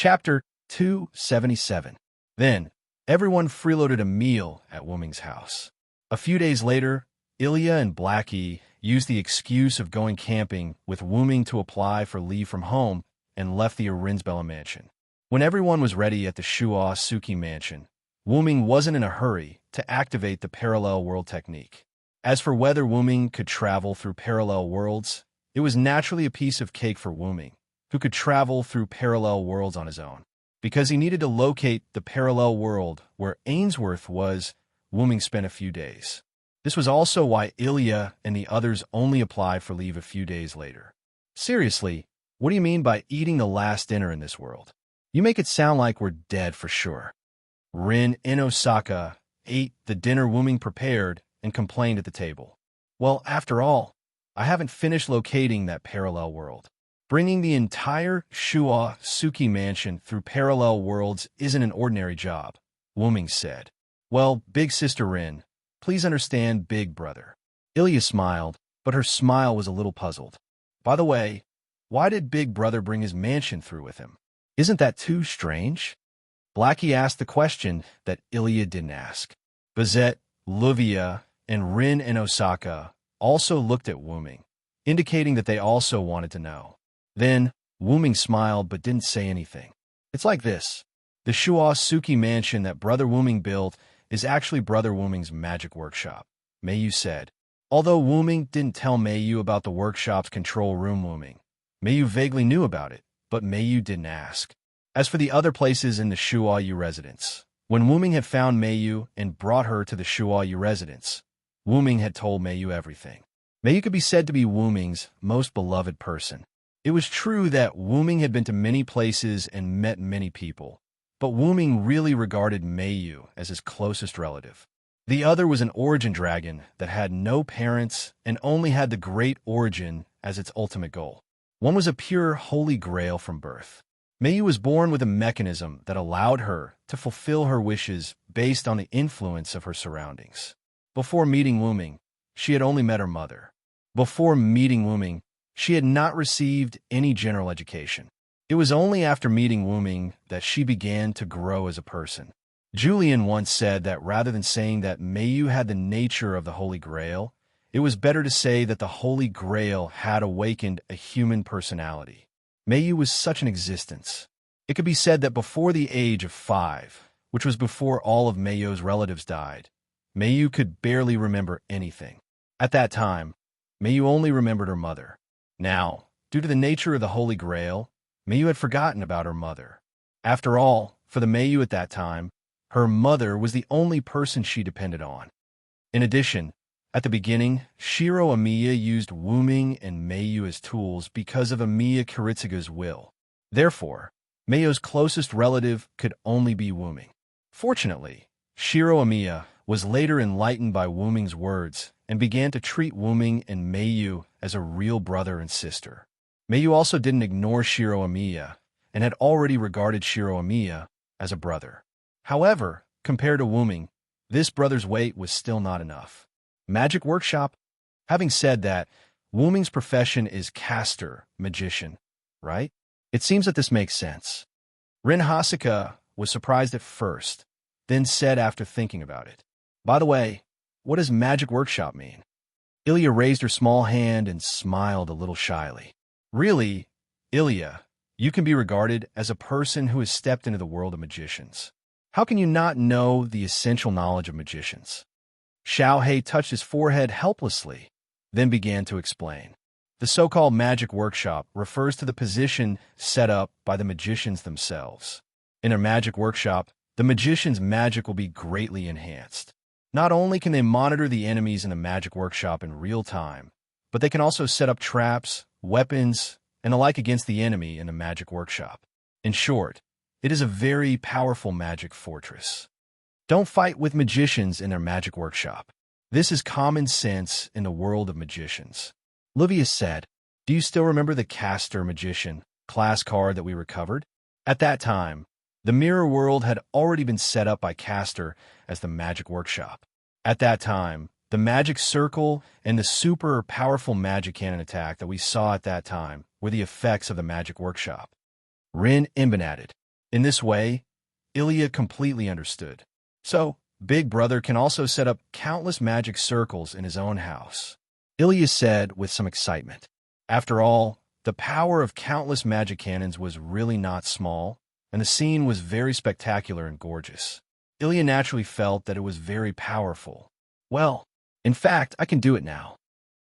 Chapter 277. Then, everyone freeloaded a meal at Wooming's house. A few days later, Ilya and Blackie used the excuse of going camping with Wooming to apply for leave from home and left the Arinsbella mansion. When everyone was ready at the Shua Suki mansion, Wooming wasn't in a hurry to activate the parallel world technique. As for whether Wooming could travel through parallel worlds, it was naturally a piece of cake for Wooming, who could travel through parallel worlds on his own. Because he needed to locate the parallel world where Ainsworth was, Wooming spent a few days. This was also why Ilya and the others only applied for leave a few days later. Seriously, what do you mean by eating the last dinner in this world? You make it sound like we're dead for sure. Rin in Osaka ate the dinner Wooming prepared and complained at the table. Well, after all, I haven't finished locating that parallel world. Bringing the entire Shua Suki mansion through parallel worlds isn't an ordinary job, Wooming said. Well, big sister Rin, please understand big brother. Ilya smiled, but her smile was a little puzzled. By the way, why did big brother bring his mansion through with him? Isn't that too strange? Blackie asked the question that Ilya didn't ask. Bazette, Luvia, and Rin in Osaka also looked at Wooming, indicating that they also wanted to know. Then, Wooming smiled but didn't say anything. It's like this. The Shua Suki mansion that Brother Wooming built is actually Brother Wooming's magic workshop, Mayu said. Although Wooming didn't tell Mayu about the workshop's control room Wooming, Mayu vaguely knew about it, but Mayu didn't ask. As for the other places in the Shuayu residence, when Wooming had found Mayu and brought her to the Shuayu residence, Wooming had told Mayu everything. Mayu could be said to be Wooming's most beloved person. It was true that Wooming had been to many places and met many people, but Wooming really regarded Mayu as his closest relative. The other was an origin dragon that had no parents and only had the great origin as its ultimate goal. One was a pure holy grail from birth. Mayu was born with a mechanism that allowed her to fulfill her wishes based on the influence of her surroundings. Before meeting Wooming, she had only met her mother. Before meeting Wooming, she had not received any general education. It was only after meeting Wooming that she began to grow as a person. Julian once said that rather than saying that Mayu had the nature of the Holy Grail, it was better to say that the Holy Grail had awakened a human personality. Mayu was such an existence. It could be said that before the age of 5, which was before all of Mayu's relatives died, Mayu could barely remember anything. At that time, Mayu only remembered her mother. Now, due to the nature of the Holy Grail, Mayu had forgotten about her mother. After all, for the Mayu at that time, her mother was the only person she depended on. In addition, at the beginning, Shiro Amiya used Wooming and Mayu as tools because of Amiya Kiritsuga's will. Therefore, Mayu's closest relative could only be Wooming. Fortunately, Shiro Amiya was later enlightened by Wooming's words and began to treat Wooming and Mayu as a real brother and sister. Mayu also didn't ignore Shiro Amiya and had already regarded Shiro Amiya as a brother. However, compared to Wooming, this brother's weight was still not enough. Magic workshop? Having said that, Wooming's profession is caster, magician, right? It seems that this makes sense. Rin Hasaka was surprised at first, then said after thinking about it, "By the way, what does magic workshop mean?" Ilya raised her small hand and smiled a little shyly. Really, Ilya, you can be regarded as a person who has stepped into the world of magicians. How can you not know the essential knowledge of magicians? Xiaohei touched his forehead helplessly, then began to explain. The so-called magic workshop refers to the position set up by the magicians themselves. In a magic workshop, the magician's magic will be greatly enhanced. Not only can they monitor the enemies in the magic workshop in real time, but they can also set up traps, weapons, and the like against the enemy in the magic workshop. In short, it is a very powerful magic fortress. Don't fight with magicians in their magic workshop. This is common sense in the world of magicians. Livia said, "Do you still remember the caster magician class card that we recovered?" At that time, the mirror world had already been set up by caster as the magic workshop. At that time, the magic circle and the super powerful magic cannon attack that we saw at that time were the effects of the magic workshop. Rin Imban added, In this way, Ilya completely understood. So, Big Brother can also set up countless magic circles in his own house. Ilya said with some excitement. After all, the power of countless magic cannons was really not small, and the scene was very spectacular and gorgeous. Ilya naturally felt that it was very powerful. Well, in fact, I can do it now.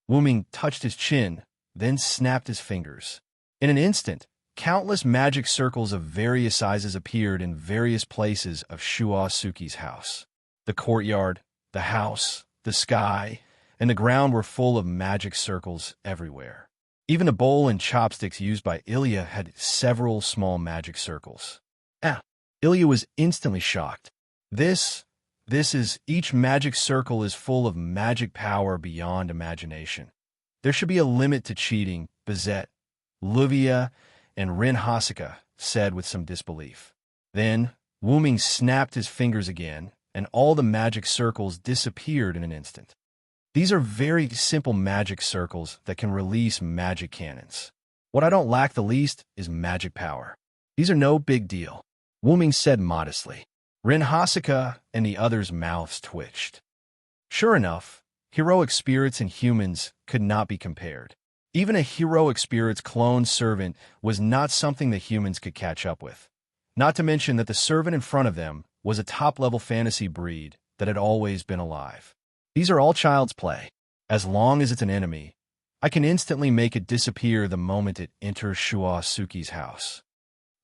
Wuming touched his chin, then snapped his fingers. In an instant, countless magic circles of various sizes appeared in various places of Shua Suki's house. The courtyard, the house, the sky, and the ground were full of magic circles everywhere. Even the bowl and chopsticks used by Ilya had several small magic circles. Ilya was instantly shocked. Each magic circle is full of magic power beyond imagination. There should be a limit to cheating, Bizet, Luvia, and Rin Hasaka said with some disbelief. Then, Wuming snapped his fingers again, and all the magic circles disappeared in an instant. These are very simple magic circles that can release magic cannons. What I don't lack the least is magic power. These are no big deal, Wuming said modestly. Rin Hasaka and the others' mouths twitched. Sure enough, heroic spirits and humans could not be compared. Even a heroic spirit's clone servant was not something the humans could catch up with. Not to mention that the servant in front of them was a top-level fantasy breed that had always been alive. These are all child's play. As long as it's an enemy, I can instantly make it disappear the moment it enters Shua Suki's house.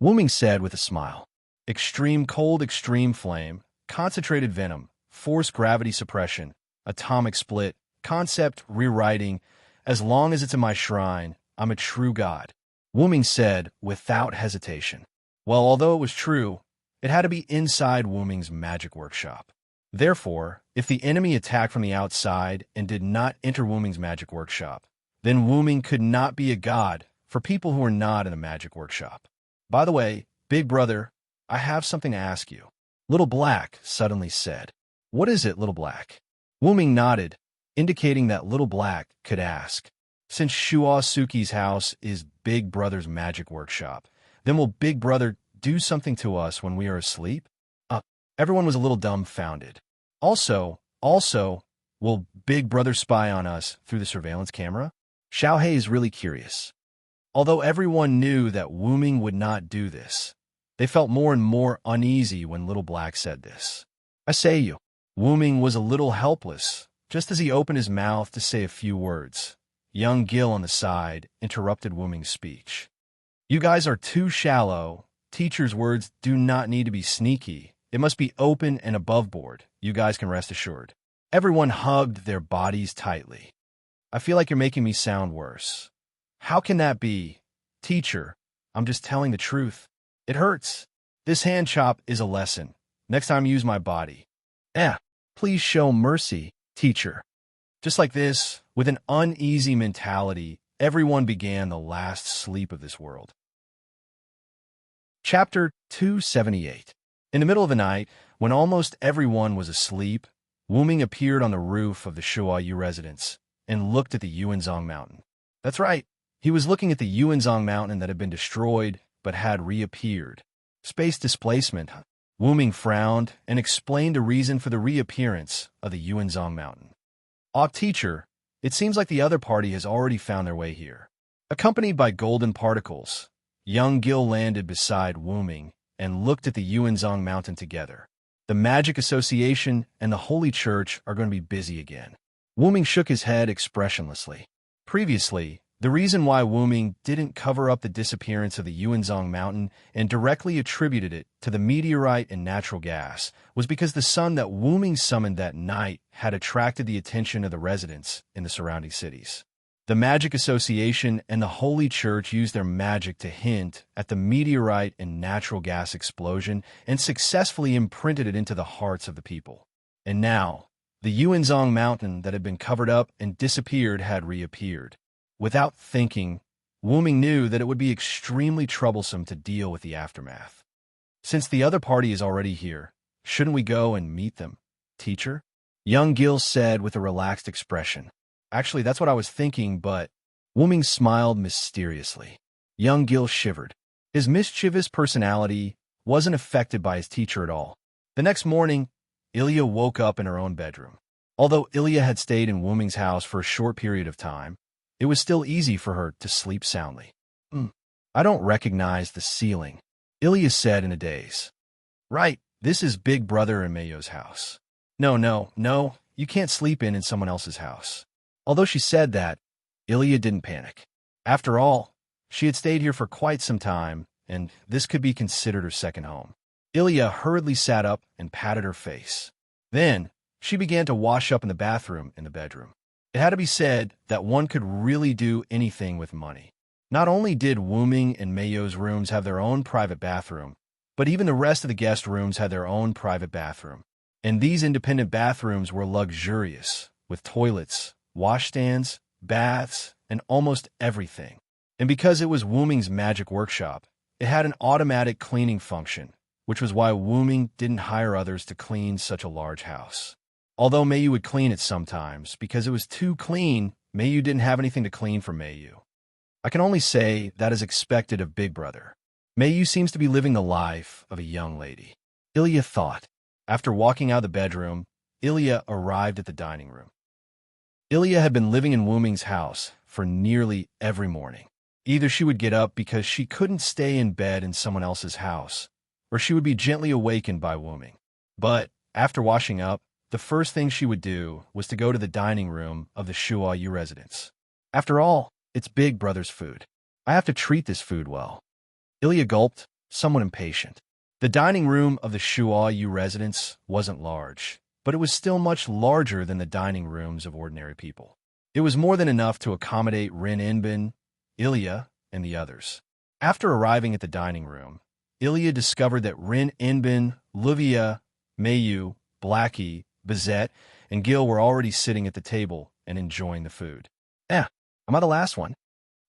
Wuming said with a smile. Extreme cold, extreme flame, concentrated venom, force gravity suppression, atomic split, concept rewriting. As long as it's in my shrine, I'm a true god, Wuming said without hesitation. Well, although it was true, it had to be inside Wuming's magic workshop. Therefore, if the enemy attacked from the outside and did not enter Wuming's magic workshop, then Wuming could not be a god for people who are not in the magic workshop. By the way, Big Brother, I have something to ask you, Little Black suddenly said. What is it, Little Black? Wuming nodded, indicating that Little Black could ask. Since Shua Suki's house is Big Brother's magic workshop, then will Big Brother do something to us when we are asleep? Everyone was a little dumbfounded. Also, will Big Brother spy on us through the surveillance camera? Xiaohei is really curious. Although everyone knew that Wuming would not do this, they felt more and more uneasy when Little Black said this. I say you. Wuming was a little helpless, just as he opened his mouth to say a few words. Young Gil on the side interrupted Wuming's speech. You guys are too shallow. Teacher's words do not need to be sneaky. It must be open and above board. You guys can rest assured. Everyone hugged their bodies tightly. I feel like you're making me sound worse. How can that be? Teacher, I'm just telling the truth. It hurts. This hand chop is a lesson. Next time use my body. Please show mercy, teacher. Just like this, with an uneasy mentality, everyone began the last sleep of this world. Chapter 278. In the middle of the night, when almost everyone was asleep, Wuming appeared on the roof of the Shuayu residence and looked at the Yuanzong Mountain. That's right, he was looking at the Yuanzong Mountain that had been destroyed but had reappeared. Space displacement. Wuming frowned and explained the reason for the reappearance of the Yuanzong Mountain. Teacher, it seems like the other party has already found their way here. Accompanied by golden particles, young Gil landed beside Wuming and looked at the Yuanzong Mountain together. The Magic Association and the Holy Church are going to be busy again. Wuming shook his head expressionlessly. Previously, the reason why Wuming didn't cover up the disappearance of the Yuanzong Mountain and directly attributed it to the meteorite and natural gas was because the sun that Wuming summoned that night had attracted the attention of the residents in the surrounding cities. The Magic Association and the Holy Church used their magic to hint at the meteorite and natural gas explosion and successfully imprinted it into the hearts of the people. And now, the Yuanzong Mountain that had been covered up and disappeared had reappeared. Without thinking, Wuming knew that it would be extremely troublesome to deal with the aftermath. Since the other party is already here, shouldn't we go and meet them, teacher? Young Gil said with a relaxed expression. Actually, that's what I was thinking, but... Wuming smiled mysteriously. Young Gil shivered. His mischievous personality wasn't affected by his teacher at all. The next morning, Ilya woke up in her own bedroom. Although Ilya had stayed in Wuming's house for a short period of time, it was still easy for her to sleep soundly. I don't recognize the ceiling," Ilya said in a daze. "Right, this is Big Brother and Mayo's house. No, you can't sleep in someone else's house." Although she said that, Ilya didn't panic. After all, she had stayed here for quite some time, and this could be considered her second home. Ilya hurriedly sat up and patted her face. Then, she began to wash up in the bathroom in the bedroom. It had to be said that one could really do anything with money. Not only did Wuming and Mayo's rooms have their own private bathroom, but even the rest of the guest rooms had their own private bathroom. And these independent bathrooms were luxurious, with toilets, washstands, baths, and almost everything. And because it was Wuming's magic workshop, it had an automatic cleaning function, which was why Wuming didn't hire others to clean such a large house. Although Mayu would clean it sometimes, because it was too clean, Mayu didn't have anything to clean for Mayu. I can only say that is expected of Big Brother. Mayu seems to be living the life of a young lady, Ilya thought. After walking out of the bedroom, Ilya arrived at the dining room. Ilya had been living in Wuming's house for nearly every morning. Either she would get up because she couldn't stay in bed in someone else's house, or she would be gently awakened by Wuming. But after washing up, the first thing she would do was to go to the dining room of the Shuayu residence. After all, it's Big Brother's food. I have to treat this food well. Ilya gulped, somewhat impatient. The dining room of the Shuayu residence wasn't large, but it was still much larger than the dining rooms of ordinary people. It was more than enough to accommodate Rin Inbin, Ilya, and the others. After arriving at the dining room, Ilya discovered that Rin Inbin, Luvia, Mayu, Blackie, Bizet, and Gil were already sitting at the table and enjoying the food. Am I the last one?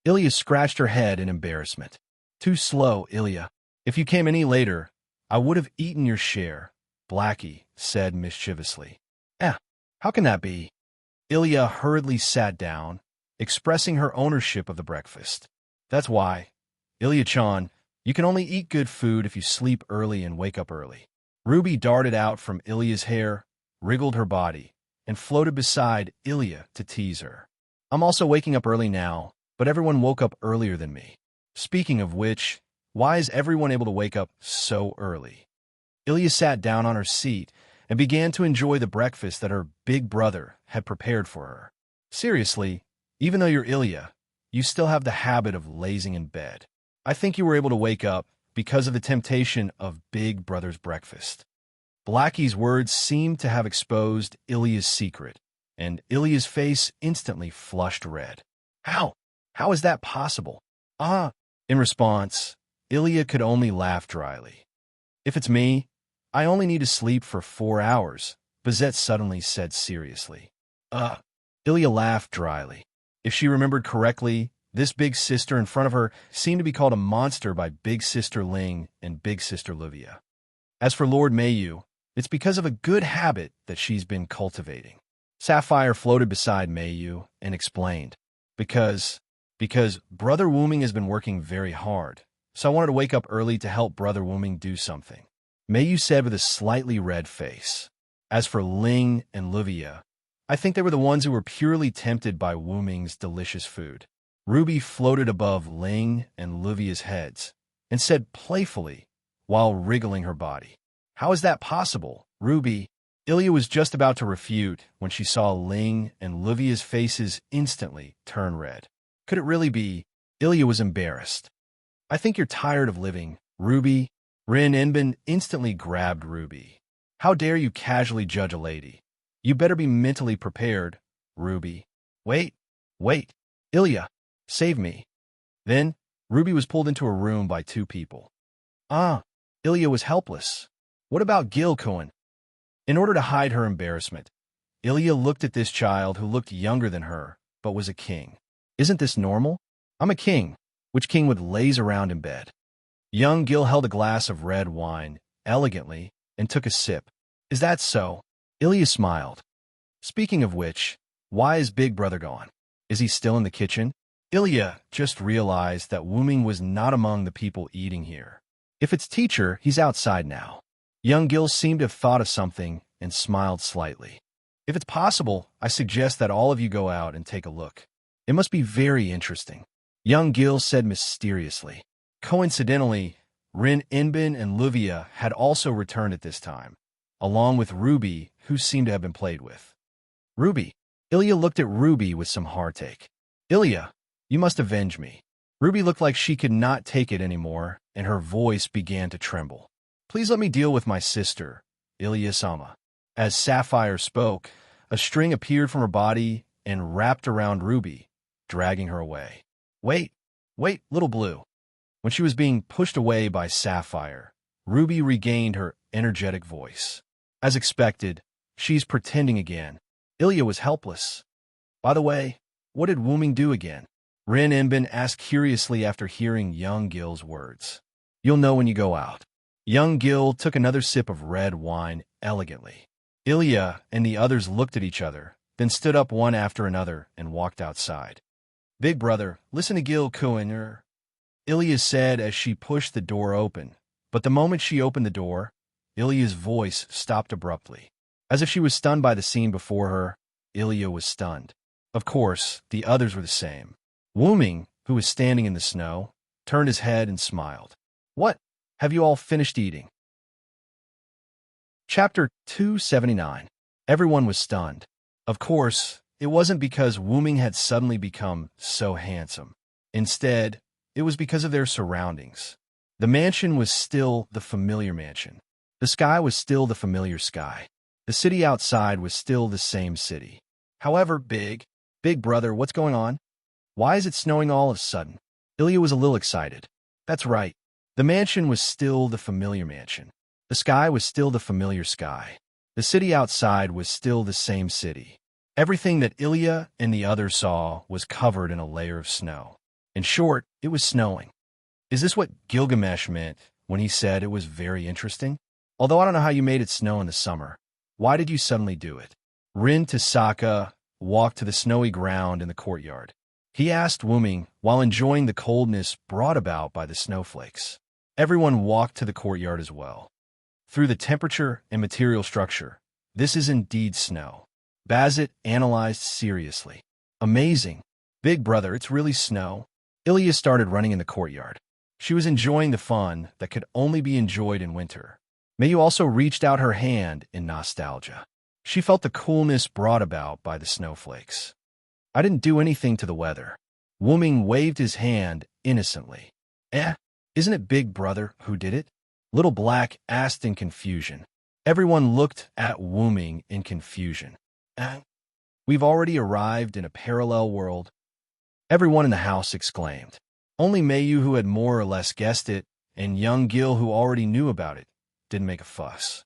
Ilya scratched her head in embarrassment. Too slow, Ilya. If you came any later, I would have eaten your share, Blackie said mischievously. How can that be? Ilya hurriedly sat down, expressing her ownership of the breakfast. That's why, Ilya-chan, you can only eat good food if you sleep early and wake up early. Ruby darted out from Ilya's hair, wriggled her body, and floated beside Ilya to tease her. I'm also waking up early now, but everyone woke up earlier than me. Speaking of which, why is everyone able to wake up so early? Ilya sat down on her seat and began to enjoy the breakfast that her big brother had prepared for her. Seriously, even though you're Ilya, you still have the habit of lazing in bed. I think you were able to wake up because of the temptation of Big Brother's breakfast. Blackie's words seemed to have exposed Ilya's secret, and Ilya's face instantly flushed red. How? How is that possible? In response, Ilya could only laugh dryly. If it's me, I only need to sleep for 4 hours, Bizet suddenly said seriously. Ilya laughed dryly. If she remembered correctly, this big sister in front of her seemed to be called a monster by Big Sister Ling and Big Sister Livia. As for Lord Mayu, it's because of a good habit that she's been cultivating. Sapphire floated beside Mayu and explained, Because Brother Wuming has been working very hard, so I wanted to wake up early to help Brother Wuming do something, Mayu said with a slightly red face. As for Ling and Livia, I think they were the ones who were purely tempted by Wuming's delicious food. Ruby floated above Ling and Livia's heads and said playfully while wriggling her body, How is that possible, Ruby? Ilya was just about to refute when she saw Ling and Livia's faces instantly turn red. Could it really be? Ilya was embarrassed. I think you're tired of living, Ruby. Rin Inbin instantly grabbed Ruby. How dare you casually judge a lady? You better be mentally prepared, Ruby. Wait. Ilya, save me. Then, Ruby was pulled into a room by 2 people. Ilya was helpless. What about Gil Cohen? In order to hide her embarrassment, Ilya looked at this child who looked younger than her, but was a king. Isn't this normal? I'm a king. Which king would laze around in bed? Young Gil held a glass of red wine, elegantly, and took a sip. Is that so? Ilya smiled. Speaking of which, why is Big Brother gone? Is he still in the kitchen? Ilya just realized that Wuming was not among the people eating here. If it's teacher, he's outside now. Young Gil seemed to have thought of something and smiled slightly. If it's possible, I suggest that all of you go out and take a look. It must be very interesting. Young Gil said mysteriously. Coincidentally, Rin Inbin and Luvia had also returned at this time, along with Ruby, who seemed to have been played with. Ruby. Ilya looked at Ruby with some heartache. Ilya, you must avenge me. Ruby looked like she could not take it anymore, and her voice began to tremble. Please let me deal with my sister, Ilya-sama. As Sapphire spoke, a string appeared from her body and wrapped around Ruby, dragging her away. Wait, little blue. When she was being pushed away by Sapphire, Ruby regained her energetic voice. As expected, she's pretending again. Ilya was helpless. By the way, what did Wuming do again? Rin Inbin asked curiously after hearing young Gil's words. You'll know when you go out. Young Gil took another sip of red wine elegantly. Ilya and the others looked at each other, then stood up one after another and walked outside. Big brother, listen to Gil Kuiner, Ilya said as she pushed the door open. But the moment she opened the door, Ilya's voice stopped abruptly. As if she was stunned by the scene before her, Ilya was stunned. Of course, the others were the same. Wuming, who was standing in the snow, turned his head and smiled. What? Have you all finished eating? Chapter 279. Everyone was stunned. Of course, it wasn't because Wuming had suddenly become so handsome. Instead, it was because of their surroundings. The mansion was still the familiar mansion. The sky was still the familiar sky. The city outside was still the same city. However, big brother, what's going on? Why is it snowing all of a sudden? Ilya was a little excited. That's right. The mansion was still the familiar mansion. The sky was still the familiar sky. The city outside was still the same city. Everything that Ilya and the others saw was covered in a layer of snow. In short, it was snowing. Is this what Gilgamesh meant when he said it was very interesting? Although I don't know how you made it snow in the summer. Why did you suddenly do it? Rin Tasaka walked to the snowy ground in the courtyard. He asked Wuming while enjoying the coldness brought about by the snowflakes. Everyone walked to the courtyard as well. Through the temperature and material structure, this is indeed snow. Bazit analyzed seriously. Amazing. Big brother, it's really snow. Ilya started running in the courtyard. She was enjoying the fun that could only be enjoyed in winter. Mayu also reached out her hand in nostalgia. She felt the coolness brought about by the snowflakes. I didn't do anything to the weather. Wuming waved his hand innocently. Isn't it Big Brother who did it? Little Black asked in confusion. Everyone looked at Wuming in confusion. We've already arrived in a parallel world. Everyone in the house exclaimed. Only Mayu, who had more or less guessed it, and young Gil, who already knew about it, didn't make a fuss.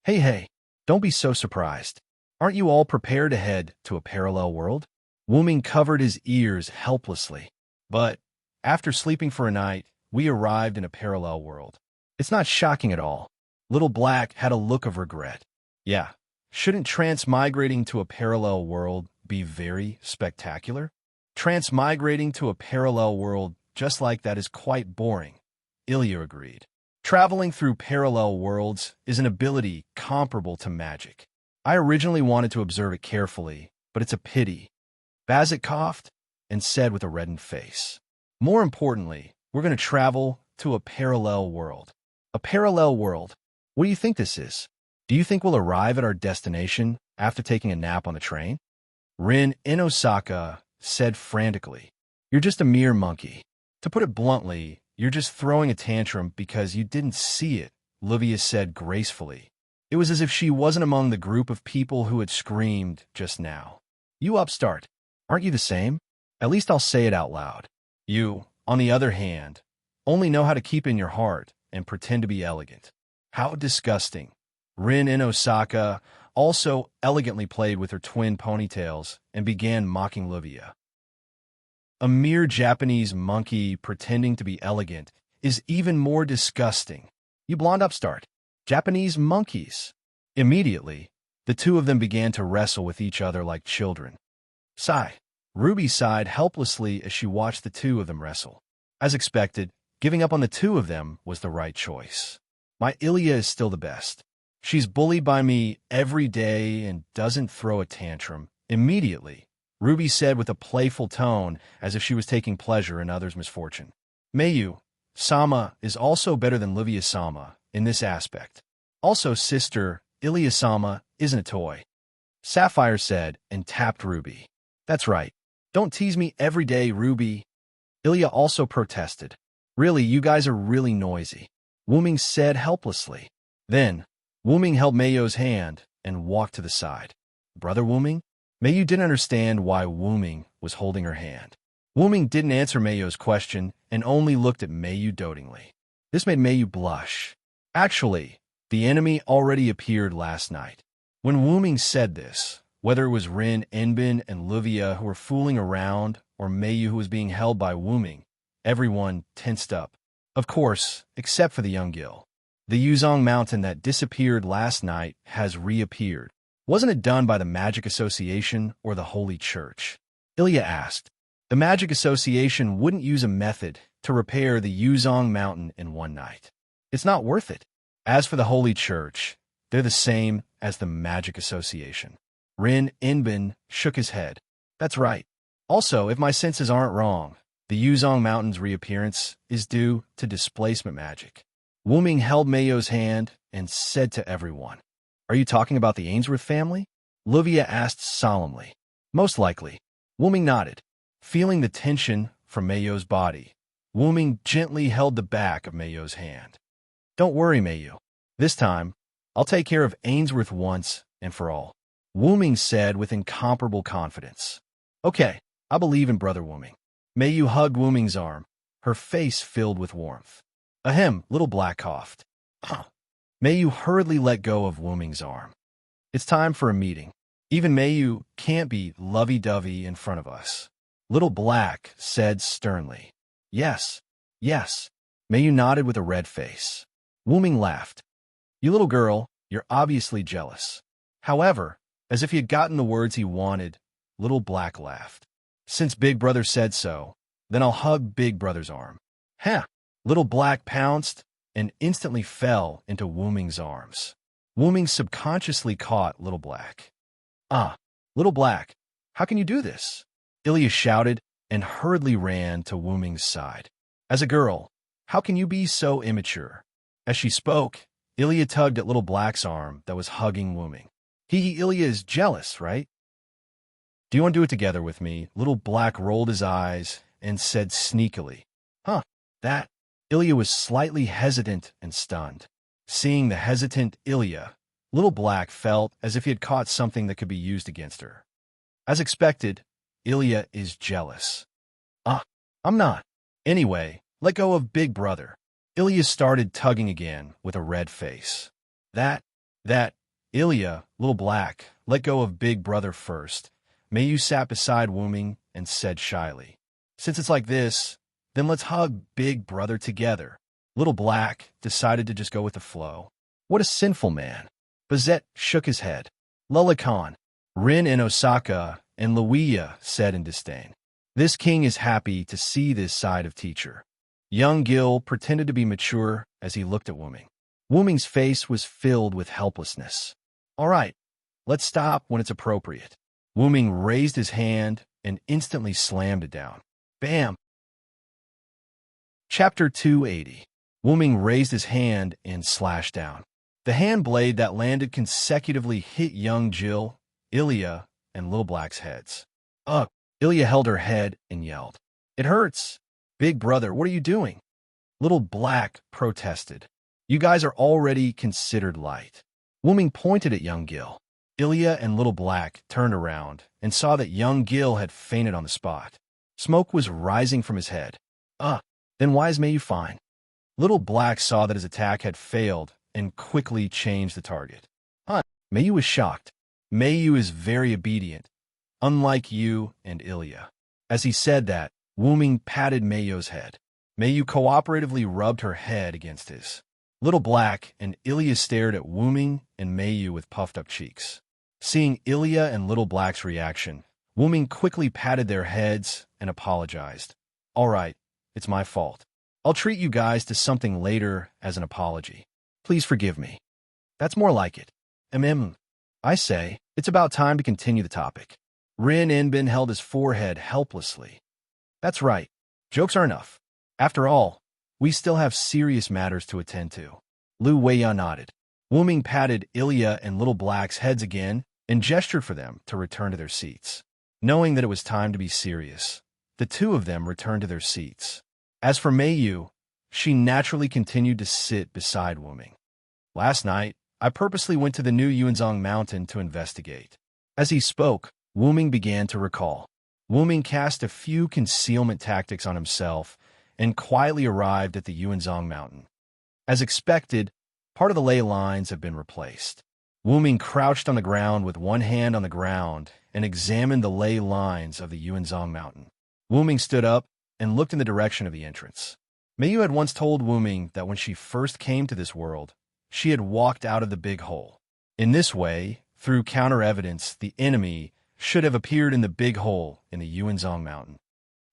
Hey, don't be so surprised. Aren't you all prepared to head to a parallel world? Wuming covered his ears helplessly. But, after sleeping for a night, we arrived in a parallel world. It's not shocking at all. Little Black had a look of regret. Yeah, shouldn't transmigrating to a parallel world be very spectacular? Transmigrating to a parallel world just like that is quite boring, Ilya agreed. Traveling through parallel worlds is an ability comparable to magic. I originally wanted to observe it carefully, but it's a pity. Bazit coughed and said with a reddened face. More importantly, we're going to travel to a parallel world. A parallel world? What do you think this is? Do you think we'll arrive at our destination after taking a nap on the train? Rin Inosaka said frantically. You're just a mere monkey. To put it bluntly, you're just throwing a tantrum because you didn't see it, Livia said gracefully. It was as if she wasn't among the group of people who had screamed just now. You upstart. Aren't you the same? At least I'll say it out loud. You, on the other hand, only know how to keep in your heart and pretend to be elegant. How disgusting. Rin Inosaka also elegantly played with her twin ponytails and began mocking Livia. A mere Japanese monkey pretending to be elegant is even more disgusting. You blonde upstart. Japanese monkeys. Immediately, the two of them began to wrestle with each other like children. Sigh. Ruby sighed helplessly as she watched the two of them wrestle. As expected, Giving up on the two of them was the right choice. My Ilya is still the best. She's bullied by me every day and doesn't throw a tantrum immediately, Ruby said with a playful tone as if she was taking pleasure in others' misfortune. Mayu, Sama is also better than Livia-sama in this aspect. Also, sister, Ilya-sama isn't a toy. Sapphire said and tapped Ruby. That's right. Don't tease me every day, Ruby. Ilya also protested. Really, you guys are really noisy, Wuming said helplessly. Then, Wuming held Mayo's hand and walked to the side. Brother Wuming? Mayu didn't understand why Wuming was holding her hand. Wuming didn't answer Mayo's question and only looked at Mayu dotingly. This made Mayu blush. Actually, the enemy already appeared last night. When Wuming said this, whether it was Rin, Enbin, and Livia who were fooling around or Mayu who was being held by Wuming, everyone tensed up. Of course, except for the young Gil. The Yuzong mountain that disappeared last night has reappeared. Wasn't it done by the Magic Association or the Holy Church? Ilya asked. The Magic Association wouldn't use a method to repair the Yuzong mountain in one night. It's not worth it. As for the Holy Church, they're the same as the Magic Association. Rin Enbin shook his head. That's right. Also, if my senses aren't wrong, the Yuzong mountain's reappearance is due to displacement magic. Wuming held Mayo's hand and said to everyone, Are you talking about the Ainsworth family? Livia asked solemnly. Most likely. Wuming nodded. Feeling the tension from Mayo's body, Wuming gently held the back of Mayo's hand. Don't worry, Mayu. This time, I'll take care of Ainsworth once and for all, Wuming said with incomparable confidence. Okay, I believe in Brother Wuming. Mayu hugged Wuming's arm, her face filled with warmth. Ahem, Little Black coughed. Mayu hurriedly let go of Wuming's arm. It's time for a meeting. Even Mayu can't be lovey-dovey in front of us. Little Black said sternly. Yes, yes. Mayu nodded with a red face. Wuming laughed. You little girl, you're obviously jealous. However, as if he had gotten the words he wanted, Little Black laughed. Since Big Brother said so, then I'll hug Big Brother's arm. Huh! Little Black pounced and instantly fell into Wuming's arms. Wuming subconsciously caught Little Black. Little Black, how can you do this? Ilya shouted and hurriedly ran to Wuming's side. As a girl, how can you be so immature? As she spoke, Ilya tugged at Little Black's arm that was hugging Wuming. Ilya is jealous, right? Do you want to do it together with me? Little Black rolled his eyes and said sneakily. That. Ilya was slightly hesitant and stunned. Seeing the hesitant Ilya, Little Black felt as if he had caught something that could be used against her. As expected, Ilya is jealous. I'm not. Anyway, let go of Big Brother. Ilya started tugging again with a red face. That, Ilya, Little Black, let go of Big Brother first. Mayu sat beside Wuming and said shyly, Since it's like this, then let's hug Big Brother together. Little Black decided to just go with the flow. What a sinful man. Bazette shook his head. Lulakan, Rin and Osaka and Luia said in disdain. This king is happy to see this side of teacher. Young Gil pretended to be mature as he looked at Wuming. Wuming's face was filled with helplessness. All right, let's stop when it's appropriate. Wuming raised his hand and instantly slammed it down. Bam! Chapter 280. Wuming raised his hand and slashed down. The hand blade that landed consecutively hit young Jill, Ilya, and Little Black's heads. Ugh! Ilya held her head and yelled. It hurts! Big Brother, what are you doing? Little Black protested. You guys are already considered light. Wuming pointed at young Gil. Ilya and Little Black turned around and saw that young Gil had fainted on the spot. Smoke was rising from his head. Then why is Mayu fine? Little Black saw that his attack had failed and quickly changed the target. Mayu was shocked. Mayu is very obedient, unlike you and Ilya. As he said that, Wuming patted Mayu's head. Mayu cooperatively rubbed her head against his. Little Black and Ilya stared at Wuming and Mayu with puffed-up cheeks. Seeing Ilya and Little Black's reaction, Wuming quickly patted their heads and apologized. All right, it's my fault. I'll treat you guys to something later as an apology. Please forgive me. That's more like it. I say, it's about time to continue the topic. Rin Inbin held his forehead helplessly. That's right. Jokes are enough. After all, we still have serious matters to attend to. Lu Weiya nodded. Wu Ming patted Ilya and Little Black's heads again and gestured for them to return to their seats. Knowing that it was time to be serious, the two of them returned to their seats. As for Mei Yu, she naturally continued to sit beside Wu Ming. Last night, I purposely went to the new Yuanzhong mountain to investigate. As he spoke, Wu Ming began to recall. Wu Ming cast a few concealment tactics on himself and quietly arrived at the Yuanzhong mountain. As expected, part of the ley lines have been replaced. Wu Ming crouched on the ground with one hand on the ground and examined the ley lines of the Yuanzhong mountain. Wu Ming stood up and looked in the direction of the entrance. Mei Yu had once told Wu Ming that when she first came to this world, she had walked out of the big hole. In this way, through counter-evidence, the enemy should have appeared in the big hole in the Yuanzhong mountain.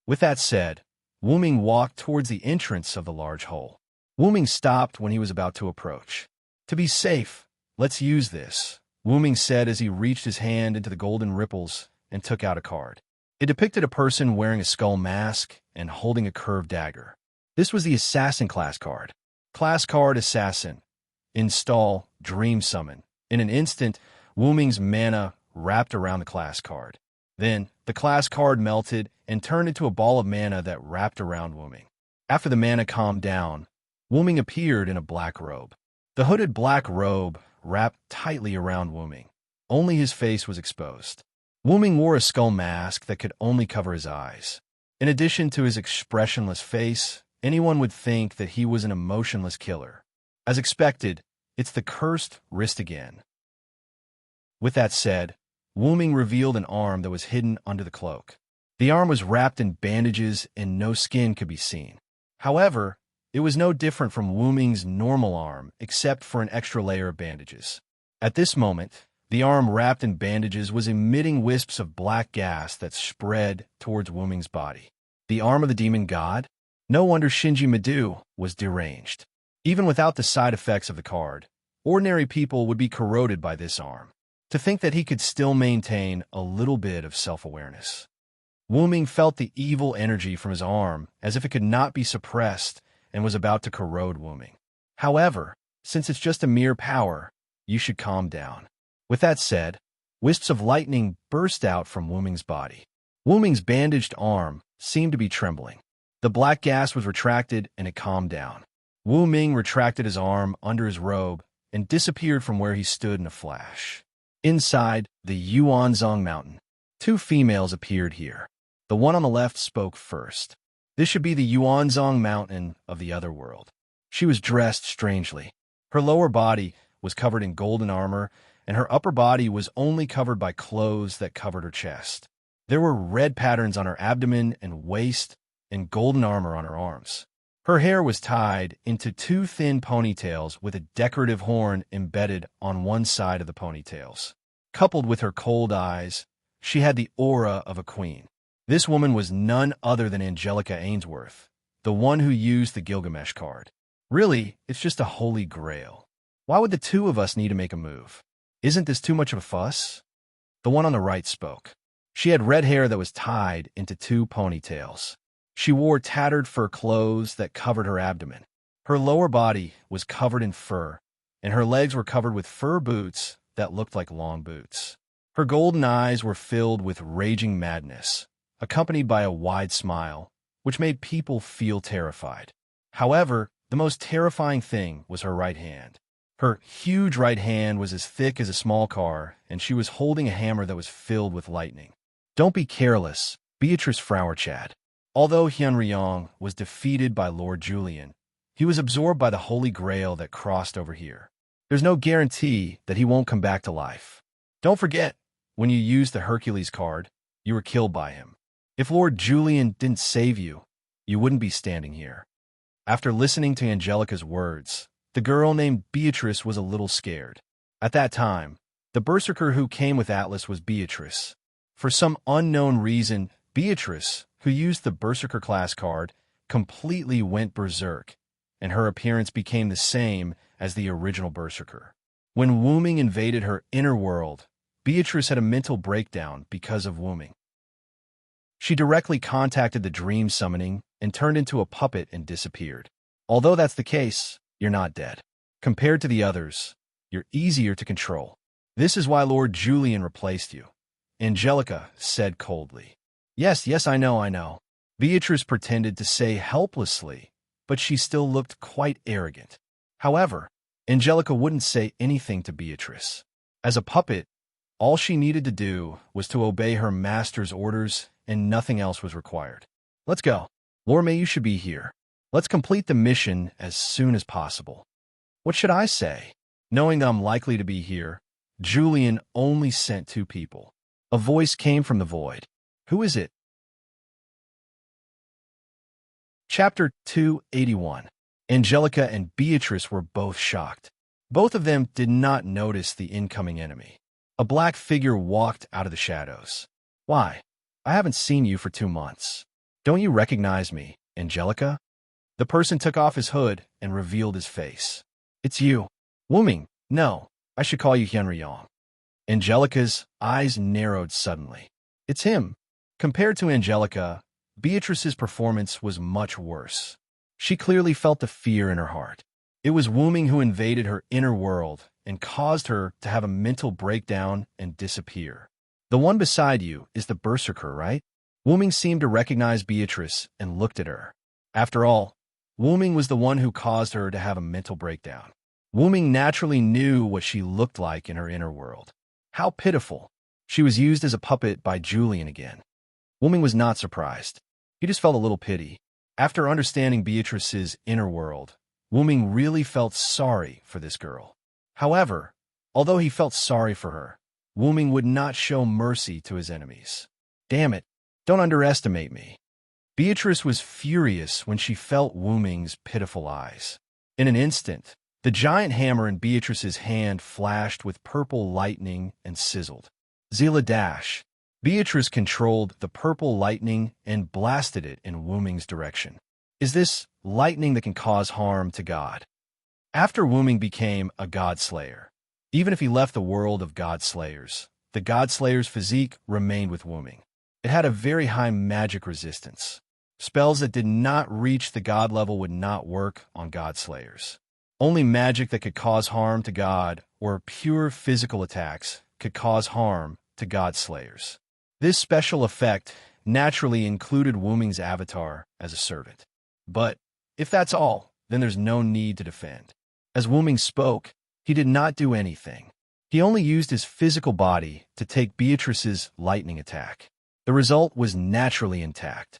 With that said, Wu Ming walked towards the entrance of the large hole. Wu Ming stopped when he was about to approach. To be safe, let's use this, Wu Ming said as he reached his hand into the golden ripples and took out a card. It depicted a person wearing a skull mask and holding a curved dagger. This was the Assassin class card. Class card Assassin. Install Dream Summon. In an instant, Wu Ming's mana wrapped around the class card. Then, the class card melted and turned into a ball of mana that wrapped around Wu Ming. After the mana calmed down, Wu Ming appeared in a black robe. The hooded black robe wrapped tightly around Wu Ming. Only his face was exposed. Wu Ming wore a skull mask that could only cover his eyes. In addition to his expressionless face, anyone would think that he was an emotionless killer. As expected, it's the cursed wrist again. With that said, Wu Ming revealed an arm that was hidden under the cloak. The arm was wrapped in bandages and no skin could be seen. However, it was no different from Wu Ming's normal arm except for an extra layer of bandages. At this moment, the arm wrapped in bandages was emitting wisps of black gas that spread towards Wu Ming's body. The arm of the demon god? No wonder Shinji Madu was deranged. Even without the side effects of the card, ordinary people would be corroded by this arm. To think that he could still maintain a little bit of self-awareness. Wu Ming felt the evil energy from his arm as if it could not be suppressed and was about to corrode Wu Ming. However, since it's just a mere power, you should calm down. With that said, wisps of lightning burst out from Wu Ming's body. Wu Ming's bandaged arm seemed to be trembling. The black gas was retracted and it calmed down. Wu Ming retracted his arm under his robe and disappeared from where he stood in a flash. Inside the Yuanzhong mountain, two females appeared here. The one on the left spoke first. This should be the Yuanzhong mountain of the other world. She was dressed strangely. Her lower body was covered in golden armor, and her upper body was only covered by clothes that covered her chest. There were red patterns on her abdomen and waist, and golden armor on her arms. Her hair was tied into two thin ponytails with a decorative horn embedded on one side of the ponytails. Coupled with her cold eyes, she had the aura of a queen. This woman was none other than Angelica Ainsworth, the one who used the Gilgamesh card. Really, it's just a holy grail. Why would the two of us need to make a move? Isn't this too much of a fuss? The one on the right spoke. She had red hair that was tied into two ponytails. She wore tattered fur clothes that covered her abdomen. Her lower body was covered in fur, and her legs were covered with fur boots that looked like long boots. Her golden eyes were filled with raging madness, accompanied by a wide smile, which made people feel terrified. However, the most terrifying thing was her right hand. Her huge right hand was as thick as a small car, and she was holding a hammer that was filled with lightning. Don't be careless, Beatrice Frauerchad. Although Hyunryong was defeated by Lord Julian, he was absorbed by the Holy Grail that crossed over here. There's no guarantee that he won't come back to life. Don't forget, when you used the Hercules card, you were killed by him. If Lord Julian didn't save you, you wouldn't be standing here. After listening to Angelica's words, the girl named Beatrice was a little scared. At that time, the berserker who came with Atlas was Beatrice. For some unknown reason, Beatrice, who used the berserker class card, completely went berserk, and her appearance became the same as the original berserker. When Wooming invaded her inner world, Beatrice had a mental breakdown because of Wooming. She directly contacted the dream summoning and turned into a puppet and disappeared. Although that's the case, you're not dead. Compared to the others, you're easier to control. This is why Lord Julian replaced you, Angelica said coldly. Yes, I know. Beatrice pretended to say helplessly, but she still looked quite arrogant. However, Angelica wouldn't say anything to Beatrice. As a puppet, all she needed to do was to obey her master's orders, and nothing else was required. Let's go. Lorme, you should be here. Let's complete the mission as soon as possible. What should I say? Knowing that I'm likely to be here, Julian only sent 2 people. A voice came from the void. Who is it? Chapter 281. Angelica and Beatrice were both shocked. Both of them did not notice the incoming enemy. A black figure walked out of the shadows. Why? I haven't seen you for 2 months. Don't you recognize me, Angelica? The person took off his hood and revealed his face. It's you. Wooming. No, I should call you Hyunryong. Angelica's eyes narrowed suddenly. It's him. Compared to Angelica, Beatrice's performance was much worse. She clearly felt the fear in her heart. It was Wooming who invaded her inner world and caused her to have a mental breakdown and disappear. The one beside you is the berserker, right? Wooming seemed to recognize Beatrice and looked at her. After all, Wooming was the one who caused her to have a mental breakdown. Wooming naturally knew what she looked like in her inner world. How pitiful. She was used as a puppet by Julian again. Wooming was not surprised. He just felt a little pity. After understanding Beatrice's inner world, Wooming really felt sorry for this girl. However, although he felt sorry for her, Wooming would not show mercy to his enemies. Damn it, don't underestimate me. Beatrice was furious when she felt Wooming's pitiful eyes. In an instant, the giant hammer in Beatrice's hand flashed with purple lightning and sizzled. Zila dash. Beatrice controlled the purple lightning and blasted it in Wooming's direction. Is this lightning that can cause harm to God? After Wooming became a God-slayer, even if he left the world of God-slayers, the God-slayer's physique remained with Wooming. It had a very high magic resistance. Spells that did not reach the God level would not work on God-slayers. Only magic that could cause harm to God or pure physical attacks could cause harm to God-slayers. This special effect naturally included Wooming's avatar as a servant. But if that's all, then there's no need to defend. As Wooming spoke, he did not do anything. He only used his physical body to take Beatrice's lightning attack. The result was naturally intact.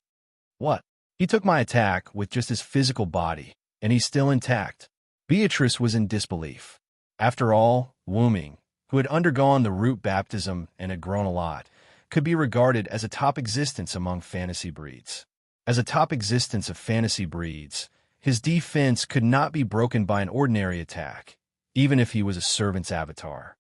What? He took my attack with just his physical body, and he's still intact. Beatrice was in disbelief. After all, Wooming, who had undergone the root baptism and had grown a lot, could be regarded as a top existence among fantasy breeds. As a top existence of fantasy breeds, his defense could not be broken by an ordinary attack, even if he was a servant's avatar.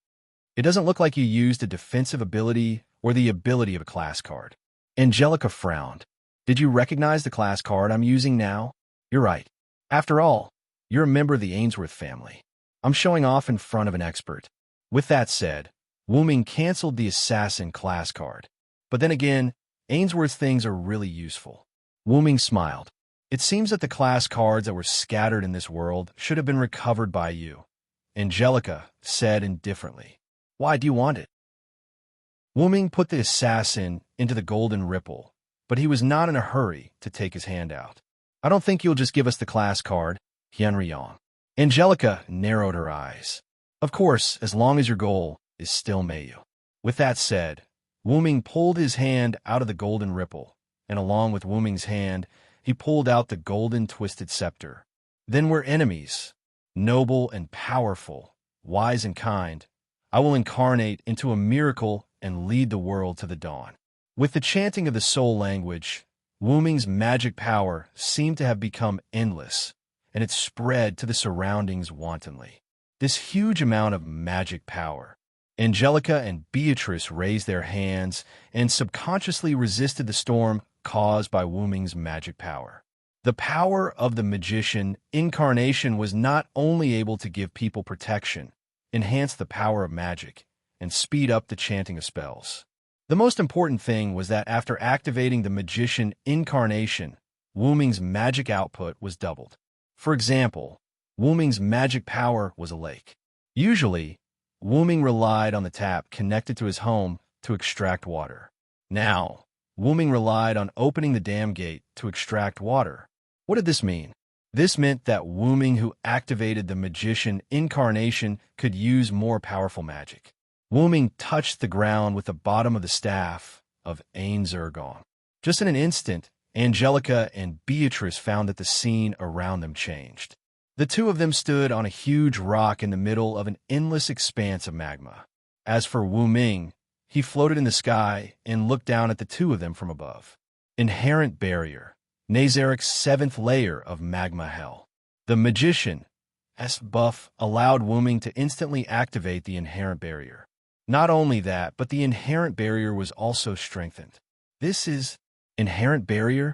It doesn't look like you used a defensive ability or the ability of a class card. Angelica frowned. Did you recognize the class card I'm using now? You're right. After all, you're a member of the Ainsworth family. I'm showing off in front of an expert. With that said, Wooming canceled the assassin class card. But then again, Ainsworth's things are really useful. Wooming smiled. It seems that the class cards that were scattered in this world should have been recovered by you. Angelica said indifferently. Why do you want it? Wooming put the assassin into the golden ripple, but he was not in a hurry to take his hand out. I don't think you'll just give us the class card, Hyunryong. Angelica narrowed her eyes. Of course, as long as your goal is still Mayu. With that said, Wooming pulled his hand out of the golden ripple, and along with Wooming's hand, he pulled out the golden twisted scepter. Then we're enemies, noble and powerful, wise and kind. I will incarnate into a miracle and lead the world to the dawn. With the chanting of the soul language, Wooming's magic power seemed to have become endless, and it spread to the surroundings wantonly. This huge amount of magic power. Angelica and Beatrice raised their hands and subconsciously resisted the storm caused by Wooming's magic power. The power of the magician incarnation was not only able to give people protection, enhance the power of magic, and speed up the chanting of spells. The most important thing was that after activating the magician incarnation, Wu Ming's magic output was doubled. For example, Wu Ming's magic power was a lake. Usually, Wu Ming relied on the tap connected to his home to extract water. Now, Wu Ming relied on opening the dam gate to extract water. What did this mean? This meant that Wu Ming, who activated the magician incarnation, could use more powerful magic. Wu Ming touched the ground with the bottom of the staff of Ain Zergong. Just in an instant, Angelica and Beatrice found that the scene around them changed. The two of them stood on a huge rock in the middle of an endless expanse of magma. As for Wu Ming, he floated in the sky and looked down at the two of them from above. Inherent barrier. Nazarik's 7th layer of magma hell. The magician, S buff, allowed Wu Ming to instantly activate the inherent barrier. Not only that, but the inherent barrier was also strengthened. This is inherent barrier?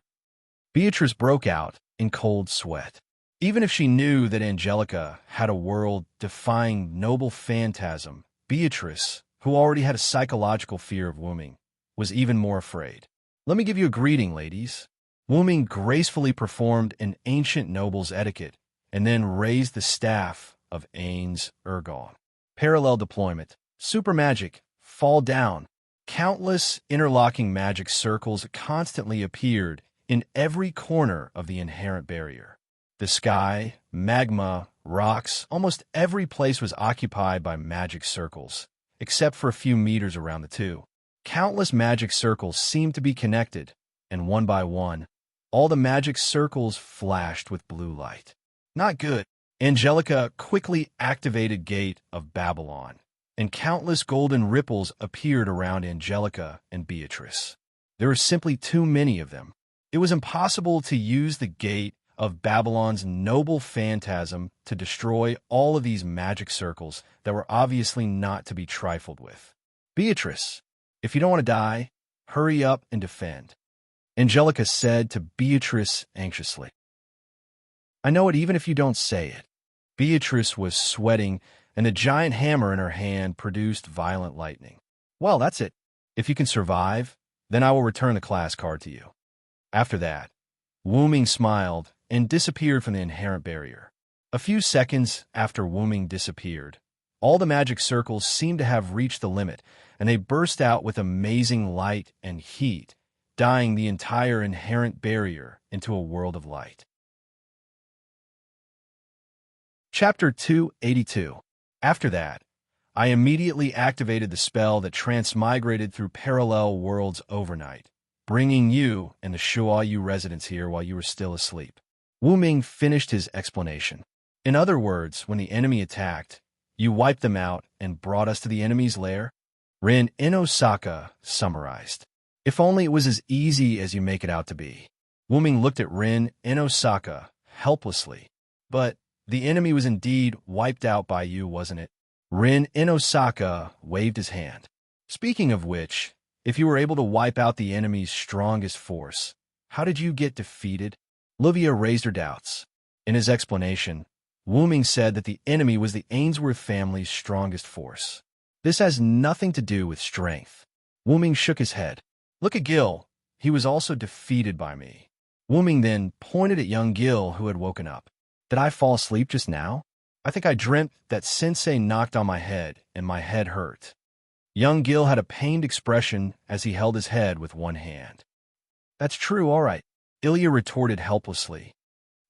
Beatrice broke out in cold sweat. Even if she knew that Angelica had a world-defying noble phantasm, Beatrice, who already had a psychological fear of Wu Ming, was even more afraid. Let me give you a greeting, ladies. Wu Ming gracefully performed an ancient noble's etiquette and then raised the staff of Ain's Ergon. Parallel deployment. Super magic. Fall down. Countless interlocking magic circles constantly appeared in every corner of the inherent barrier. The sky, magma, rocks, almost every place was occupied by magic circles, except for a few meters around the two. Countless magic circles seemed to be connected, and one by one, all the magic circles flashed with blue light. Not good. Angelica quickly activated Gate of Babylon, and countless golden ripples appeared around Angelica and Beatrice. There were simply too many of them. It was impossible to use the Gate of Babylon's noble phantasm to destroy all of these magic circles that were obviously not to be trifled with. Beatrice, if you don't want to die, hurry up and defend, Angelica said to Beatrice anxiously. I know it even if you don't say it. Beatrice was sweating, and the giant hammer in her hand produced violent lightning. Well, that's it. If you can survive, then I will return the class card to you. After that, Wu Ming smiled and disappeared from the inherent barrier. A few seconds after Wu Ming disappeared, all the magic circles seemed to have reached the limit, and they burst out with amazing light and heat, dyeing the entire inherent barrier into a world of light. Chapter 282. After that, I immediately activated the spell that transmigrated through parallel worlds overnight, bringing you and the Shuayu residents here while you were still asleep. Wu Ming finished his explanation. In other words, when the enemy attacked, you wiped them out and brought us to the enemy's lair? Rin Inosaka summarized. If only it was as easy as you make it out to be. Wu Ming looked at Rin Inosaka helplessly. But the enemy was indeed wiped out by you, wasn't it? Rin Inosaka waved his hand. Speaking of which, if you were able to wipe out the enemy's strongest force, how did you get defeated? Livia raised her doubts. In his explanation, Wu Ming said that the enemy was the Ainsworth family's strongest force. This has nothing to do with strength. Wu Ming shook his head. Look at Gil. He was also defeated by me. Wu Ming then pointed at young Gil, who had woken up. Did I fall asleep just now? I think I dreamt that Sensei knocked on my head, and my head hurt. Young Gil had a pained expression as he held his head with one hand. That's true, all right, Ilya retorted helplessly.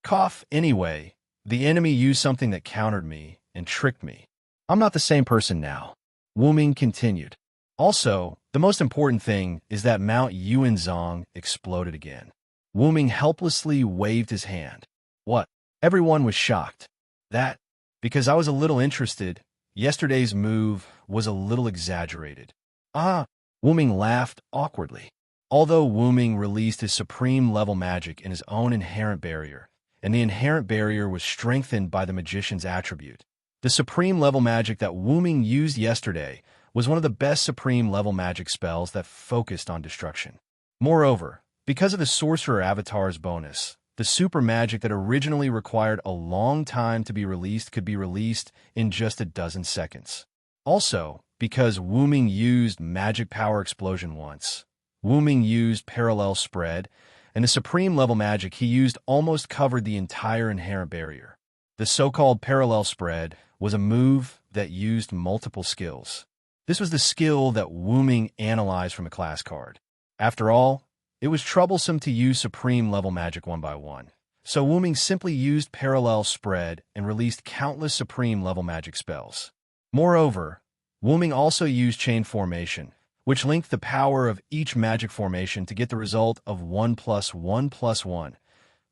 Cough, anyway. The enemy used something that countered me and tricked me. I'm not the same person now. Wu Ming continued. Also, the most important thing is that Mount Yuanzong exploded again. Wu Ming helplessly waved his hand. What? Everyone was shocked. That, because I was a little interested, yesterday's move was a little exaggerated. Ah, Wu Ming laughed awkwardly. Although Wu Ming released his supreme level magic in his own inherent barrier, and the inherent barrier was strengthened by the magician's attribute, the supreme level magic that Wu Ming used yesterday was one of the best supreme level magic spells that focused on destruction. Moreover, because of the sorcerer avatar's bonus, the super magic that originally required a long time to be released could be released in just a dozen seconds. Also, because Wu Ming used magic power explosion once, Wu Ming used parallel spread, and the supreme level magic he used almost covered the entire inherent barrier. The so-called parallel spread was a move that used multiple skills. This was the skill that Wu Ming analyzed from a class card. After all, it was troublesome to use supreme level magic one by one, so Wu Ming simply used parallel spread and released countless supreme level magic spells. Moreover, Wu Ming also used chain formation, which linked the power of each magic formation to get the result of 1 plus 1 plus 1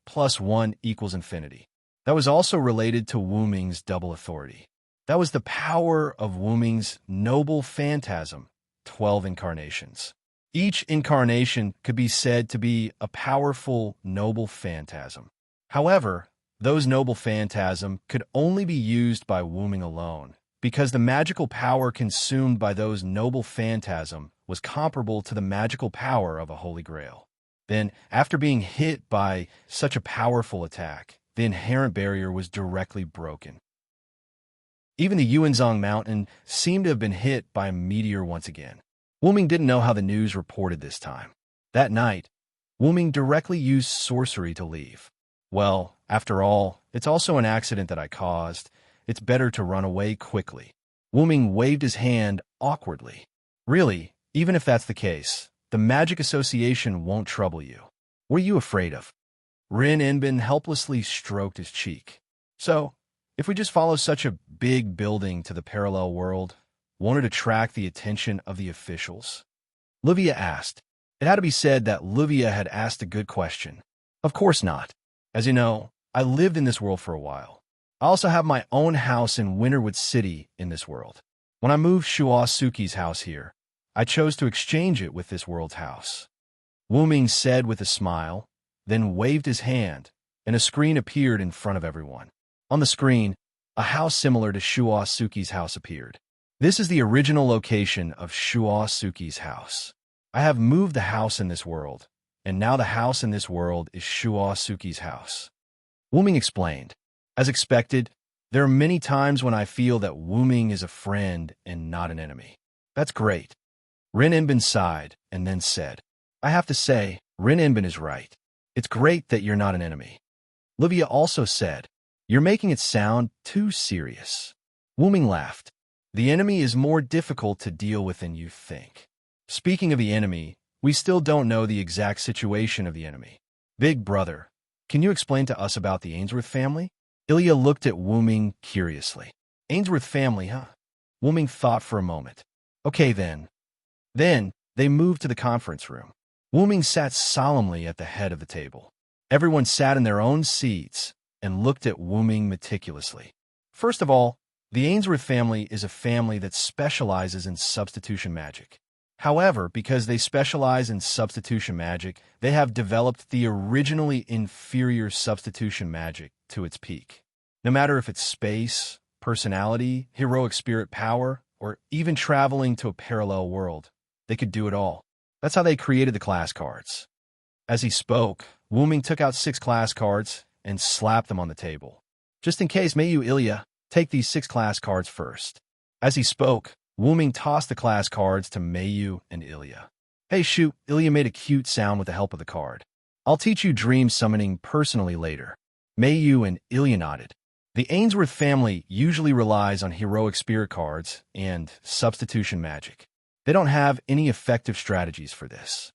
plus 1 equals infinity. That was also related to Wu Ming's double authority. That was the power of Wu Ming's noble phantasm, 12 incarnations. Each incarnation could be said to be a powerful noble phantasm. However, those noble phantasm could only be used by Wu Ming alone, because the magical power consumed by those noble phantasm was comparable to the magical power of a Holy Grail. Then, after being hit by such a powerful attack, the inherent barrier was directly broken. Even the Yuanzhong Mountain seemed to have been hit by a meteor once again. Wu Ming didn't know how the news reported this time. That night, Wu Ming directly used sorcery to leave. Well, after all, it's also an accident that I caused. It's better to run away quickly. Wu Ming waved his hand awkwardly. Really, even if that's the case, the magic association won't trouble you. What are you afraid of? Rin Enbin helplessly stroked his cheek. So, if we just follow such a big building to the parallel world, won't it attract the attention of the officials? Livia asked. It had to be said that Livia had asked a good question. Of course not. As you know, I lived in this world for a while. I also have my own house in Winterwood City in this world. When I moved Shuo Suki's house here, I chose to exchange it with this world's house. Wu Ming said with a smile, then waved his hand, and a screen appeared in front of everyone. On the screen, a house similar to Shuo Suki's house appeared. This is the original location of Shuo Suki's house. I have moved the house in this world, and now the house in this world is Shuo Suki's house. Wu Ming explained. As expected, there are many times when I feel that Wu Ming is a friend and not an enemy. That's great. Rin Enbin sighed and then said, I have to say, Rin Enbin is right. It's great that you're not an enemy. Livia also said, You're making it sound too serious. Wu Ming laughed. The enemy is more difficult to deal with than you think. Speaking of the enemy, we still don't know the exact situation of the enemy. Big brother, can you explain to us about the Ainsworth family? Ilya looked at Wu Ming curiously. Ainsworth family, huh? Wu Ming thought for a moment. Okay then. Then, they moved to the conference room. Wu Ming sat solemnly at the head of the table. Everyone sat in their own seats and looked at Wu Ming meticulously. First of all, the Ainsworth family is a family that specializes in substitution magic. However, because they specialize in substitution magic, they have developed the originally inferior substitution magic to its peak. No matter if it's space, personality, heroic spirit power, or even traveling to a parallel world, they could do it all. That's how they created the class cards. As he spoke, Wu Ming took out 6 class cards and slapped them on the table. Just in case, may you, Ilya, take these 6 class cards first. As he spoke, Wu Ming tossed the class cards to Meiyu and Ilya. Hey shoot, Ilya made a cute sound with the help of the card. I'll teach you dream summoning personally later. Meiyu and Ilya nodded. The Ainsworth family usually relies on heroic spirit cards and substitution magic. They don't have any effective strategies for this.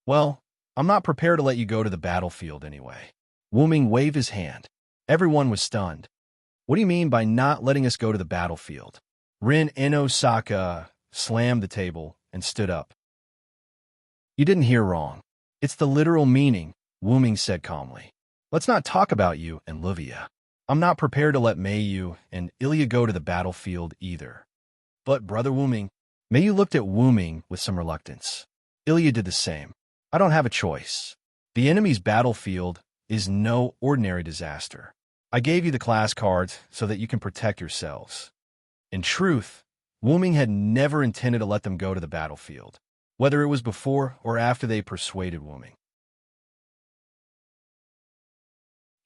Well, I'm not prepared to let you go to the battlefield anyway. Wu Ming waved his hand. Everyone was stunned. What do you mean by not letting us go to the battlefield? Rin Enosaka slammed the table and stood up. You didn't hear wrong. It's the literal meaning, Wu Ming said calmly. Let's not talk about you and Livia. I'm not prepared to let Meiyu and Ilya go to the battlefield either. But, Brother Wu Ming, Meiyu looked at Wu Ming with some reluctance. Ilya did the same. I don't have a choice. The enemy's battlefield is no ordinary disaster. I gave you the class cards so that you can protect yourselves. In truth, Wu Ming had never intended to let them go to the battlefield, whether it was before or after they persuaded Wu Ming.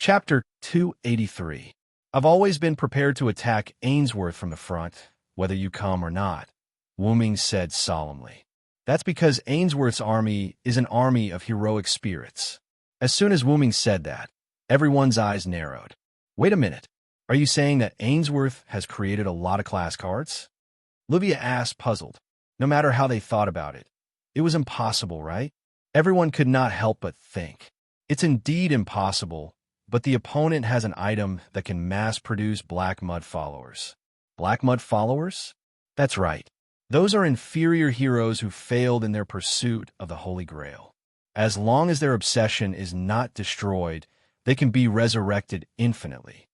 Chapter 283. I've always been prepared to attack Ainsworth from the front, whether you come or not, Wooming said solemnly. That's because Ainsworth's army is an army of heroic spirits. As soon as Wooming said that, everyone's eyes narrowed. Wait a minute. Are you saying that Ainsworth has created a lot of class cards? Livia asked, puzzled. No matter how they thought about it, it was impossible, right? Everyone could not help but think. It's indeed impossible, but the opponent has an item that can mass-produce Black Mud followers. Black Mud followers? That's right. Those are inferior heroes who failed in their pursuit of the Holy Grail. As long as their obsession is not destroyed, they can be resurrected infinitely.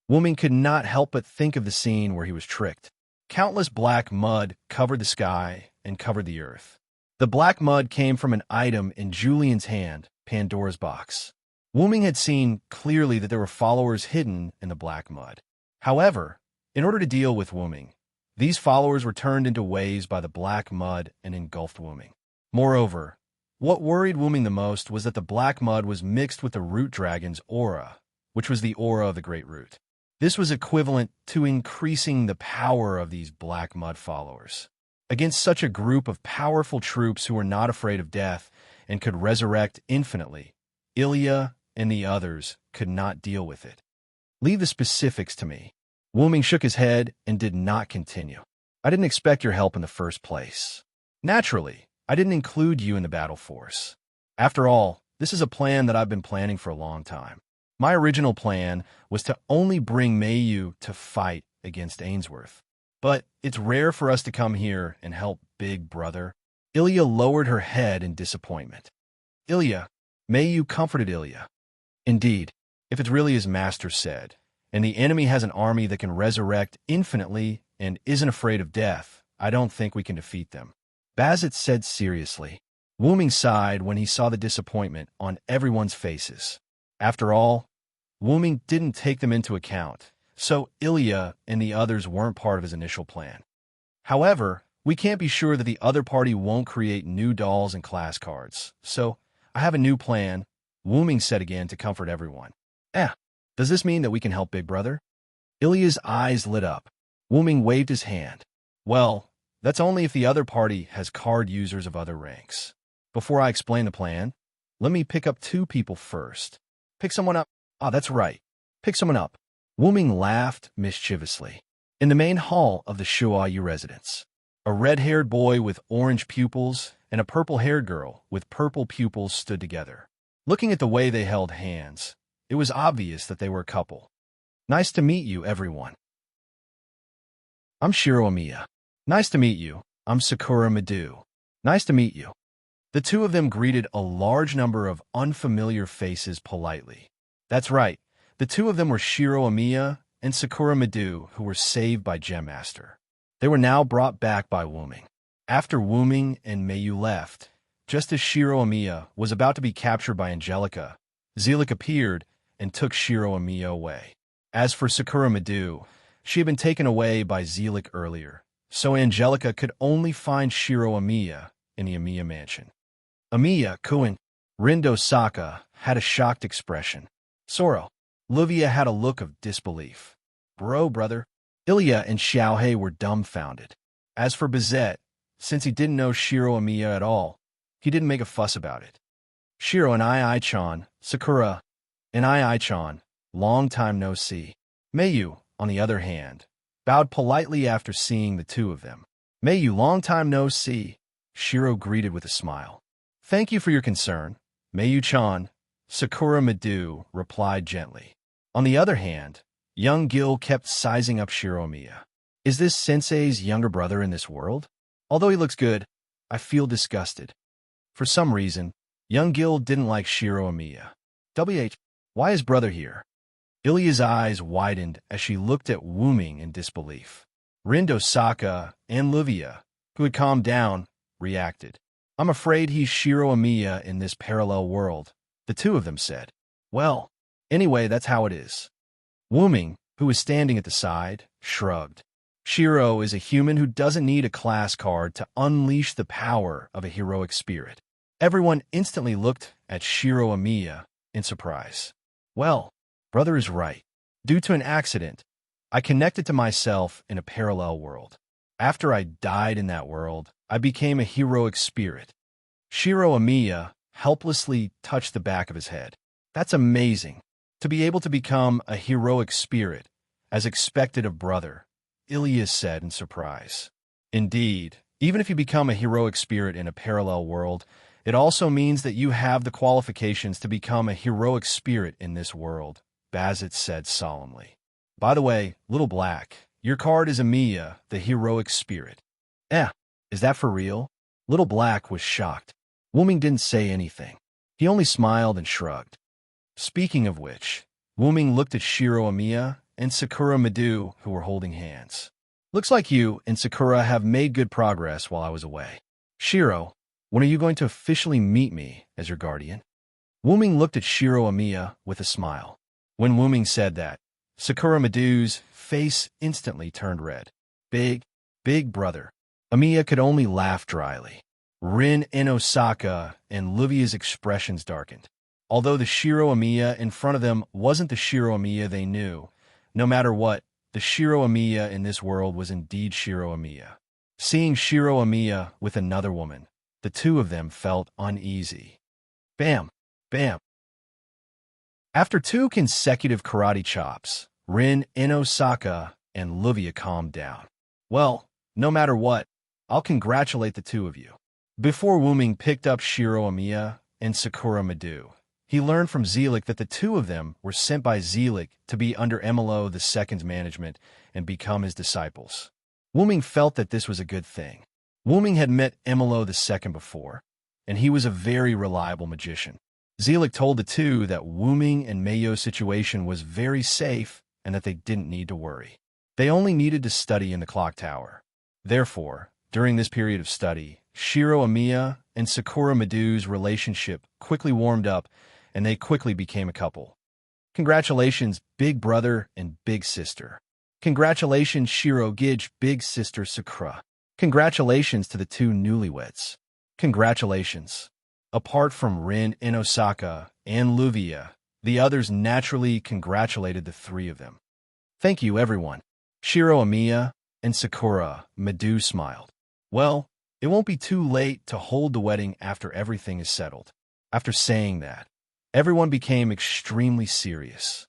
Wooming could not help but think of the scene where he was tricked. Countless black mud covered the sky and covered the earth. The black mud came from an item in Julian's hand, Pandora's box. Wooming had seen clearly that there were followers hidden in the black mud. However, in order to deal with Wooming, these followers were turned into waves by the black mud and engulfed Wooming. Moreover, what worried Wooming the most was that the black mud was mixed with the root dragon's aura, which was the aura of the Great Root. This was equivalent to increasing the power of these black mud followers. Against such a group of powerful troops who were not afraid of death and could resurrect infinitely, Ilya and the others could not deal with it. Leave the specifics to me. Wooming shook his head and did not continue. I didn't expect your help in the first place. Naturally, I didn't include you in the battle force. After all, this is a plan that I've been planning for a long time. My original plan was to only bring Mayu to fight against Ainsworth. But it's rare for us to come here and help Big Brother. Ilya lowered her head in disappointment. Ilya, Mayu comforted Ilya. Indeed, if it's really as Master said, and the enemy has an army that can resurrect infinitely and isn't afraid of death, I don't think we can defeat them. Bazit said seriously. Wooming sighed when he saw the disappointment on everyone's faces. After all, Wooming didn't take them into account, so Ilya and the others weren't part of his initial plan. However, we can't be sure that the other party won't create new dolls and class cards, so I have a new plan, Wooming said again to comfort everyone. Does this mean that we can help Big Brother? Ilya's eyes lit up. Wooming waved his hand. Well, that's only if the other party has card users of other ranks. Before I explain the plan, let me pick up two people first. Pick someone up. That's right. Pick someone up. Wooming laughed mischievously. In the main hall of the Shuayu residence, a red-haired boy with orange pupils and a purple-haired girl with purple pupils stood together. Looking at the way they held hands, it was obvious that they were a couple. Nice to meet you, everyone. I'm Shiro Amiya. Nice to meet you. I'm Sakura Madu. Nice to meet you. The two of them greeted a large number of unfamiliar faces politely. That's right. The two of them were Shiro Amiya and Sakura Madu, who were saved by Gem Master. They were now brought back by Wooming. After Wooming and Mayu left, just as Shiro Amiya was about to be captured by Angelica, Zelik appeared and took Shiro Amiya away. As for Sakura Madu, she had been taken away by Zelik earlier, so Angelica could only find Shiro Amiya in the Amiya mansion. Amiya, Kuin, Rindo Saka had a shocked expression. Soro, Livia had a look of disbelief. Brother. Ilya and Xiaohei were dumbfounded. As for Bizet, since he didn't know Shiro Amiya at all, he didn't make a fuss about it. Shiro and Ai-chan, Sakura, and Ai-chan, long time no see. Mayu, on the other hand, bowed politely after seeing the two of them. Mayu, long time no see, Shiro greeted with a smile. Thank you for your concern, Mayu-chan, Sakura Madu replied gently. On the other hand, young Gil kept sizing up Shiro Amiya. Is this sensei's younger brother in this world? Although he looks good, I feel disgusted. For some reason, young Gil didn't like Shiro Amiya. Why is brother here? Ilya's eyes widened as she looked at Wooming in disbelief. Rindo Saka and Livia, who had calmed down, reacted. I'm afraid he's Shiro Amiya in this parallel world, the two of them said. Well, anyway, that's how it is. Wooming, who was standing at the side, shrugged. Shiro is a human who doesn't need a class card to unleash the power of a heroic spirit. Everyone instantly looked at Shiro Amiya in surprise. Well, Brother is right. Due to an accident, I connected to myself in a parallel world. After I died in that world, I became a heroic spirit. Shiro Amiya helplessly touched the back of his head. That's amazing. To be able to become a heroic spirit, as expected of brother, Ilya said in surprise. Indeed, even if you become a heroic spirit in a parallel world, it also means that you have the qualifications to become a heroic spirit in this world, Bazit said solemnly. By the way, Little Black, your card is Amiya, the heroic spirit. Is that for real? Little Black was shocked. Wuming didn't say anything. He only smiled and shrugged. Speaking of which, Wuming looked at Shiro Amiya and Sakura Madu, who were holding hands. Looks like you and Sakura have made good progress while I was away. Shiro, when are you going to officially meet me as your guardian? Wuming looked at Shiro Amiya with a smile. When Wuming said that, Sakura Madu's face instantly turned red. Big brother. Amiya could only laugh dryly. Rin and Osaka and Livia's expressions darkened. Although the Shiro Amiya in front of them wasn't the Shiro Amiya they knew, no matter what, the Shiro Amiya in this world was indeed Shiro Amiya. Seeing Shiro Amiya with another woman, the two of them felt uneasy. Bam! Bam! After 2 consecutive karate chops, Rin and Osaka and Livia calmed down. Well, no matter what, I'll congratulate the two of you. Before Wuming picked up Shiro Amiya and Sakura Madu, he learned from Zelik that the two of them were sent by Zelik to be under Emilo II's management and become his disciples. Wuming felt that this was a good thing. Wuming had met Emilo II before, and he was a very reliable magician. Zelik told the two that Wuming and Meiyo's situation was very safe and that they didn't need to worry. They only needed to study in the clock tower. Therefore, during this period of study, Shiro Amiya and Sakura Madu's relationship quickly warmed up, and they quickly became a couple. Congratulations, big brother and big sister. Congratulations, Shiro Gij, big sister Sakura. Congratulations to the two newlyweds. Congratulations. Apart from Rin and Osaka and Luvia, the others naturally congratulated the three of them. Thank you, everyone. Shiro Amiya and Sakura Madu smiled. Well, it won't be too late to hold the wedding after everything is settled. After saying that, everyone became extremely serious.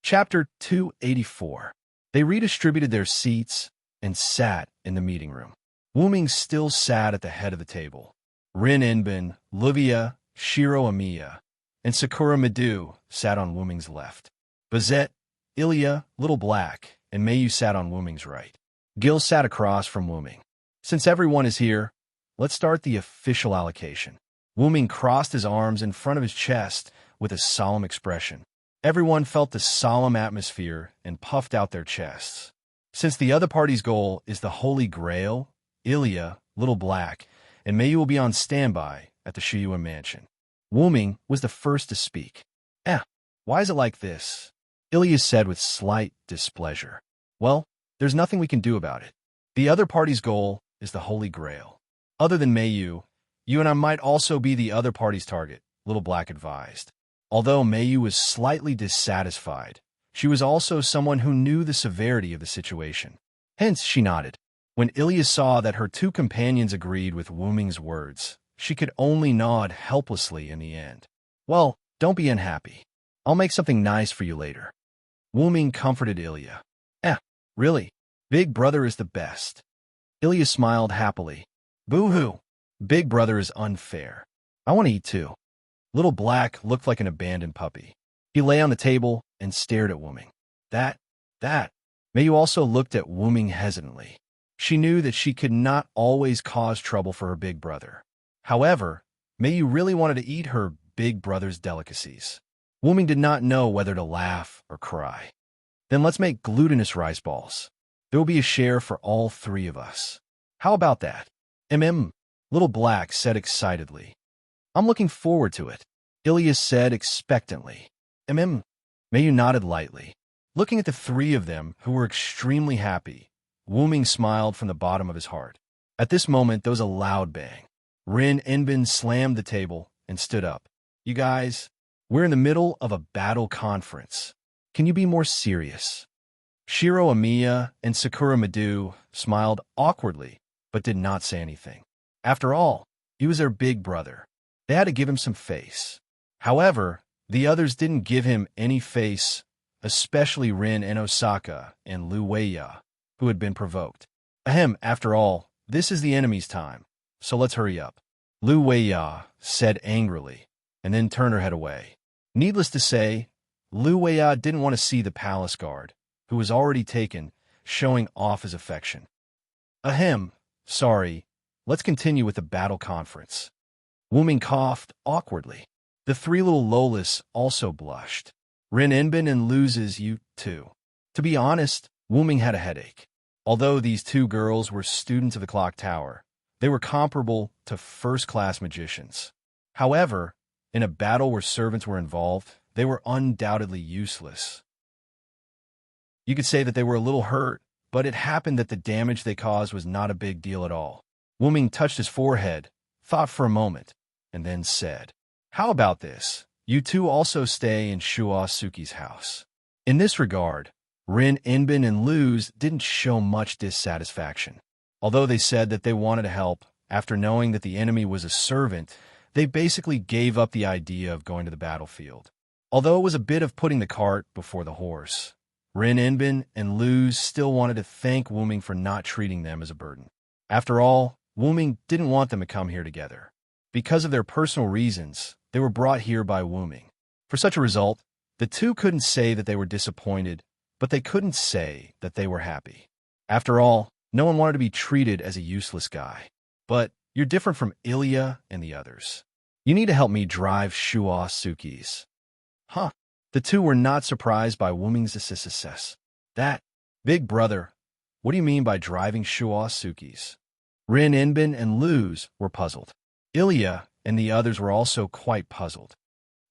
Chapter 284. They redistributed their seats and sat in the meeting room. Wuming still sat at the head of the table. Rin Inbin, Livia, Shiro Amiya, and Sakura Madu sat on Wuming's left. Bazet, Ilya, Little Black, and Meiyu sat on Wuming's right. Gil sat across from Wuming. Since everyone is here, let's start the official allocation. Wuming crossed his arms in front of his chest with a solemn expression. Everyone felt the solemn atmosphere and puffed out their chests. Since the other party's goal is the Holy Grail, Ilya, Little Black, and Meiyu will be on standby at the Shiyuan mansion. Wuming was the first to speak. Why is it like this? Ilya said with slight displeasure. Well, there's nothing we can do about it. The other party's goal is the Holy Grail. Other than Meiyu, you and I might also be the other party's target, Little Black advised. Although Meiyu was slightly dissatisfied, she was also someone who knew the severity of the situation. Hence, she nodded. When Ilya saw that her two companions agreed with Wuming's words, she could only nod helplessly in the end. Well, don't be unhappy. I'll make something nice for you later. Wuming comforted Ilya. Really? Big brother is the best. Ilya smiled happily. Boo-hoo. Big brother is unfair. I want to eat too. Little Black looked like an abandoned puppy. He lay on the table and stared at Wuming. That. Meiyu also looked at Wuming hesitantly. She knew that she could not always cause trouble for her big brother. However, Meiyu really wanted to eat her big brother's delicacies. Wuming did not know whether to laugh or cry. Then let's make glutinous rice balls. There will be a share for all three of us. How about that? Little Black said excitedly. I'm looking forward to it, Ilya said expectantly. Meiyu nodded lightly. Looking at the three of them, who were extremely happy, Wuming smiled from the bottom of his heart. At this moment, there was a loud bang. Rin Inbin slammed the table and stood up. You guys, We're in the middle of a battle conference. Can you be more serious? Shiro Amiya and Sakura Madu smiled awkwardly, but did not say anything. After all, he was their big brother. They had to give him some face. However, the others didn't give him any face, especially Rin and Osaka and Lu Weiya, who had been provoked. Ahem, after all, this is the enemy's time, so let's hurry up. Lu Weiya said angrily, and then turned her head away. Needless to say, Lu Weiya didn't want to see the palace guard, who was already taken, showing off his affection. Ahem, sorry, let's continue with the battle conference. Wuming coughed awkwardly. The three little Lolas also blushed. Rin Enbin and loses you, too. To be honest, Wuming had a headache. Although these two girls were students of the clock tower, they were comparable to first-class magicians. However, in a battle where servants were involved, they were undoubtedly useless. You could say that they were a little hurt, but it happened that the damage they caused was not a big deal at all. Wuming touched his forehead, thought for a moment, and then said, "How about this? You two also stay in Shuo Suki's house." In this regard, Rin, Enbin, and Luz didn't show much dissatisfaction. Although they said that they wanted to help, after knowing that the enemy was a servant, they basically gave up the idea of going to the battlefield. Although it was a bit of putting the cart before the horse, Rin, Enbin, and Luz still wanted to thank Wuming for not treating them as a burden. After all, Wuming didn't want them to come here together. Because of their personal reasons, they were brought here by Wuming. For such a result, the two couldn't say that they were disappointed, but they couldn't say that they were happy. After all, no one wanted to be treated as a useless guy. But you're different from Ilya and the others. You need to help me drive Shuo Suki's. Huh. The two were not surprised by Wuming's success. That, big brother, what do you mean by driving Shuo Suki's? Rin, Enbin, and Luz were puzzled. Ilya and the others were also quite puzzled.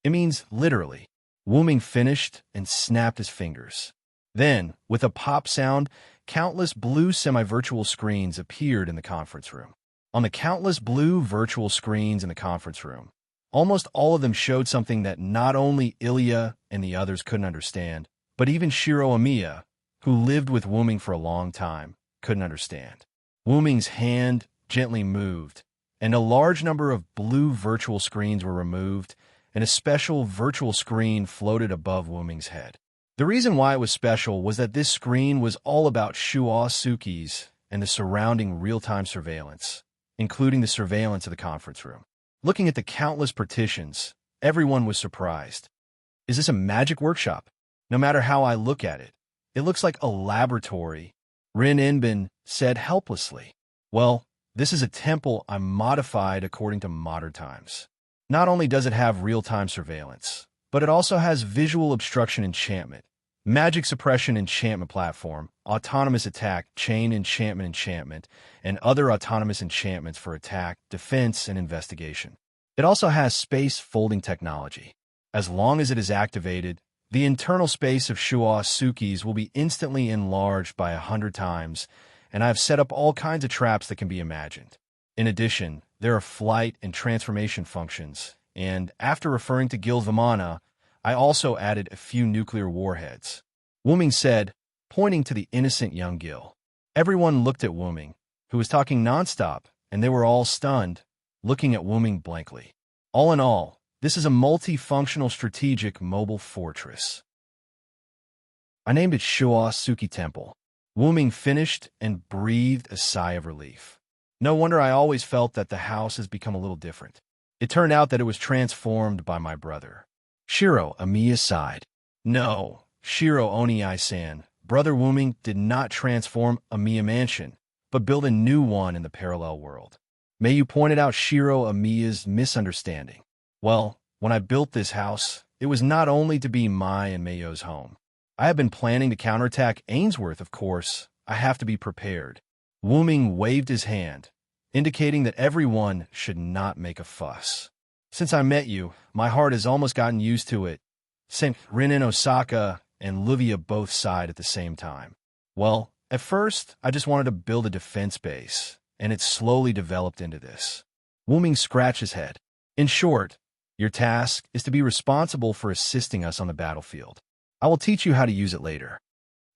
It means literally. Wuming finished and snapped his fingers. Then, with a pop sound, countless blue semi-virtual screens appeared in the conference room. On the countless blue virtual screens in the conference room, almost all of them showed something that not only Ilya and the others couldn't understand, but even Shiro Amiya, who lived with Wuming for a long time, couldn't understand. Wuming's hand gently moved, and a large number of blue virtual screens were removed, and a special virtual screen floated above Wuming's head. The reason why it was special was that this screen was all about Shuo Suki's and the surrounding real-time surveillance, including the surveillance of the conference room. Looking at the countless partitions, everyone was surprised. Is this a magic workshop? No matter how I look at it, it looks like a laboratory, Rin Enbin said helplessly. Well, this is a temple I'm modified according to modern times. Not only does it have real-time surveillance, but it also has visual obstruction enchantment, magic suppression enchantment platform, autonomous attack, chain enchantment, and other autonomous enchantments for attack, defense, and investigation. It also has space folding technology. As long as it is activated, the internal space of Shuo Suki's will be instantly enlarged by 100 times, and I have set up all kinds of traps that can be imagined. In addition, there are flight and transformation functions, and after referring to Gil Vimana, I also added a few nuclear warheads. Wuming said, pointing to the innocent young Gil. Everyone looked at Wuming, who was talking nonstop, and they were all stunned, looking at Wuming blankly. All in all, this is a multifunctional strategic mobile fortress. I named it Shuo Suki Temple. Wuming finished and breathed a sigh of relief. No wonder I always felt that the house has become a little different. It turned out that it was transformed by my brother. Shiro Amiya sighed. No, Shiro Oniai-san, Brother Wuming did not transform Amiya Mansion, but build a new one in the parallel world. May you pointed out Shiro Amiya's misunderstanding. Well, when I built this house, it was not only to be my and Mayo's home. I have been planning to counterattack Ainsworth, of course. I have to be prepared. Wuming waved his hand, indicating that everyone should not make a fuss. Since I met you, my heart has almost gotten used to it. Since Rin and Osaka and Livia both sighed at the same time. Well, at first, I just wanted to build a defense base, and it slowly developed into this. Wuming scratched his head. In short, Your task is to be responsible for assisting us on the battlefield. I will teach you how to use it later."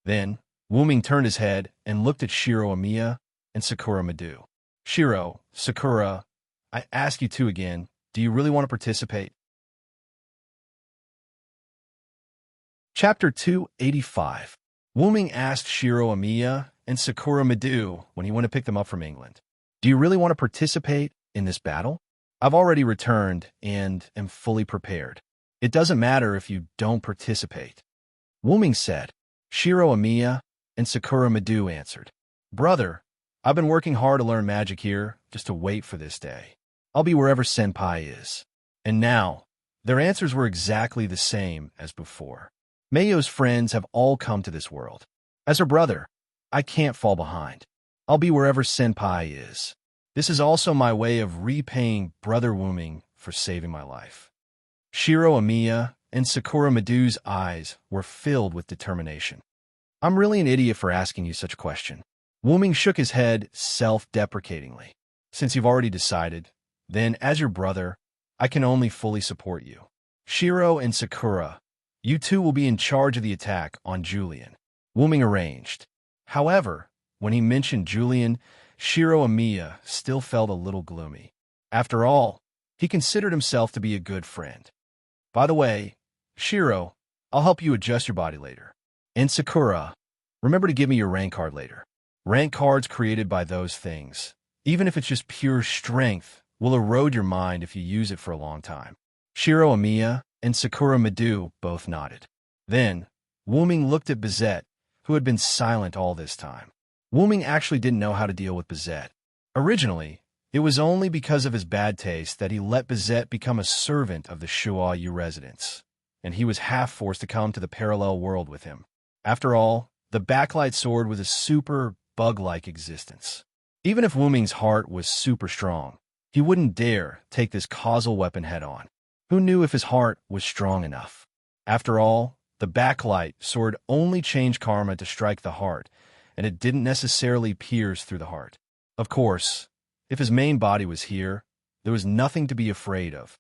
Then, Wuming turned his head and looked at Shiro Amiya and Sakura Madu. "Shiro, Sakura, I ask you two again, do you really want to participate?" Chapter 285. Wuming asked Shiro Amiya and Sakura Madu when he went to pick them up from England, "Do you really want to participate in this battle? I've already returned and am fully prepared. It doesn't matter if you don't participate." Wuming said. Shiro Amiya and Sakura Madu answered, "Brother, I've been working hard to learn magic here just to wait for this day. I'll be wherever Senpai is." And now, their answers were exactly the same as before. Mayo's friends have all come to this world. As her brother, I can't fall behind. I'll be wherever Senpai is. This is also my way of repaying Brother Wuming for saving my life. Shiro Amiya and Sakura Madu's eyes were filled with determination. "I'm really an idiot for asking you such a question." Wuming shook his head self-deprecatingly. "Since you've already decided, then as your brother, I can only fully support you. Shiro and Sakura, you two will be in charge of the attack on Julian." Wuming arranged. However, when he mentioned Julian, Shiro Amiya still felt a little gloomy. After all, he considered himself to be a good friend. "By the way, Shiro, I'll help you adjust your body later. And Sakura, remember to give me your rank card later. Rank cards created by those things, even if it's just pure strength, will erode your mind if you use it for a long time." Shiro Amiya and Sakura Madu both nodded. Then, Wuming looked at Bizet, who had been silent all this time. Wuming actually didn't know how to deal with Bizet. Originally, it was only because of his bad taste that he let Bizet become a servant of the Shuayu residents, and he was half forced to come to the parallel world with him. After all, the backlight sword was a super bug-like existence. Even if Wuming's heart was super strong, he wouldn't dare take this causal weapon head-on. Who knew if his heart was strong enough? After all, the backlight sword only changed karma to strike the heart, and it didn't necessarily pierce through the heart. Of course, if his main body was here, there was nothing to be afraid of.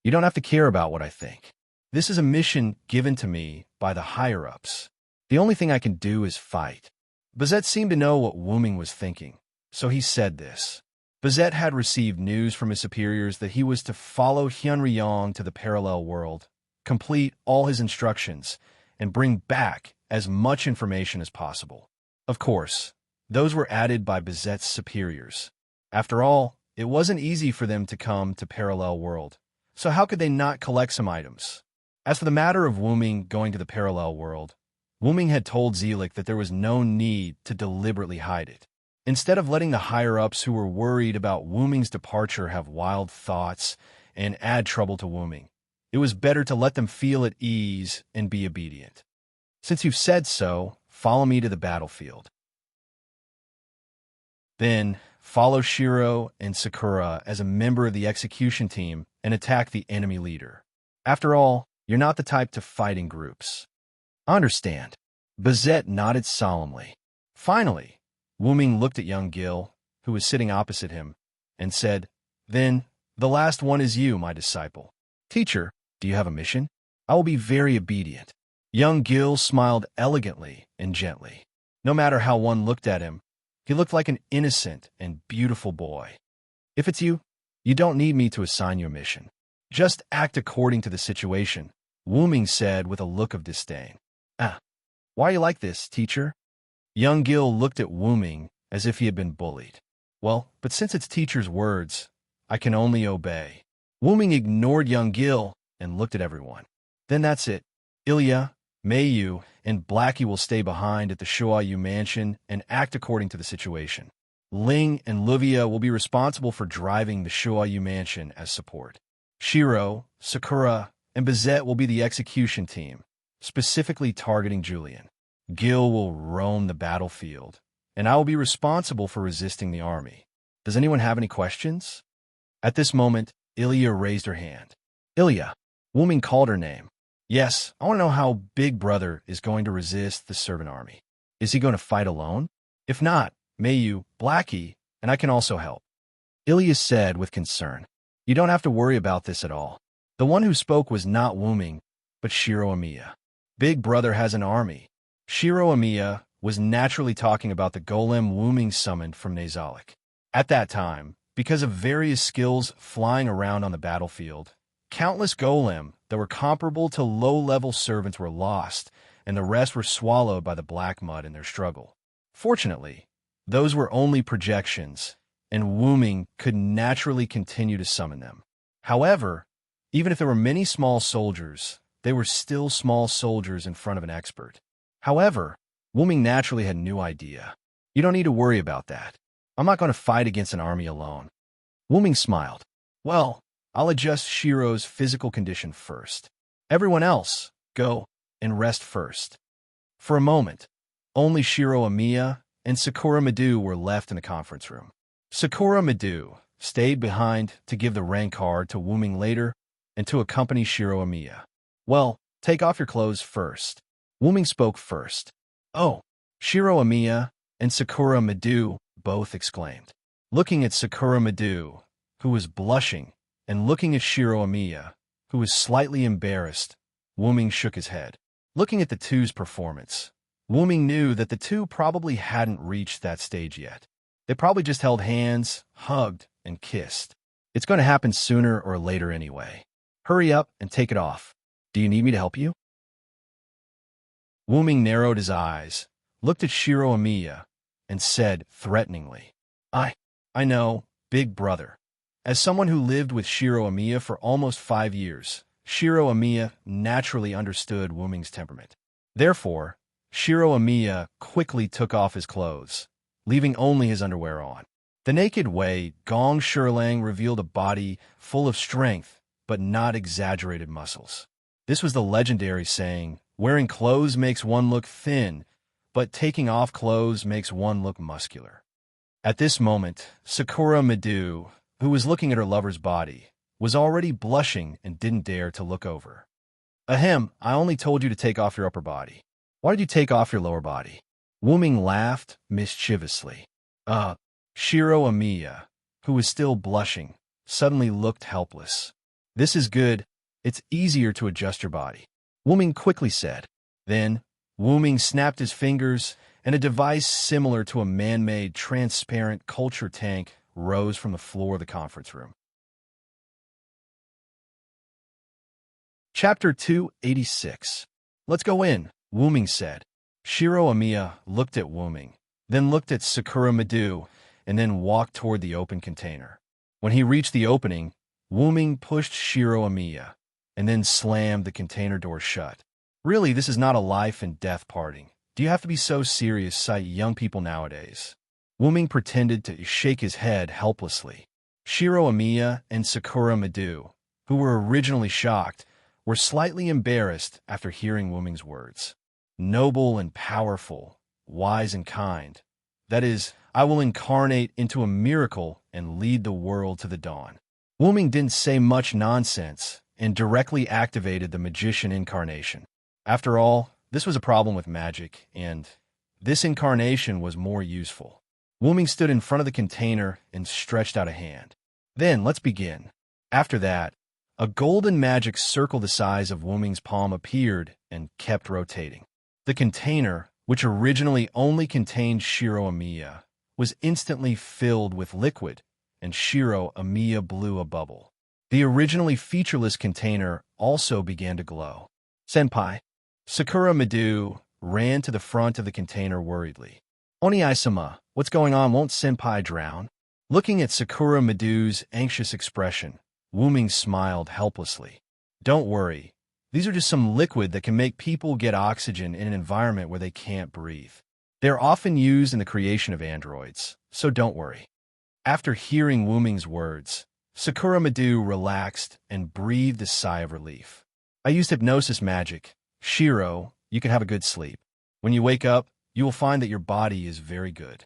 "You don't have to care about what I think. This is a mission given to me by the higher-ups. The only thing I can do is fight." Bizet seemed to know what Wuming was thinking, so he said this. Bizet had received news from his superiors that he was to follow Hyunryong to the parallel world, complete all his instructions, and bring back as much information as possible. Of course, those were added by Bizet's superiors. After all, it wasn't easy for them to come to parallel world, so how could they not collect some items? As for the matter of Wuming going to the parallel world, Wuming had told Zelik that there was no need to deliberately hide it. Instead of letting the higher-ups who were worried about Wuming's departure have wild thoughts and add trouble to Wuming, it was better to let them feel at ease and be obedient. "Since you've said so, follow me to the battlefield. Then, follow Shiro and Sakura as a member of the execution team and attack the enemy leader. After all, you're not the type to fight in groups." "I understand." Bizet nodded solemnly. Finally, Wuming looked at young Gil, who was sitting opposite him, and said, "Then, the last one is you, my disciple. Teacher, do you have a mission? I will be very obedient." Young Gil smiled elegantly and gently. No matter how one looked at him, he looked like an innocent and beautiful boy. "If it's you, you don't need me to assign you a mission. Just act according to the situation," Wuming said with a look of disdain. "Ah, why are you like this, teacher?" Young Gil looked at Wuming as if he had been bullied. "Well, but since it's teacher's words, I can only obey." Wuming ignored young Gil and looked at everyone. "Then that's it. Ilya, Mayu, and Blackie will stay behind at the Shuayu mansion and act according to the situation. Ling and Luvia will be responsible for driving the Shuayu mansion as support. Shiro, Sakura, and Bizet will be the execution team, specifically targeting Julian. Gil will roam the battlefield, and I will be responsible for resisting the army. Does anyone have any questions?" At this moment, Ilya raised her hand. "Ilya," Wuming called her name. "Yes, I want to know how Big Brother is going to resist the servant army. Is he going to fight alone? If not, Mayu, Blackie, and I can also help." Ilya said with concern, "You don't have to worry about this at all. The one who spoke was not Wu Ming, but Shiro Amiya. Big brother has an army. Shiro Amiya was naturally talking about the golem Wu Ming summoned from Nazalik. At that time, because of various skills flying around on the battlefield, countless golem that were comparable to low-level servants were lost, and the rest were swallowed by the black mud in their struggle. Fortunately, those were only projections, and Wu Ming could naturally continue to summon them. However, even if there were many small soldiers, they were still small soldiers in front of an expert. However, Wu Ming naturally had a new idea. You don't need to worry about that. I'm not going to fight against an army alone. Wu Ming smiled. Well, I'll adjust Shiro's physical condition first. Everyone else, go and rest first. For a moment, only Shiro Amiya and Sakura Madu were left in the conference room. Sakura Madu stayed behind to give the rank card to Wu Ming later and to accompany Shiro Amiya. Well, take off your clothes first. Wu Ming spoke first. Oh, Shiro Amiya and Sakura Madu both exclaimed. Looking at Sakura Madu, who was blushing, and looking at Shiro Amiya, who was slightly embarrassed, Wu Ming shook his head. Looking at the two's performance, Wu Ming knew that the two probably hadn't reached that stage yet. They probably just held hands, hugged, and kissed. It's going to happen sooner or later anyway. Hurry up and take it off. Do you need me to help you? Wu Ming narrowed his eyes, looked at Shiro Amiya, and said threateningly, I know, big brother. As someone who lived with Shiro Amiya for almost 5 years, Shiro Amiya naturally understood Wu Ming's temperament. Therefore, Shiro Amiya quickly took off his clothes, leaving only his underwear on. The naked Wei Gong Shirlang revealed a body full of strength, but not exaggerated muscles. This was the legendary saying, wearing clothes makes one look thin, but taking off clothes makes one look muscular. At this moment, Sakura Madu, who was looking at her lover's body, was already blushing and didn't dare to look over. Ahem, I only told you to take off your upper body. Why did you take off your lower body? Wu Ming laughed mischievously. Shiro Amiya, who was still blushing, suddenly looked helpless. This is good. It's easier to adjust your body. Wu Ming quickly said. Then, Wu Ming snapped his fingers, and a device similar to a man-made transparent culture tank rose from the floor of the conference room. Chapter 286. Let's go in, Wu Ming said. Shiro Amiya looked at Wu Ming, then looked at Sakura Madu, and then walked toward the open container. When he reached the opening, Wu Ming pushed Shiro Amiya, and then slammed the container door shut. Really, this is not a life and death parting. Do you have to be so serious, sight young people nowadays? Wu Ming pretended to shake his head helplessly. Shiro Amiya and Sakura Madu, who were originally shocked, were slightly embarrassed after hearing Wu Ming's words. Noble and powerful, wise and kind. That is, I will incarnate into a miracle and lead the world to the dawn. Wu Ming didn't say much nonsense and directly activated the magician incarnation. After all, this was a problem with magic, and this incarnation was more useful. Wu Ming stood in front of the container and stretched out a hand. Then, let's begin. After that, a golden magic circle the size of Wu Ming's palm appeared and kept rotating. The container, which originally only contained Shiro Amiya, was instantly filled with liquid, and Shiro Amiya blew a bubble. The originally featureless container also began to glow. Senpai. Sakura Madu ran to the front of the container worriedly. Oni-sama, what's going on? Won't Senpai drown? Looking at Sakura Madu's anxious expression, Wu Ming smiled helplessly. Don't worry. These are just some liquid that can make people get oxygen in an environment where they can't breathe. They're often used in the creation of androids, so don't worry. After hearing Wu Ming's words, Sakura Madu relaxed and breathed a sigh of relief. I used hypnosis magic. Shiro, you can have a good sleep. When you wake up, you will find that your body is very good.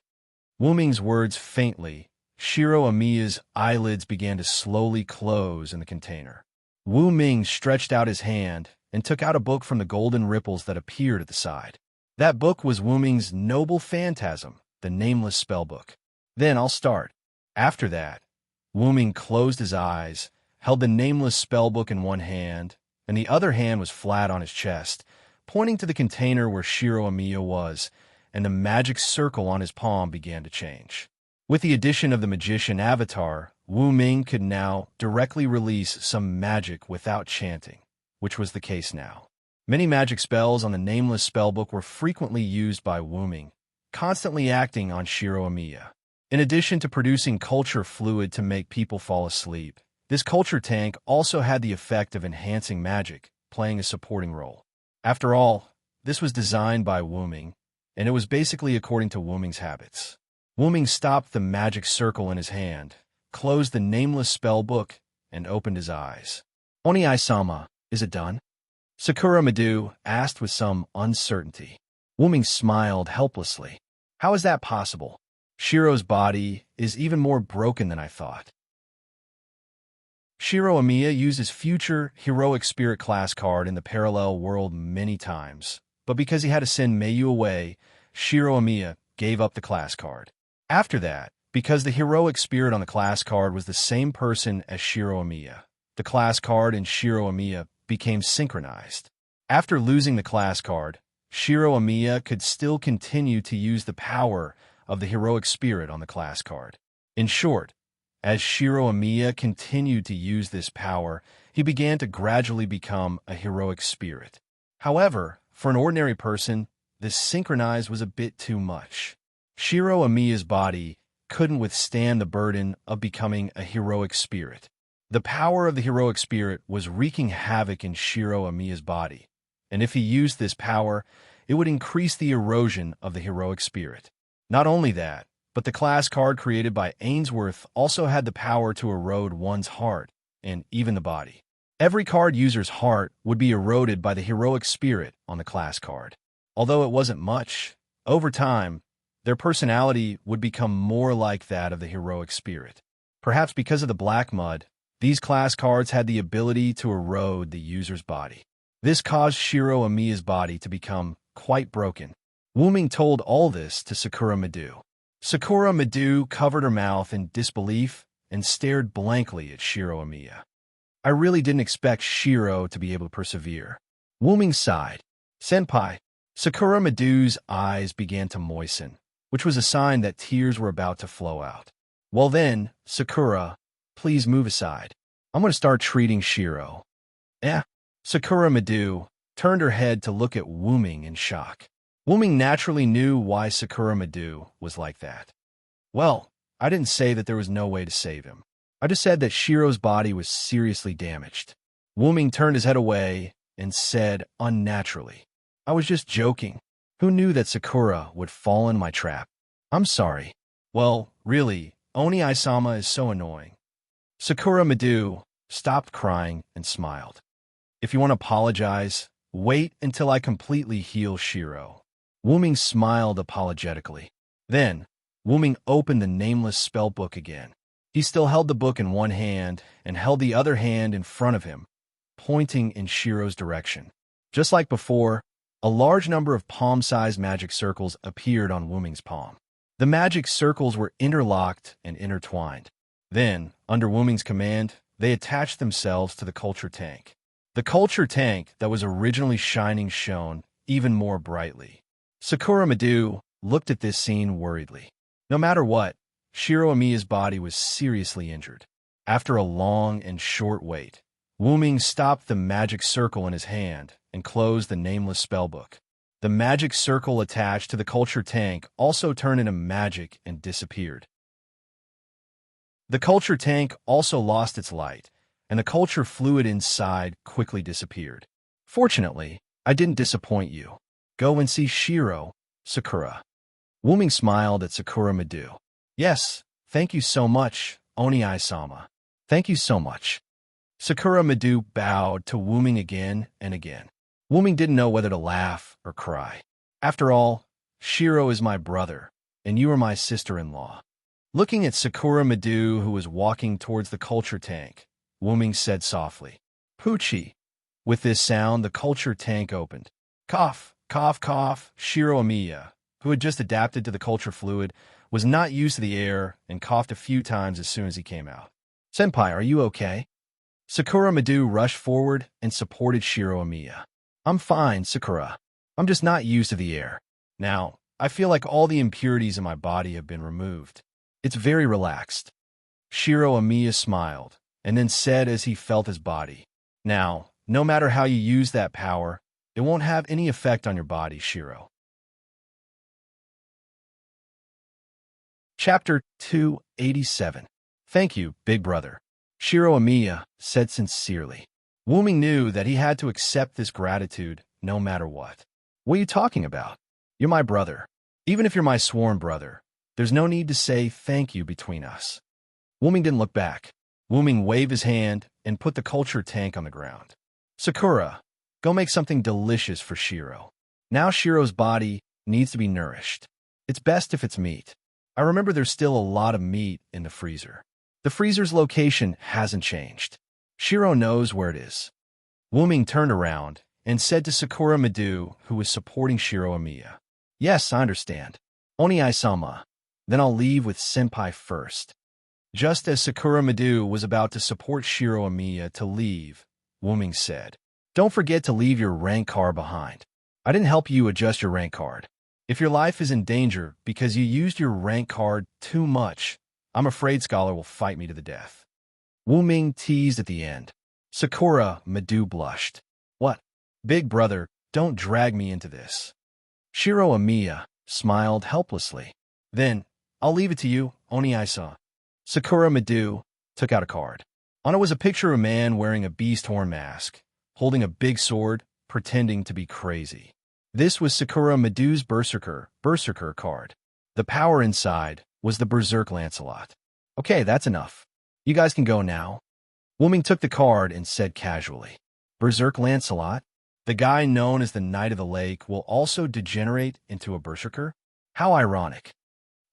Wu Ming's words faintly, Shiro Amiya's eyelids began to slowly close in the container. Wu Ming stretched out his hand and took out a book from the golden ripples that appeared at the side. That book was Wu Ming's Noble Phantasm, the nameless spellbook. Then I'll start. After that, Wu Ming closed his eyes held the nameless spellbook in one hand, and the other hand was flat on his chest, pointing to the container where Shiro Amiya was, and the magic circle on his palm began to change. With the addition of the magician avatar, Wu Ming could now directly release some magic without chanting, which was the case now. Many magic spells on the nameless spellbook were frequently used by Wu Ming, constantly acting on Shiro Amiya. In addition to producing culture fluid to make people fall asleep, this culture tank also had the effect of enhancing magic, playing a supporting role. After all, this was designed by Wu Ming, and it was basically according to Wu Ming's habits. Wu Ming stopped the magic circle in his hand, closed the nameless spell book, and opened his eyes. "Oni-sama, is it done?" Sakura Madu asked with some uncertainty. Wu Ming smiled helplessly. "How is that possible? Shiro's body is even more broken than I thought." Shiro Amiya used his future Heroic Spirit class card in the parallel world many times, but because he had to send Mayu away, Shiro Amiya gave up the class card. After that, because the Heroic Spirit on the class card was the same person as Shiro Amiya, the class card and Shiro Amiya became synchronized. After losing the class card, Shiro Amiya could still continue to use the power of the Heroic Spirit on the class card. In short, as Shiro Amiya continued to use this power, he began to gradually become a Heroic Spirit. However, for an ordinary person, this synchronized was a bit too much. Shiro Amiya's body couldn't withstand the burden of becoming a Heroic Spirit. The power of the Heroic Spirit was wreaking havoc in Shiro Amiya's body, and if he used this power, it would increase the erosion of the Heroic Spirit. Not only that, but the class card created by Ainsworth also had the power to erode one's heart, and even the body. Every card user's heart would be eroded by the Heroic Spirit on the class card. Although it wasn't much, over time, their personality would become more like that of the Heroic Spirit. Perhaps because of the black mud, these class cards had the ability to erode the user's body. This caused Shiro Amiya's body to become quite broken. Wu Ming told all this to Sakura Madu. Sakura Madu covered her mouth in disbelief and stared blankly at Shiro Amiya. "I really didn't expect Shiro to be able to persevere." Wu Ming sighed. "Senpai." Sakura Madu's eyes began to moisten, which was a sign that tears were about to flow out. "Well then, Sakura, please move aside. I'm going to start treating Shiro." "Eh?" Sakura Madu turned her head to look at Wu Ming in shock. Wu Ming naturally knew why Sakura Madu was like that. "Well, I didn't say that there was no way to save him. I just said that Shiro's body was seriously damaged." Wu Ming turned his head away and said unnaturally, "I was just joking. Who knew that Sakura would fall in my trap? I'm sorry." "Well, really, Oni-sama is so annoying." Sakura Madu stopped crying and smiled. "If you want to apologize, wait until I completely heal Shiro." Wu Ming smiled apologetically. Then, Wu Ming opened the nameless spell book again. He still held the book in one hand and held the other hand in front of him, pointing in Shiro's direction. Just like before, a large number of palm-sized magic circles appeared on Wu Ming's palm. The magic circles were interlocked and intertwined. Then, under Wu Ming's command, they attached themselves to the culture tank. The culture tank that was originally shining shone even more brightly. Sakura Madu looked at this scene worriedly. No matter what, Shiro Amiya's body was seriously injured. After a long and short wait, Wu Ming stopped the magic circle in his hand and closed the nameless spellbook. The magic circle attached to the culture tank also turned into magic and disappeared. The culture tank also lost its light, and the culture fluid inside quickly disappeared. "Fortunately, I didn't disappoint you. Go and see Shiro, Sakura." Wu Ming smiled at Sakura Madu. "Yes, thank you so much, Oni-sama. Thank you so much." Sakura Madu bowed to Wu Ming again and again. Wu Ming didn't know whether to laugh or cry. After all, Shiro is my brother, and you are my sister-in-law. Looking at Sakura Madu, who was walking towards the culture tank, Wu Ming said softly, "Poochie." With this sound, the culture tank opened. Cough, cough, cough. Shiro Amiya, who had just adapted to the culture fluid, was not used to the air and coughed a few times as soon as he came out. "Senpai, are you okay?" Sakura Madu rushed forward and supported Shiro Amiya. I'm fine, Sakura. I'm just not used to the air. Now, I feel like all the impurities in my body have been removed. It's very relaxed. Shiro Amiya smiled, and then said as he felt his body. Now, no matter how you use that power, it won't have any effect on your body, Shiro. Chapter 287. Thank you, big brother. Shiro Amiya said sincerely. Wuming knew that he had to accept this gratitude no matter what. What are you talking about? You're my brother. Even if you're my sworn brother, there's no need to say thank you between us. Wuming didn't look back. Wuming waved his hand and put the culture tank on the ground. Sakura, go make something delicious for Shiro. Now Shiro's body needs to be nourished. It's best if it's meat. I remember there's still a lot of meat in the freezer. The freezer's location hasn't changed. Shiro knows where it is. Wuming turned around and said to Sakura Madu, who was supporting Shiro Amiya. Yes, I understand. Oni-sama. Then I'll leave with Senpai first. Just as Sakura Madu was about to support Shiro Amiya to leave, Wuming said, Don't forget to leave your rank card behind. I didn't help you adjust your rank card. If your life is in danger because you used your rank card too much, I'm afraid Scholar will fight me to the death. Wuming teased at the end. Sakura Madu blushed. What? Big brother, don't drag me into this. Shiro Amiya smiled helplessly. Then, I'll leave it to you, Oni-san. Sakura Madu took out a card. On it was a picture of a man wearing a beast horn mask, holding a big sword, pretending to be crazy. This was Sakura Madu's Berserker card. The power inside was the Berserk Lancelot. Okay, that's enough. You guys can go now. Wuming took the card and said casually, Berserk Lancelot? The guy known as the Knight of the Lake will also degenerate into a Berserker? How ironic.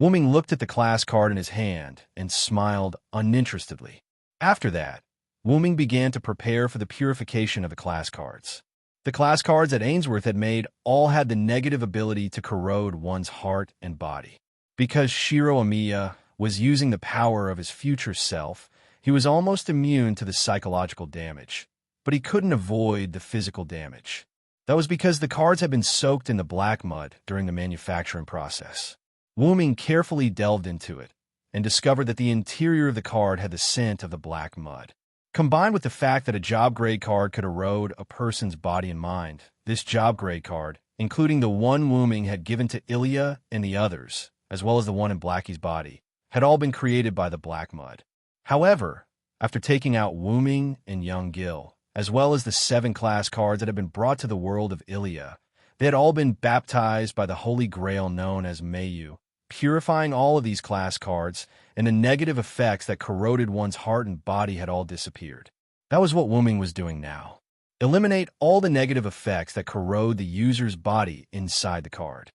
Wuming looked at the class card in his hand and smiled uninterestedly. After that, Wuming began to prepare for the purification of the class cards. The class cards that Ainsworth had made all had the negative ability to corrode one's heart and body. Because Shiro Amiya was using the power of his future self, he was almost immune to the psychological damage. But he couldn't avoid the physical damage. That was because the cards had been soaked in the black mud during the manufacturing process. Wuming carefully delved into it and discovered that the interior of the card had the scent of the black mud. Combined with the fact that a job grade card could erode a person's body and mind, this job grade card, including the one Wuming had given to Ilya and the others, as well as the one in Blackie's body, had all been created by the black mud. However, after taking out Wuming and young Gil, as well as the 7 class cards that had been brought to the world of Ilya, they had all been baptized by the holy grail known as Mayu, purifying all of these class cards, and the negative effects that corroded one's heart and body had all disappeared. That was what Wuming was doing now. Eliminate all the negative effects that corrode the user's body inside the card.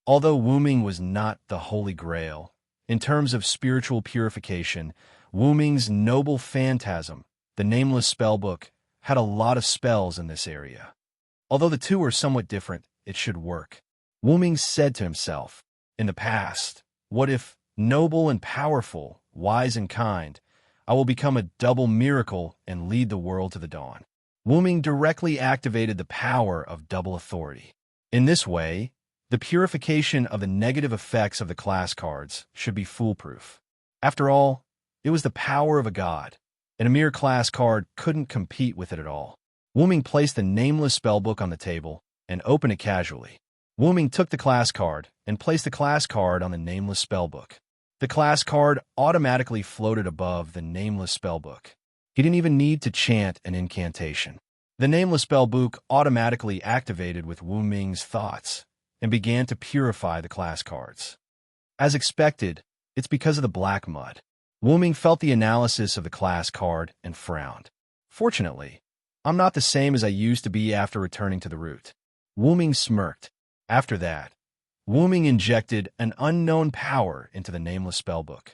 Although Wuming was not the holy grail, in terms of spiritual purification, Wuming's noble phantasm, the nameless spellbook, had a lot of spells in this area. Although the two are somewhat different, it should work. Wuming said to himself, in the past, what if, noble and powerful, wise and kind, I will become a double miracle and lead the world to the dawn. Wuming directly activated the power of double authority. In this way, the purification of the negative effects of the class cards should be foolproof. After all, it was the power of a god, and a mere class card couldn't compete with it at all. Wuming placed the nameless spellbook on the table and opened it casually. Wuming took the class card and placed the class card on the nameless spellbook. The class card automatically floated above the nameless spellbook. He didn't even need to chant an incantation. The nameless spellbook automatically activated with Wuming's thoughts and began to purify the class cards. As expected, it's because of the black mud. Wuming felt the analysis of the class card and frowned. Fortunately, I'm not the same as I used to be after returning to the root. Wuming smirked. After that, Wuming injected an unknown power into the nameless spellbook.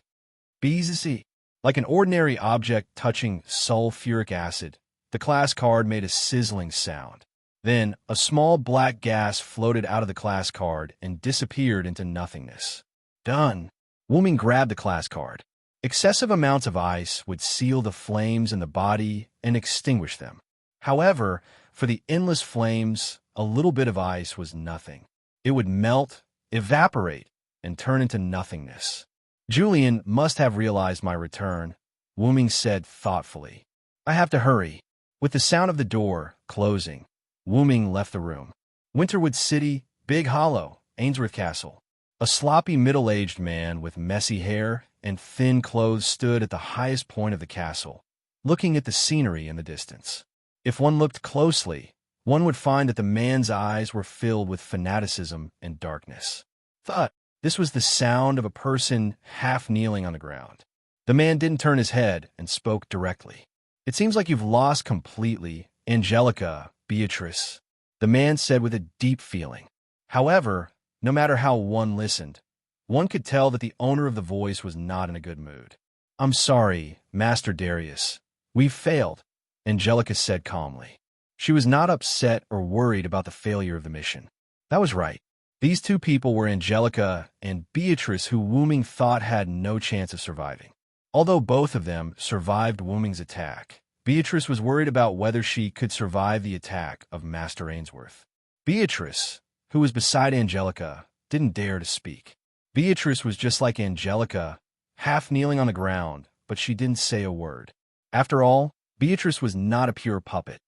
BZC. Like an ordinary object touching sulfuric acid, the class card made a sizzling sound. Then, a small black gas floated out of the class card and disappeared into nothingness. Done. Wuming grabbed the class card. Excessive amounts of ice would seal the flames in the body and extinguish them. However, for the endless flames, a little bit of ice was nothing. It would melt, evaporate, and turn into nothingness. Julian must have realized my return, Wu Ming said thoughtfully. I have to hurry. With the sound of the door closing, Wu Ming left the room. Winterwood City, Big Hollow, Ainsworth Castle. A sloppy middle-aged man with messy hair and thin clothes stood at the highest point of the castle, looking at the scenery in the distance. If one looked closely, one would find that the man's eyes were filled with fanaticism and darkness. Thud! This was the sound of a person half kneeling on the ground. The man didn't turn his head and spoke directly. It seems like you've lost completely, Angelica, Beatrice, the man said with a deep feeling. However, no matter how one listened, one could tell that the owner of the voice was not in a good mood. I'm sorry, Master Darius. We've failed, Angelica said calmly. She was not upset or worried about the failure of the mission. That was right. These two people were Angelica and Beatrice, who Wu Ming thought had no chance of surviving. Although both of them survived Wu Ming's attack, Beatrice was worried about whether she could survive the attack of Master Ainsworth. Beatrice, who was beside Angelica, didn't dare to speak. Beatrice was just like Angelica, half kneeling on the ground, but she didn't say a word. After all, Beatrice was not a pure puppet.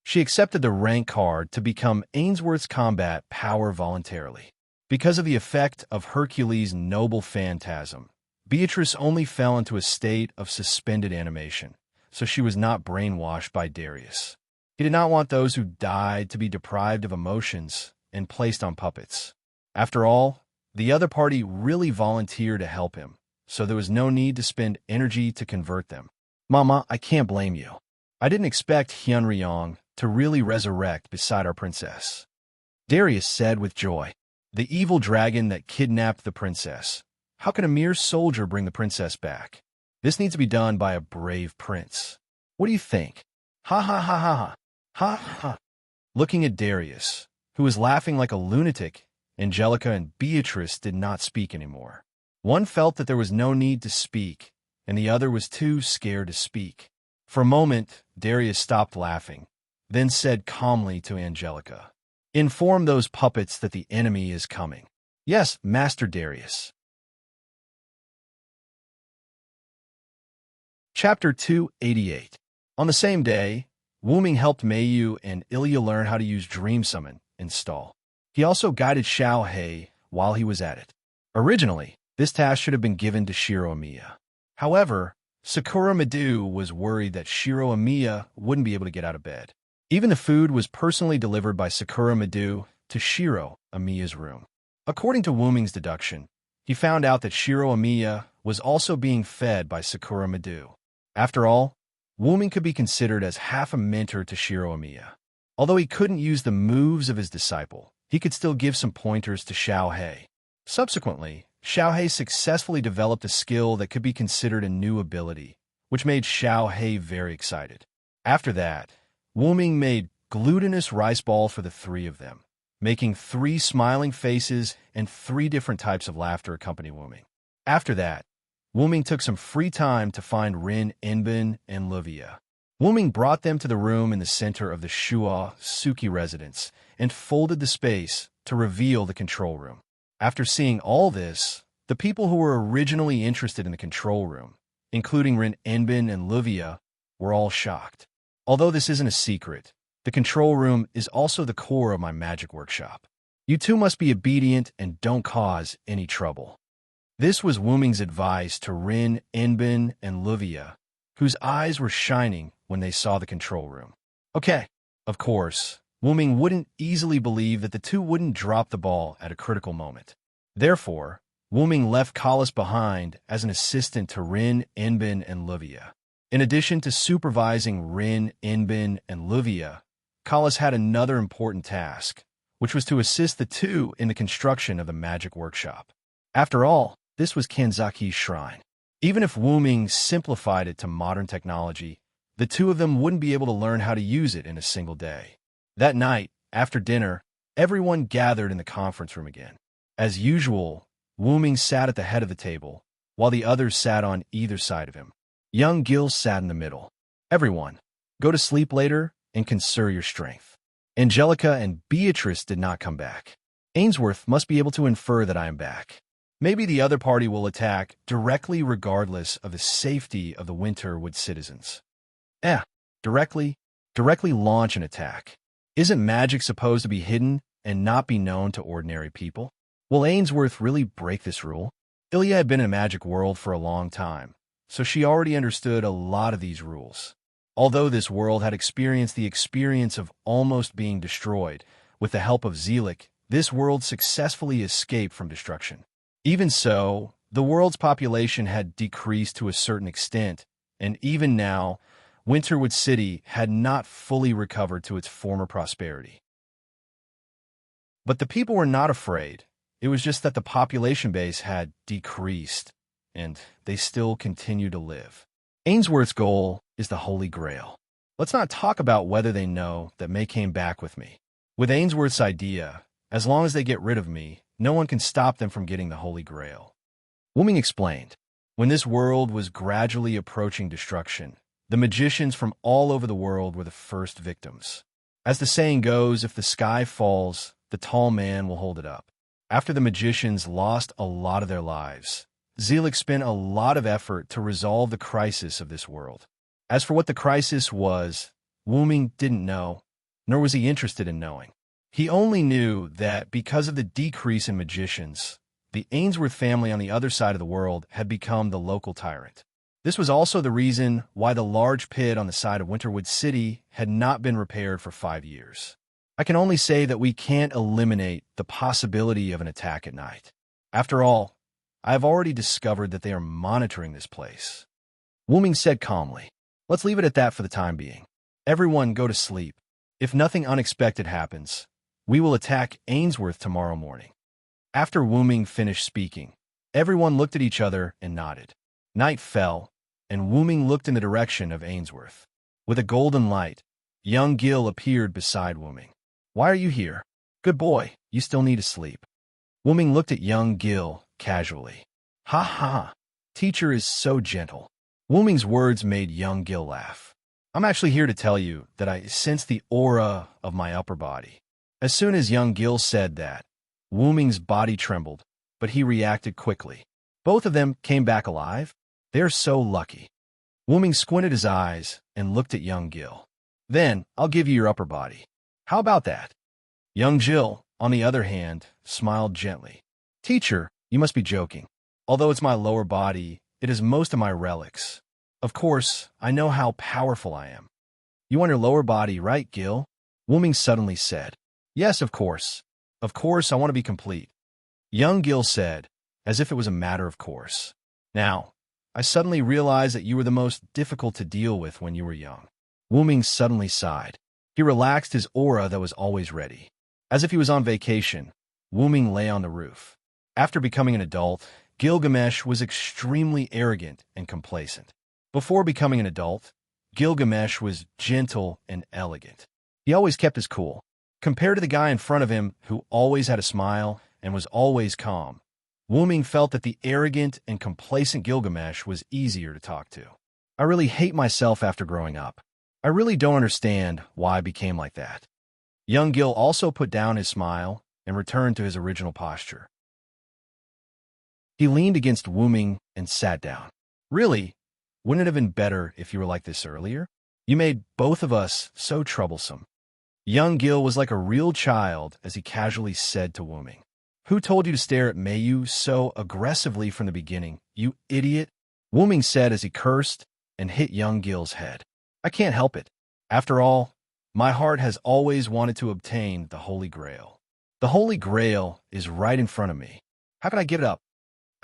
She accepted the rank card to become Ainsworth's combat power voluntarily. Because of the effect of Hercules' noble phantasm, Beatrice only fell into a state of suspended animation, so she was not brainwashed by Darius. He did not want those who died to be deprived of emotions and placed on puppets. After all, the other party really volunteered to help him, so there was no need to spend energy to convert them. Mama, I can't blame you. I didn't expect Hyunryong to really resurrect beside our princess, Darius said with joy. The evil dragon that kidnapped the princess. How can a mere soldier bring the princess back? This needs to be done by a brave prince. What do you think? Ha ha ha ha ha. Ha ha. Looking at Darius, who was laughing like a lunatic, Angelica and Beatrice did not speak anymore. One felt that there was no need to speak, and the other was too scared to speak. For a moment, Darius stopped laughing, then said calmly to Angelica, Inform those puppets that the enemy is coming. Yes, Master Darius. Chapter 288. On the same day, Wu Ming helped Meiyu and Ilya learn how to use Dream Summon install. He also guided Xiao Hei while he was at it. Originally, this task should have been given to Shiro Amiya. However, Sakura Midu was worried that Shiro Amiya wouldn't be able to get out of bed. Even the food was personally delivered by Sakura Midu to Shiro Amiya's room. According to Wu Ming's deduction, he found out that Shiro Amiya was also being fed by Sakura Midu. After all, Wu Ming could be considered as half a mentor to Shiro Amiya. Although he couldn't use the moves of his disciple, he could still give some pointers to Xiao Hei. Subsequently, Xiao Hei successfully developed a skill that could be considered a new ability, which made Xiao Hei very excited. After that, Wu Ming made glutinous rice ball for the three of them, making 3 smiling faces and 3 different types of laughter accompany Wu Ming. After that, Wu Ming took some free time to find Rin, Enbin, and Livia. Wu Ming brought them to the room in the center of the Shua Suki residence and folded the space to reveal the control room. After seeing all this, the people who were originally interested in the control room, including Rin, Enbin, and Livia, were all shocked. Although this isn't a secret, the control room is also the core of my magic workshop. You two must be obedient and don't cause any trouble. This was Wu Ming's advice to Rin, Enbin, and Livia, whose eyes were shining when they saw the control room. Okay, of course, Wu Ming wouldn't easily believe that the two wouldn't drop the ball at a critical moment. Therefore, Wu Ming left Collis behind as an assistant to Rin, Enbin, and Livia. In addition to supervising Rin, Enbin, and Livia, Collis had another important task, which was to assist the two in the construction of the magic workshop. After all, this was Kanzaki's shrine. Even if Wu Ming simplified it to modern technology, the two of them wouldn't be able to learn how to use it in a single day. That night, after dinner, everyone gathered in the conference room again. As usual, Wu Ming sat at the head of the table, while the others sat on either side of him. Young Gil sat in the middle. Everyone, go to sleep later and conserve your strength. Angelica and Beatrice did not come back. Ainsworth must be able to infer that I am back. Maybe the other party will attack directly regardless of the safety of the Winterwood citizens. Directly launch an attack. Isn't magic supposed to be hidden and not be known to ordinary people? Will Ainsworth really break this rule? Ilya had been in a magic world for a long time, so she already understood a lot of these rules. Although this world had experienced the experience of almost being destroyed, with the help of Zelik, this world successfully escaped from destruction. Even so, the world's population had decreased to a certain extent, and even now, Winterwood City had not fully recovered to its former prosperity. But the people were not afraid. It was just that the population base had decreased, and they still continue to live. Ainsworth's goal is the Holy Grail. Let's not talk about whether they know that May came back with me. With Ainsworth's idea, as long as they get rid of me, no one can stop them from getting the Holy Grail. Wuming explained, when this world was gradually approaching destruction, the magicians from all over the world were the first victims. As the saying goes, if the sky falls, the tall man will hold it up. After the magicians lost a lot of their lives, Zelik spent a lot of effort to resolve the crisis of this world. As for what the crisis was, Wuming didn't know, nor was he interested in knowing. He only knew that because of the decrease in magicians, the Ainsworth family on the other side of the world had become the local tyrant. This was also the reason why the large pit on the side of Winterwood City had not been repaired for 5 years. I can only say that we can't eliminate the possibility of an attack at night. After all, I have already discovered that they are monitoring this place. Wuming said calmly, let's leave it at that for the time being. Everyone go to sleep. If nothing unexpected happens, we will attack Ainsworth tomorrow morning. After Wuming finished speaking, everyone looked at each other and nodded. Night fell, and Wuming looked in the direction of Ainsworth. With a golden light, young Gil appeared beside Wuming. Why are you here? Good boy, you still need to sleep. Wuming looked at young Gil casually. Ha ha, teacher is so gentle. Wuming's words made young Gil laugh. I'm actually here to tell you that I sense the aura of my upper body. As soon as young Gil said that, Wuming's body trembled, but he reacted quickly. Both of them came back alive? They're so lucky. Wuming squinted his eyes and looked at young Gil. Then, I'll give you your upper body. How about that? Young Gil, on the other hand, smiled gently. Teacher, you must be joking. Although it's my lower body, it is most of my relics. Of course, I know how powerful I am. You want your lower body, right, Gil? Wuming suddenly said. Yes, of course. Of course, I want to be complete. Young Gil said, as if it was a matter of course. Now, I suddenly realized that you were the most difficult to deal with when you were young. Wuming suddenly sighed. He relaxed his aura that was always ready. As if he was on vacation, Wuming lay on the roof. After becoming an adult, Gilgamesh was extremely arrogant and complacent. Before becoming an adult, Gilgamesh was gentle and elegant. He always kept his cool. Compared to the guy in front of him who always had a smile and was always calm, Wuming felt that the arrogant and complacent Gilgamesh was easier to talk to. I really hate myself after growing up. I really don't understand why I became like that. Young Gil also put down his smile and returned to his original posture. He leaned against Wuming and sat down. Really? Wouldn't it have been better if you were like this earlier? You made both of us so troublesome. Young Gil was like a real child as he casually said to Wuming. Who told you to stare at Mayu so aggressively from the beginning, you idiot? Wuming said as he cursed and hit young Gil's head. I can't help it. After all, my heart has always wanted to obtain the Holy Grail. The Holy Grail is right in front of me. How can I give it up?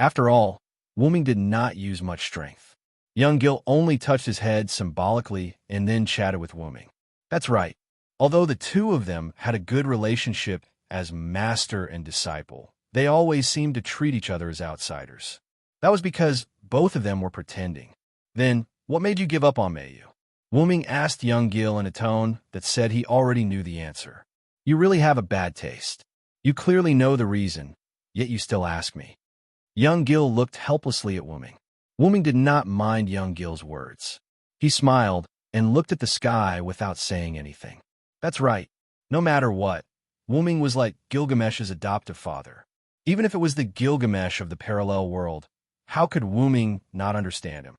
After all, Wuming did not use much strength. Young Gil only touched his head symbolically and then chatted with Wuming. That's right. Although the two of them had a good relationship as master and disciple, they always seemed to treat each other as outsiders. That was because both of them were pretending. Then, what made you give up on Mayu? Wuming asked young Gil in a tone that said he already knew the answer. You really have a bad taste. You clearly know the reason, yet you still ask me. Young Gil looked helplessly at Wuming. Wuming did not mind young Gil's words. He smiled and looked at the sky without saying anything. That's right. No matter what, Wuming was like Gilgamesh's adoptive father. Even if it was the Gilgamesh of the parallel world, how could Wuming not understand him?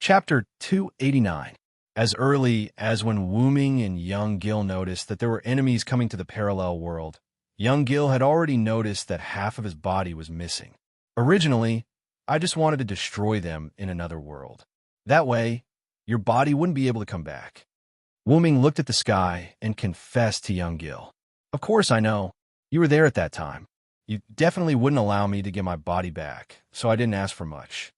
Chapter 289. As early as when Wuming and young Gil noticed that there were enemies coming to the parallel world, young Gil had already noticed that half of his body was missing. Originally, I just wanted to destroy them in another world. That way, your body wouldn't be able to come back. Wuming looked at the sky and confessed to young Gil. Of course I know. You were there at that time. You definitely wouldn't allow me to get my body back, so I didn't ask for much.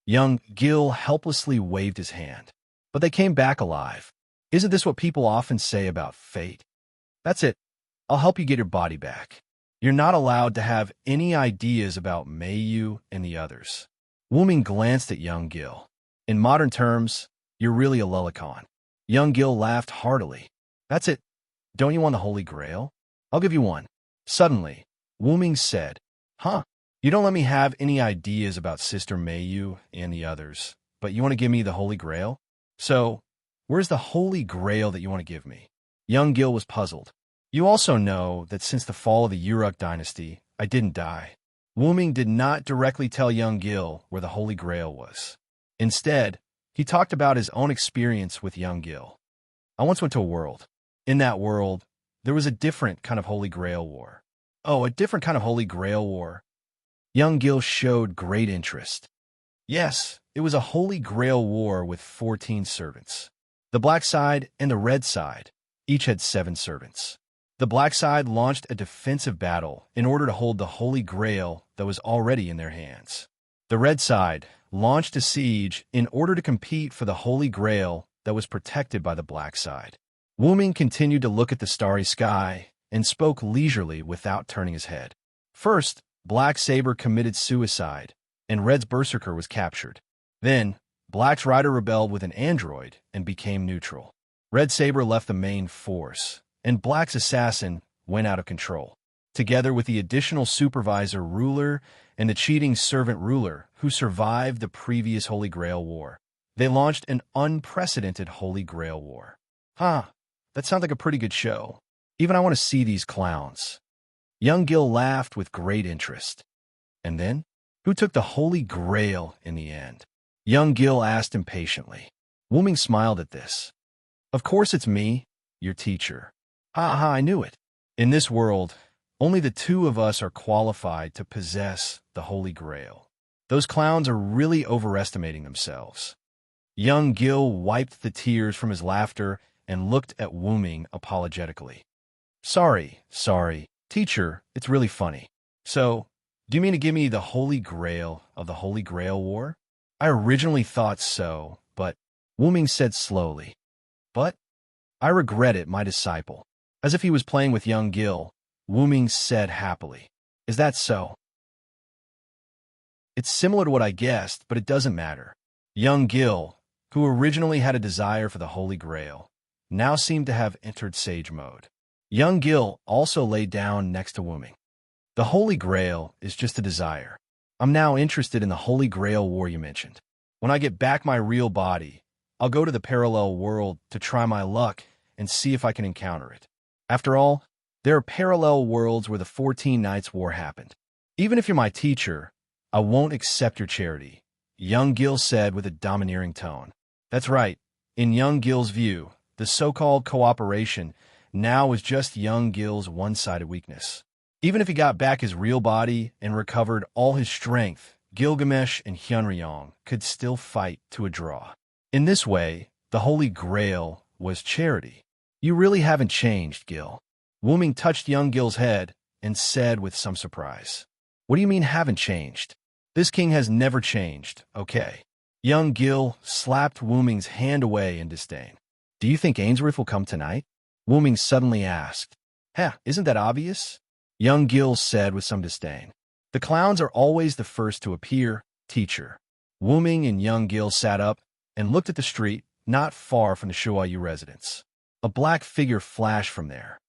Young Gil helplessly waved his hand. But they came back alive. Isn't this what people often say about fate? That's it. I'll help you get your body back. You're not allowed to have any ideas about Mayu and the others. Wuming glanced at young Gil. In modern terms, you're really a lullicon. Young Gil laughed heartily. That's it. Don't you want the Holy Grail? I'll give you one. Suddenly, Wuming said, Huh? You don't let me have any ideas about Sister Mayu and the others, but you want to give me the Holy Grail? So, where's the Holy Grail that you want to give me? Young Gil was puzzled. You also know that since the fall of the Uruk dynasty, I didn't die. Wuming did not directly tell young Gil where the Holy Grail was. Instead, he talked about his own experience with young Gil. I once went to a world. In that world, there was a different kind of Holy Grail war. Oh, a different kind of Holy Grail war. Young Gil showed great interest. Yes, it was a Holy Grail war with 14 servants. The black side and the red side each had 7 servants. The black side launched a defensive battle in order to hold the Holy Grail that was already in their hands. The red side launched a siege in order to compete for the Holy Grail that was protected by the black side. Wuming continued to look at the starry sky and spoke leisurely without turning his head. First, Black Saber committed suicide, and Red's Berserker was captured. Then, Black's rider rebelled with an android and became neutral. Red Saber left the main force, and Black's assassin went out of control. Together with the additional supervisor ruler and the cheating servant ruler who survived the previous Holy Grail War, they launched an unprecedented Holy Grail War. Huh, that sounds like a pretty good show. Even I want to see these clowns. Young Gil laughed with great interest. And then, who took the Holy Grail in the end? Young Gil asked impatiently. Wuming smiled at this. Of course it's me, your teacher. Ha ha, I knew it. In this world, only the 2 of us are qualified to possess the Holy Grail. Those clowns are really overestimating themselves. Young Gil wiped the tears from his laughter and looked at Wuming apologetically. Sorry. Teacher, it's really funny. So, do you mean to give me the Holy Grail of the Holy Grail War? I originally thought so, but Wuming said slowly. But I regret it, my disciple. As if he was playing with young Gil, Wuming said happily. Is that so? It's similar to what I guessed, but it doesn't matter. Young Gil, who originally had a desire for the Holy Grail, now seemed to have entered sage mode. Young Gil also lay down next to Wuming. The Holy Grail is just a desire. I'm now interested in the Holy Grail War you mentioned. When I get back my real body, I'll go to the parallel world to try my luck and see if I can encounter it. After all, there are parallel worlds where the 14 Nights War happened. Even if you're my teacher, I won't accept your charity, young Gil said with a domineering tone. That's right. In young Gil's view, the so-called cooperation now was just young Gil's one-sided weakness. Even if he got back his real body and recovered all his strength, Gilgamesh and Hyunryong could still fight to a draw. In this way, the Holy Grail was charity. You really haven't changed, Gil. Wuming touched young Gil's head and said with some surprise. What do you mean haven't changed? This king has never changed, okay? Young Gil slapped Wuming's hand away in disdain. Do you think Ainsworth will come tonight? Wuming suddenly asked. Isn't that obvious? Young Gil said with some disdain. The clowns are always the first to appear, teacher. Wuming and young Gil sat up and looked at the street not far from the Shuayu residence. A black figure flashed from there.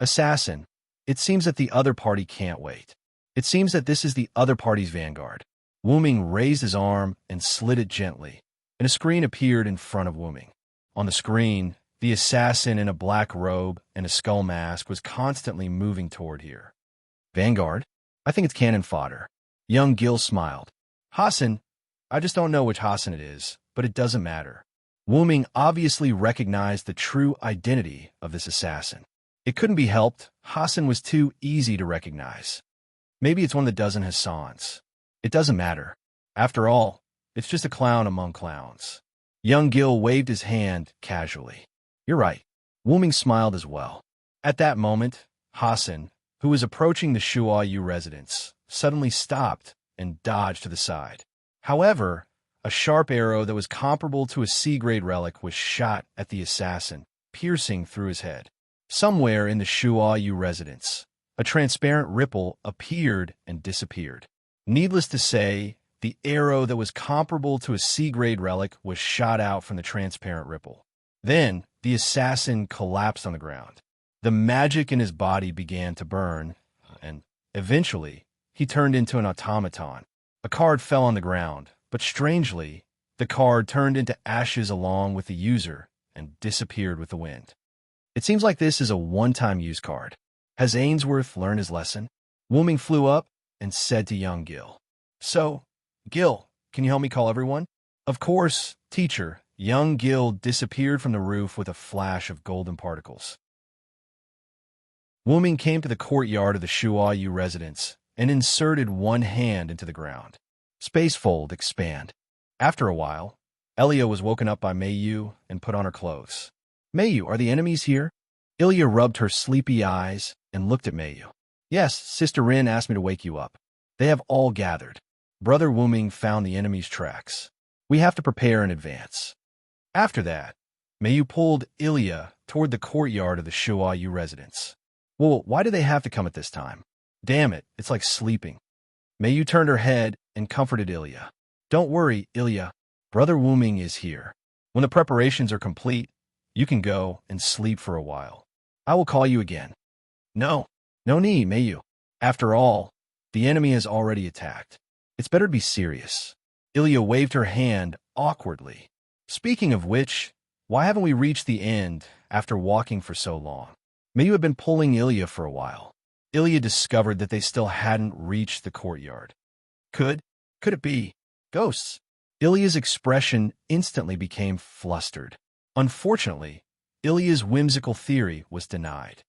Assassin, It seems that the other party can't wait. It seems that this is the other party's vanguard. Wuming raised his arm and slid it gently, and a screen appeared in front of Wuming. On the screen, the assassin in a black robe and a skull mask was constantly moving toward here. Vanguard? I think it's cannon fodder. Young Gil smiled. Hassan, I just don't know which Hassan it is, but it doesn't matter. Wuming obviously recognized the true identity of this assassin. It couldn't be helped. Hassan was too easy to recognize. Maybe it's one of the dozen Hassans. It doesn't matter. After all, it's just a clown among clowns. Young Gil waved his hand casually. You're right. Wuming smiled as well. At that moment, Hassan, who was approaching the Shuayu residence, suddenly stopped and dodged to the side. However, a sharp arrow that was comparable to a C-grade relic was shot at the assassin, piercing through his head. Somewhere in the Shuayu residence, a transparent ripple appeared and disappeared. Needless to say, the arrow that was comparable to a C-grade relic was shot out from the transparent ripple. Then, the assassin collapsed on the ground. The magic in his body began to burn, and eventually, he turned into an automaton. A card fell on the ground, but strangely, the card turned into ashes along with the user and disappeared with the wind. It seems like this is a one-time use card. Has Ainsworth learned his lesson? Wuming flew up and said to young Gil. So, Gil, can you help me call everyone? Of course, teacher. Young Gil disappeared from the roof with a flash of golden particles. Wuming came to the courtyard of the Shuayu residence and inserted one hand into the ground. Spacefold expand. After a while, Elia was woken up by Mayu and put on her clothes. Mayu, are the enemies here? Ilya rubbed her sleepy eyes and looked at Mayu. Yes, Sister Rin asked me to wake you up. They have all gathered. Brother Wuming found the enemy's tracks. We have to prepare in advance. After that, Mayu pulled Ilya toward the courtyard of the Shuayu residence. Well, why do they have to come at this time? Damn it, it's like sleeping. Mayu turned her head and comforted Ilya. Don't worry, Ilya. Brother Wuming is here. When the preparations are complete, you can go and sleep for a while. I will call you again. No need, Mayu. After all, the enemy has already attacked. It's better to be serious. Ilya waved her hand awkwardly. Speaking of which, why haven't we reached the end after walking for so long? Mayu had been pulling Ilya for a while. Ilya discovered that they still hadn't reached the courtyard. Could it be ghosts? Ilya's expression instantly became flustered. Unfortunately, Ilya's whimsical theory was denied.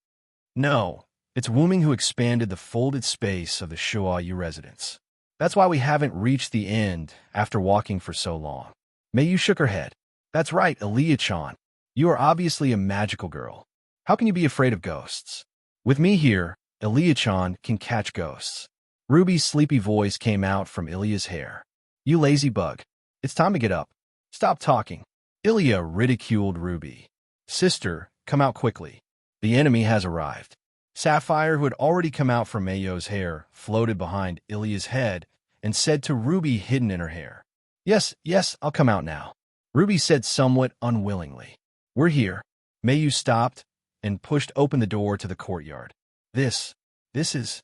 No, it's Wuming who expanded the folded space of the Shuayu residence. That's why we haven't reached the end after walking for so long. Mayu shook her head. That's right, Elia-chan. You are obviously a magical girl. How can you be afraid of ghosts? With me here, Elia-chan can catch ghosts. Ruby's sleepy voice came out from Ilya's hair. You lazy bug. It's time to get up. Stop talking. Ilya ridiculed Ruby. Sister, come out quickly. The enemy has arrived. Sapphire, who had already come out from Mayu's hair, floated behind Ilya's head and said to Ruby hidden in her hair. Yes, I'll come out now. Ruby said somewhat unwillingly. We're here. Mayu stopped and pushed open the door to the courtyard. This is...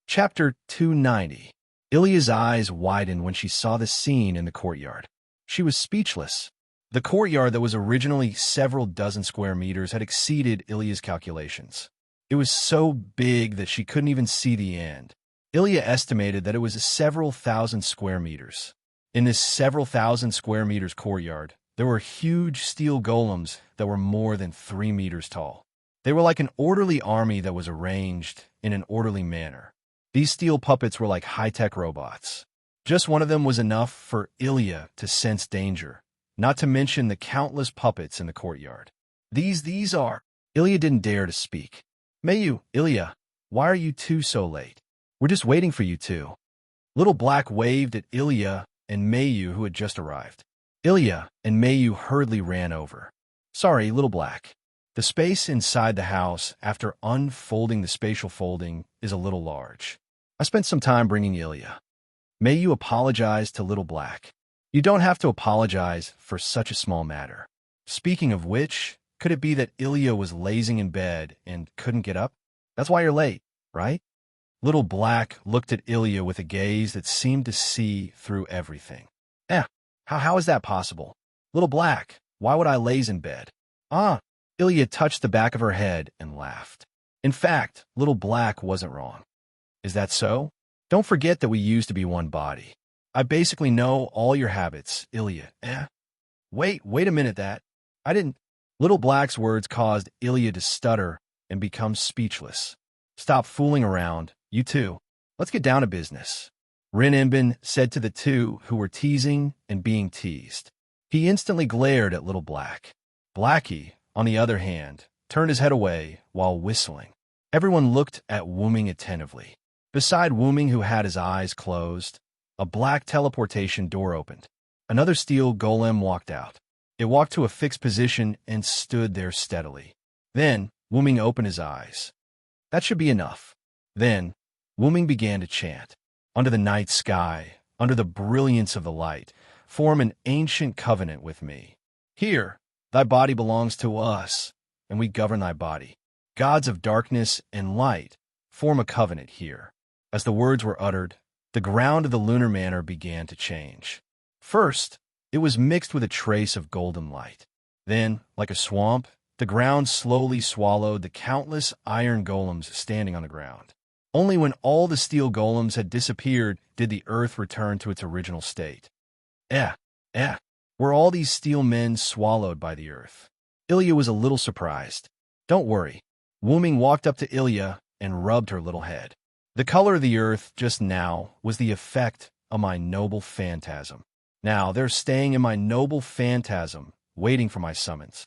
Chapter 290. Ilya's eyes widened when she saw the scene in the courtyard. She was speechless. The courtyard that was originally several dozen square meters had exceeded Ilya's calculations. It was so big that she couldn't even see the end. Ilya estimated that it was several thousand square meters. In this several thousand square meters courtyard, there were huge steel golems that were more than 3 meters tall. They were like an orderly army that was arranged in an orderly manner. These steel puppets were like high-tech robots. Just one of them was enough for Ilya to sense danger, not to mention the countless puppets in the courtyard. These are... Ilya didn't dare to speak. Mayu, Ilya, why are you two so late? We're just waiting for you two. Little Black waved at Ilya and Mayu, who had just arrived. Ilya and Mayu hurriedly ran over. Sorry, Little Black. The space inside the house, after unfolding the spatial folding, is a little large. I spent some time bringing Ilya. Mayu apologized to Little Black. You don't have to apologize for such a small matter. Speaking of which, Could it be that Ilya was lazing in bed and couldn't get up? That's why you're late, right? Little Black looked at Ilya with a gaze that seemed to see through everything. Eh, how is that possible? Little Black, why would I laze in bed? Ah, Ilya touched the back of her head and laughed. In fact, Little Black wasn't wrong. Is that so? Don't forget that we used to be one body. I basically know all your habits, Ilya. Wait a minute that. I didn't. Little Black's words caused Ilya to stutter and become speechless. Stop fooling around, you two. Let's get down to business. Rin Inbin said to the two who were teasing and being teased. He instantly glared at Little Black. Blackie, on the other hand, turned his head away while whistling. Everyone looked at Wooming attentively. Beside Wooming, who had his eyes closed, a black teleportation door opened. Another steel golem walked out. It walked to a fixed position and stood there steadily. Then, Wooming opened his eyes. That should be enough. Then, Wooming began to chant. Under the night sky, under the brilliance of the light, form an ancient covenant with me. Here, thy body belongs to us, and we govern thy body. Gods of darkness and light, form a covenant here. As the words were uttered, the ground of the lunar manor began to change. First, it was mixed with a trace of golden light. Then, like a swamp, the ground slowly swallowed the countless iron golems standing on the ground. Only when all the steel golems had disappeared did the earth return to its original state. Were all these steel men swallowed by the earth? Ilya was a little surprised. Don't worry. Wooming walked up to Ilya and rubbed her little head. The color of the earth just now was the effect of my noble phantasm. Now they're staying in my noble phantasm, waiting for my summons.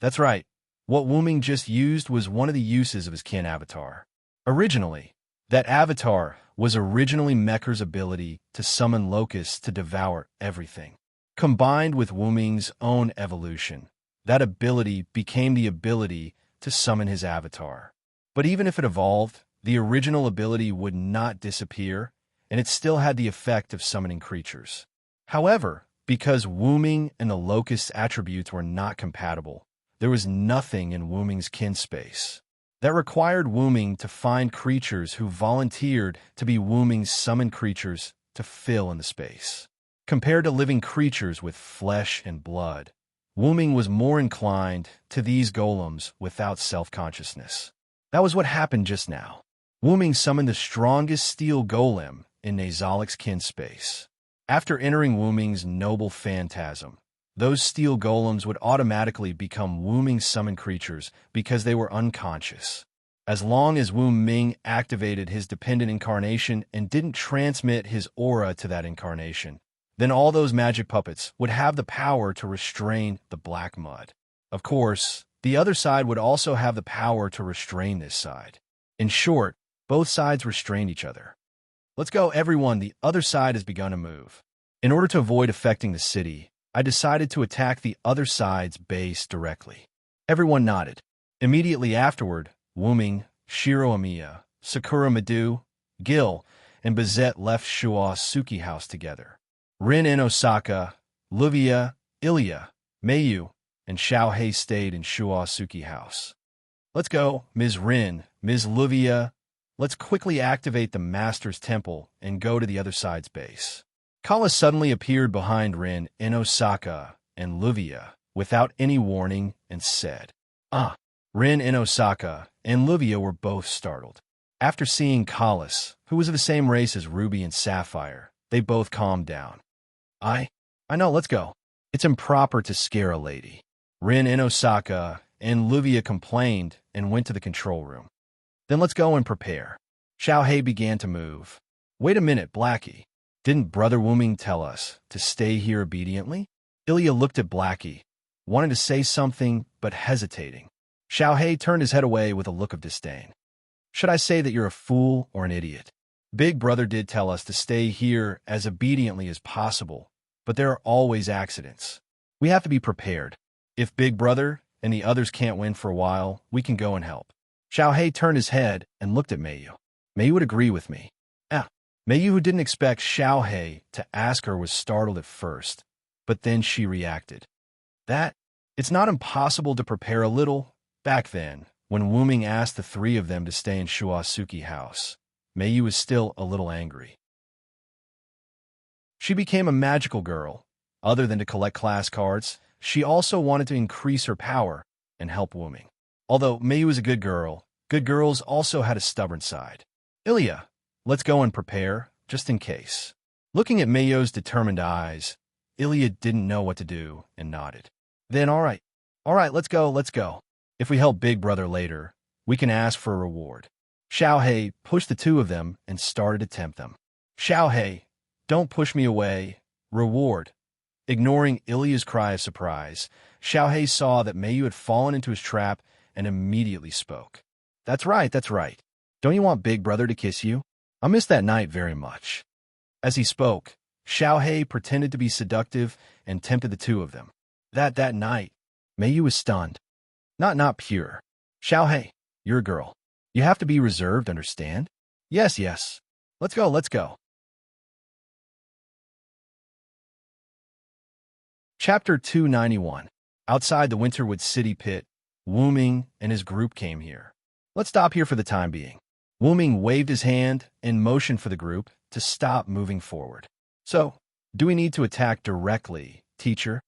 That's right. What Wooming just used was one of the uses of his kin avatar. Originally, that avatar was originally Mecker's ability to summon locusts to devour everything. Combined with Wooming's own evolution, that ability became the ability to summon his avatar. But even if it evolved, the original ability would not disappear, and it still had the effect of summoning creatures. However, because Wooming and the locust attributes were not compatible, there was nothing in Wooming's kin space. That required Wooming to find creatures who volunteered to be Wooming's summoned creatures to fill in the space. Compared to living creatures with flesh and blood, Wooming was more inclined to these golems without self-consciousness. That was what happened just now. Wooming summoned the strongest steel golem in Nazalik's kin space. After entering Wooming's noble phantasm, those steel golems would automatically become Wooming's summoned creatures because they were unconscious. As long as Wooming activated his dependent incarnation and didn't transmit his aura to that incarnation, then all those magic puppets would have the power to restrain the black mud. Of course, the other side would also have the power to restrain this side. In short, both sides restrained each other. Let's go, everyone. The other side has begun to move. In order to avoid affecting the city, I decided to attack the other side's base directly. Everyone nodded. Immediately afterward, Wooming, Shiro Amiya, Sakura Madu, Gil, and Bazette left Suki House together. Rin in Osaka, Luvia, Ilya, Mayu, and Xiaohei stayed in Suki House. Let's go, Ms. Rin, Ms. Luvia. Let's quickly activate the Master's Temple and go to the other side's base. Kala suddenly appeared behind Rin in Osaka and Luvia without any warning and said, Rin in Osaka and Luvia were both startled. After seeing Kalas, who was of the same race as Ruby and Sapphire, they both calmed down. I know, let's go. It's improper to scare a lady. Rin in Osaka and Luvia complained and went to the control room. Then let's go and prepare. Xiaohei began to move. Wait a minute, Blackie. Didn't Brother Wooming tell us to stay here obediently? Ilya looked at Blackie, wanting to say something but hesitating. Xiaohei turned his head away with a look of disdain. Should I say that you're a fool or an idiot? Big Brother did tell us to stay here as obediently as possible, but there are always accidents. We have to be prepared. If Big Brother and the others can't win for a while, we can go and help. Xiaohei turned his head and looked at Mayu. Mayu would agree with me. Mayu, who didn't expect Xiaohei to ask her, was startled at first, but then she reacted. That It's not impossible to prepare a little. Back then, when Wu Ming asked the three of them to stay in Shuasuki house, Meiyu was still a little angry. She became a magical girl. Other than to collect class cards, she also wanted to increase her power and help Wu Ming. Although Meiyu was a good girls also had a stubborn side. Ilya, let's go and prepare, just in case. Looking at Meiyu's determined eyes, Ilya didn't know what to do and nodded. Then, all right, let's go. If we help Big Brother later, we can ask for a reward. Xiaohei pushed the two of them and started to tempt them. Xiaohei, don't push me away. Reward. Ignoring Ilya's cry of surprise, Xiaohei saw that Meiyu had fallen into his trap and immediately spoke. That's right. Don't you want Big Brother to kiss you? I missed that night very much. As he spoke, Xiaohei pretended to be seductive and tempted the two of them. That night, Meiyu was stunned. Not pure. Xiaohei, you're a girl. You have to be reserved, understand? Yes. Let's go. Chapter 291. Outside the Winterwood City pit, Wu Ming and his group came here. Let's stop here for the time being. Wu Ming waved his hand and motioned for the group to stop moving forward. So, do we need to attack directly, teacher?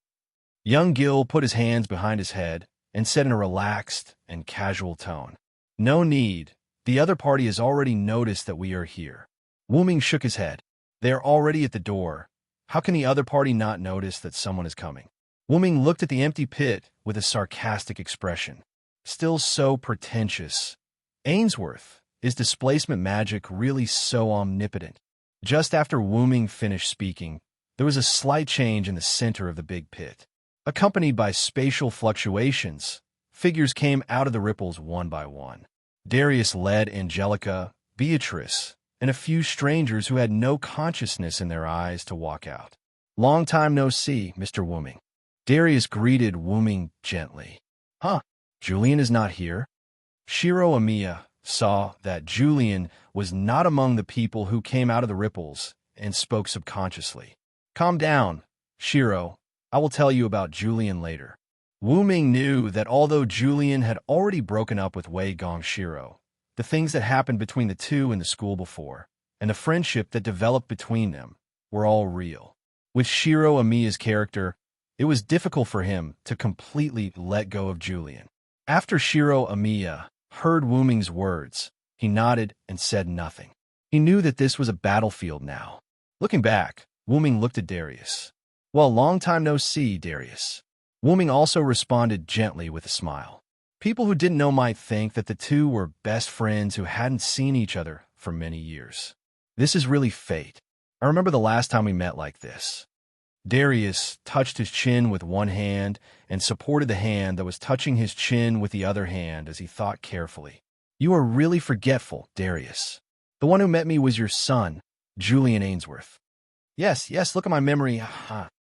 Young Gil put his hands behind his head and said in a relaxed and casual tone, No need. The other party has already noticed that we are here. Wu Ming shook his head. They are already at the door. How can the other party not notice that someone is coming? Wu Ming looked at the empty pit with a sarcastic expression. Still so pretentious. Ainsworth, is displacement magic really so omnipotent? Just after Wu Ming finished speaking, there was a slight change in the center of the big pit. Accompanied by spatial fluctuations, figures came out of the ripples one by one. Darius led Angelica, Beatrice, and a few strangers who had no consciousness in their eyes to walk out. Long time no see, Mr. Wu Ming. Darius greeted Wu Ming gently. Huh, Julian is not here? Shiro Amiya saw that Julian was not among the people who came out of the ripples and spoke subconsciously. Calm down, Shiro. I will tell you about Julian later. Wu Ming knew that although Julian had already broken up with Wei Gong Shiro, the things that happened between the two in the school before, and the friendship that developed between them, were all real. With Shiro Amiya's character, it was difficult for him to completely let go of Julian. After Shiro Amiya heard Wu Ming's words, he nodded and said nothing. He knew that this was a battlefield now. Looking back, Wu Ming looked at Darius. Well, long time no see, Darius. Wu Ming also responded gently with a smile. People who didn't know might think that the two were best friends who hadn't seen each other for many years. This is really fate. I remember the last time we met like this. Darius touched his chin with one hand and supported the hand that was touching his chin with the other hand as he thought carefully. You are really forgetful, Darius. The one who met me was your son, Julian Ainsworth. Yes, look at my memory.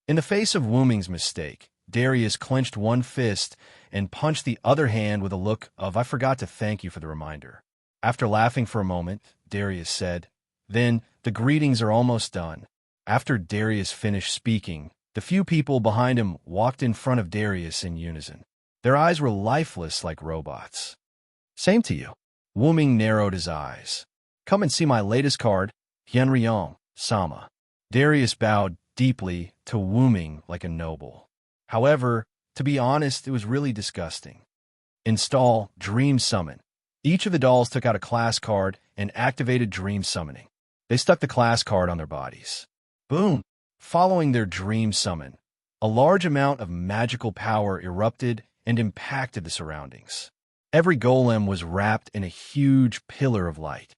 In the face of Wu Ming's mistake, Darius clenched one fist and punched the other hand with a look of, I forgot to thank you for the reminder. After laughing for a moment, Darius said, Then, the greetings are almost done. After Darius finished speaking, the few people behind him walked in front of Darius in unison. Their eyes were lifeless like robots. Same to you. Wu Ming narrowed his eyes. Come and see my latest card, Hyunryong, Sama. Darius bowed deeply to Wu Ming like a noble. However, to be honest, it was really disgusting. Install Dream Summon. Each of the dolls took out a class card and activated Dream Summoning. They stuck the class card on their bodies. Boom! Following their Dream Summon, a large amount of magical power erupted and impacted the surroundings. Every golem was wrapped in a huge pillar of light.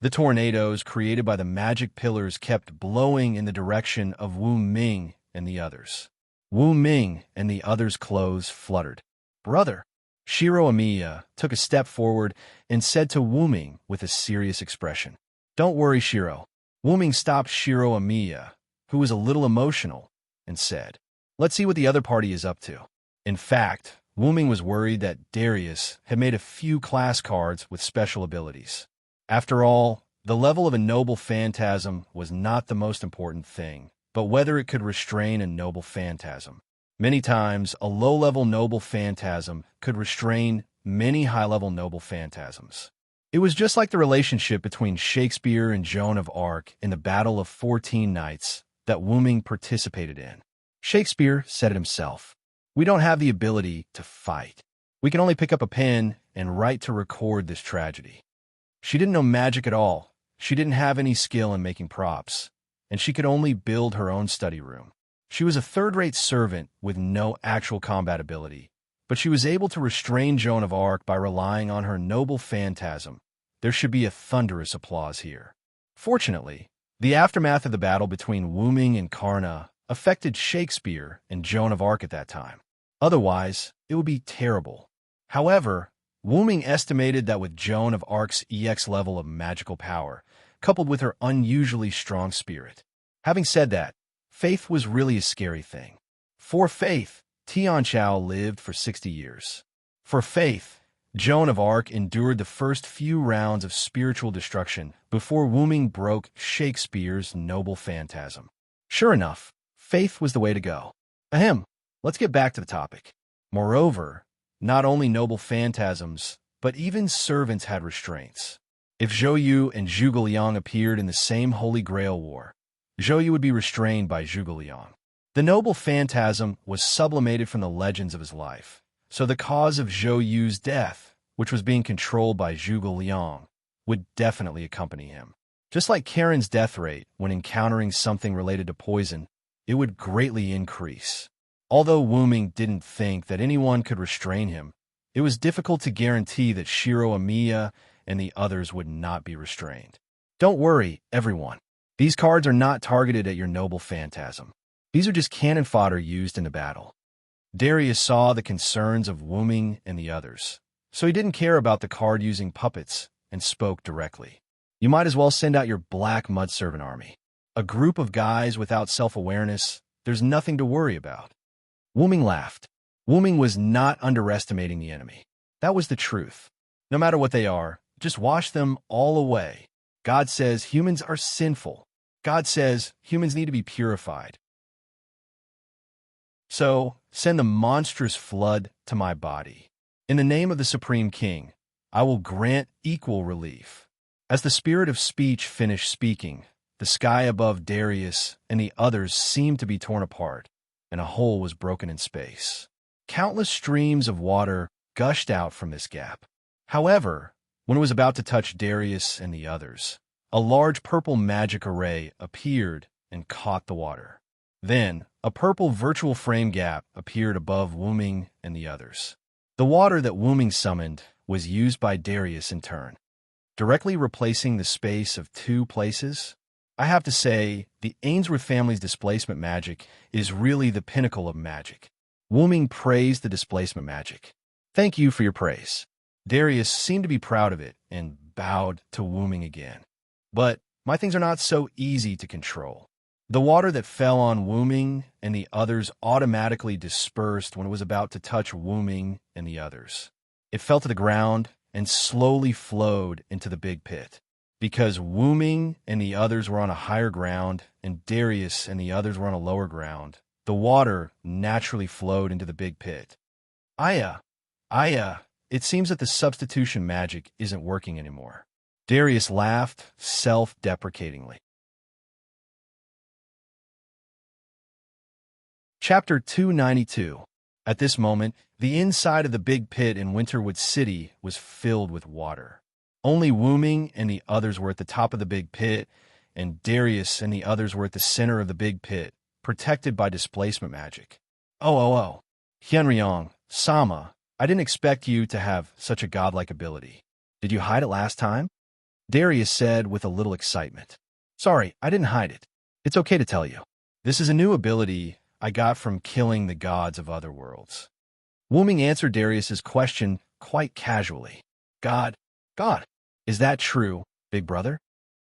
The tornadoes created by the magic pillars kept blowing in the direction of Wu Ming and the others. Wu Ming and the others' clothes fluttered. Brother! Shiro Amiya took a step forward and said to Wu Ming with a serious expression. Don't worry, Shiro. Wu Ming stopped Shiro Amiya, who was a little emotional, and said, Let's see what the other party is up to. In fact, Wu Ming was worried that Darius had made a few class cards with special abilities. After all, the level of a noble phantasm was not the most important thing, but whether it could restrain a noble phantasm. Many times, a low-level noble phantasm could restrain many high-level noble phantasms. It was just like the relationship between Shakespeare and Joan of Arc in the Battle of 14 Nights that Wu Ming participated in. Shakespeare said it himself. We don't have the ability to fight. We can only pick up a pen and write to record this tragedy. She didn't know magic at all. She didn't have any skill in making props, and she could only build her own study room. She was a third-rate servant with no actual combat ability, but she was able to restrain Joan of Arc by relying on her noble phantasm. There should be a thunderous applause here. Fortunately, the aftermath of the battle between Wu Ming and Karna affected Shakespeare and Joan of Arc at that time. Otherwise, it would be terrible. However, Wu Ming estimated that with Joan of Arc's EX level of magical power, coupled with her unusually strong spirit. Having said that, faith was really a scary thing. For faith, Tian Chao lived for 60 years. For faith, Joan of Arc endured the first few rounds of spiritual destruction before Wu Ming broke Shakespeare's noble phantasm. Sure enough, faith was the way to go. Ahem, let's get back to the topic. Moreover, not only noble phantasms, but even servants had restraints. If Zhou Yu and Zhuge Liang appeared in the same Holy Grail War, Zhou Yu would be restrained by Zhuge Liang. The noble phantasm was sublimated from the legends of his life, so the cause of Zhou Yu's death, which was being controlled by Zhuge Liang, would definitely accompany him. Just like Karen's death rate when encountering something related to poison, it would greatly increase. Although Wu Ming didn't think that anyone could restrain him, it was difficult to guarantee that Shiro Amiya and the others would not be restrained. Don't worry, everyone. These cards are not targeted at your noble phantasm. These are just cannon fodder used in the battle. Darius saw the concerns of Wu Ming and the others, so he didn't care about the card using puppets and spoke directly. You might as well send out your black mud servant army. A group of guys without self-awareness, there's nothing to worry about. Wu Ming laughed. Wu Ming was not underestimating the enemy. That was the truth. No matter what they are, just wash them all away. God says humans are sinful. God says humans need to be purified. So, send the monstrous flood to my body. In the name of the Supreme King, I will grant equal relief. As the spirit of speech finished speaking, the sky above Darius and the others seemed to be torn apart, and a hole was broken in space. Countless streams of water gushed out from this gap. However, when it was about to touch Darius and the others, a large purple magic array appeared and caught the water. Then, a purple virtual frame gap appeared above Wu Ming and the others. The water that Wu Ming summoned was used by Darius in turn, directly replacing the space of two places. I have to say, the Ainsworth family's displacement magic is really the pinnacle of magic. Wu Ming praised the displacement magic. Thank you for your praise. Darius seemed to be proud of it and bowed to Wu Ming again. But my things are not so easy to control. The water that fell on Wu Ming and the others automatically dispersed when it was about to touch Wu Ming and the others. It fell to the ground and slowly flowed into the big pit. Because Wu Ming and the others were on a higher ground and Darius and the others were on a lower ground, the water naturally flowed into the big pit. Aya, it seems that the substitution magic isn't working anymore. Darius laughed self-deprecatingly. Chapter 292. At this moment, the inside of the big pit in Winterwood City was filled with water. Only Wu Ming and the others were at the top of the big pit, and Darius and the others were at the center of the big pit, protected by displacement magic. Oh. Hyunryong, Sama, I didn't expect you to have such a godlike ability. Did you hide it last time? Darius said with a little excitement. Sorry, I didn't hide it. It's okay to tell you. This is a new ability I got from killing the gods of other worlds. Wu Ming answered Darius's question quite casually. God, is that true, big brother?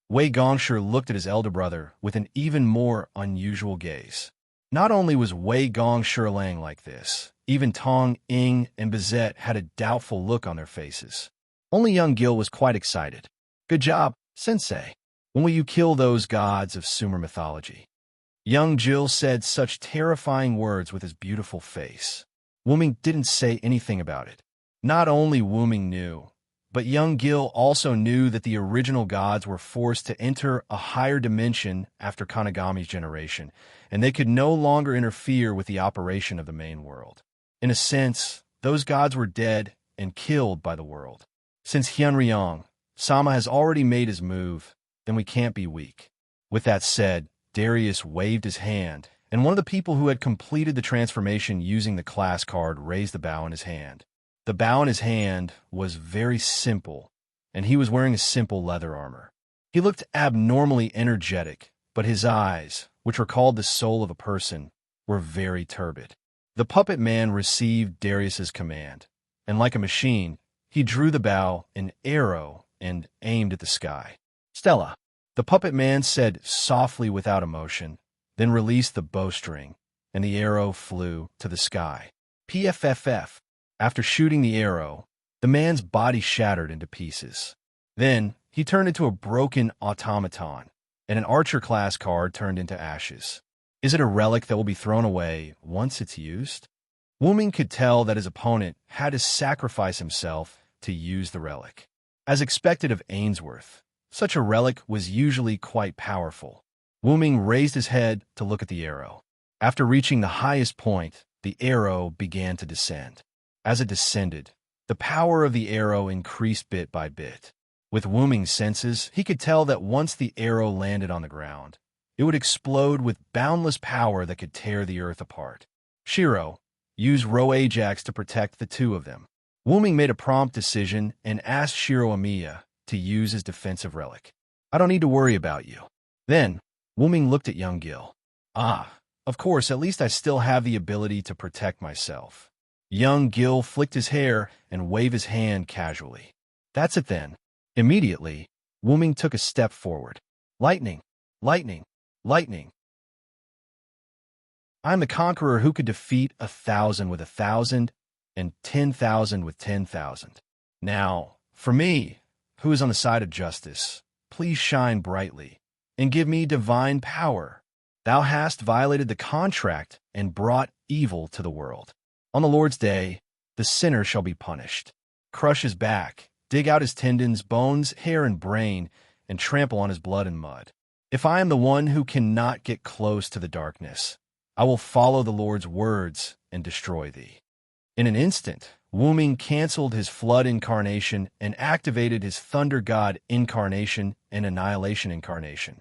Wei Gongshi looked at his elder brother with an even more unusual gaze. Not only was Wei Gongshi like this, even Tong, Ying, and Bizet had a doubtful look on their faces. Only young Gil was quite excited. Good job, sensei. When will you kill those gods of Sumer mythology? Young Jill said such terrifying words with his beautiful face. Wuming didn't say anything about it. Not only Wuming knew, but young Gil also knew that the original gods were forced to enter a higher dimension after Kanagami's generation, and they could no longer interfere with the operation of the main world. In a sense, those gods were dead and killed by the world. Since Hyunryong, Sama has already made his move, then we can't be weak. With that said, Darius waved his hand, and one of the people who had completed the transformation using the class card raised the bow in his hand. The bow in his hand was very simple, and he was wearing a simple leather armor. He looked abnormally energetic, but his eyes, which were called the soul of a person, were very turbid. The puppet man received Darius's command, and like a machine, he drew the bow, an arrow, and aimed at the sky. "Stella," the puppet man said softly without emotion, then released the bowstring, and the arrow flew to the sky. PFFF. After shooting the arrow, the man's body shattered into pieces. Then, he turned into a broken automaton, and an archer class card turned into ashes. Is it a relic that will be thrown away once it's used? Wuming could tell that his opponent had to sacrifice himself to use the relic. As expected of Ainsworth, such a relic was usually quite powerful. Wuming raised his head to look at the arrow. After reaching the highest point, the arrow began to descend. As it descended, the power of the arrow increased bit by bit. With Wuming's senses, he could tell that once the arrow landed on the ground, it would explode with boundless power that could tear the earth apart. Shiro, use Ro Ajax to protect the two of them. Wuming made a prompt decision and asked Shiro Amiya to use his defensive relic. I don't need to worry about you. Then, Wuming looked at young Gil. Of course, at least I still have the ability to protect myself. Young Gil flicked his hair and waved his hand casually. That's it then. Immediately, Wuming took a step forward. Lightning, lightning, lightning. I'm the conqueror who could defeat 1,000 with 1,000 and 10,000 with 10,000. Now, for me, who is on the side of justice, please shine brightly and give me divine power. Thou hast violated the contract and brought evil to the world. On the Lord's day, the sinner shall be punished. Crush his back, dig out his tendons, bones, hair, and brain, and trample on his blood and mud. If I am the one who cannot get close to the darkness, I will follow the Lord's words and destroy thee. In an instant, Wuming canceled his flood incarnation and activated his thunder god incarnation and annihilation incarnation.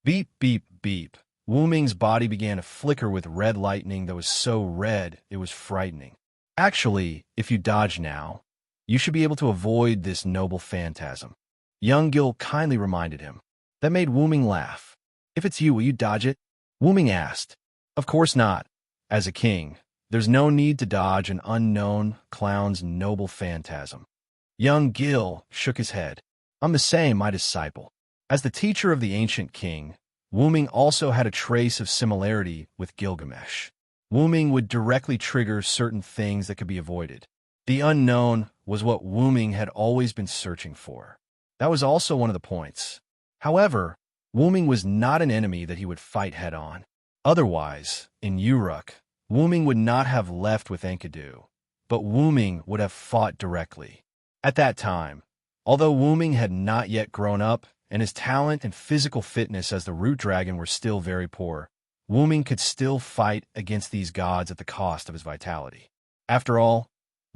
Beep, beep, beep. Wuming's body began to flicker with red lightning that was so red it was frightening. Actually, if you dodge now, you should be able to avoid this noble phantasm. Young Gil kindly reminded him. That made Wuming laugh. If it's you, will you dodge it? Wuming asked. Of course not. As a king, there's no need to dodge an unknown clown's noble phantasm. Young Gil shook his head. I'm the same, my disciple. As the teacher of the ancient king, Wuming also had a trace of similarity with Gilgamesh. Wuming would directly trigger certain things that could be avoided. The unknown was what Wuming had always been searching for. That was also one of the points. However, Wuming was not an enemy that he would fight head-on. Otherwise, in Uruk, Wuming would not have left with Enkidu, but Wuming would have fought directly. At that time, although Wuming had not yet grown up, and his talent and physical fitness as the root dragon were still very poor, Wuming could still fight against these gods at the cost of his vitality. After all,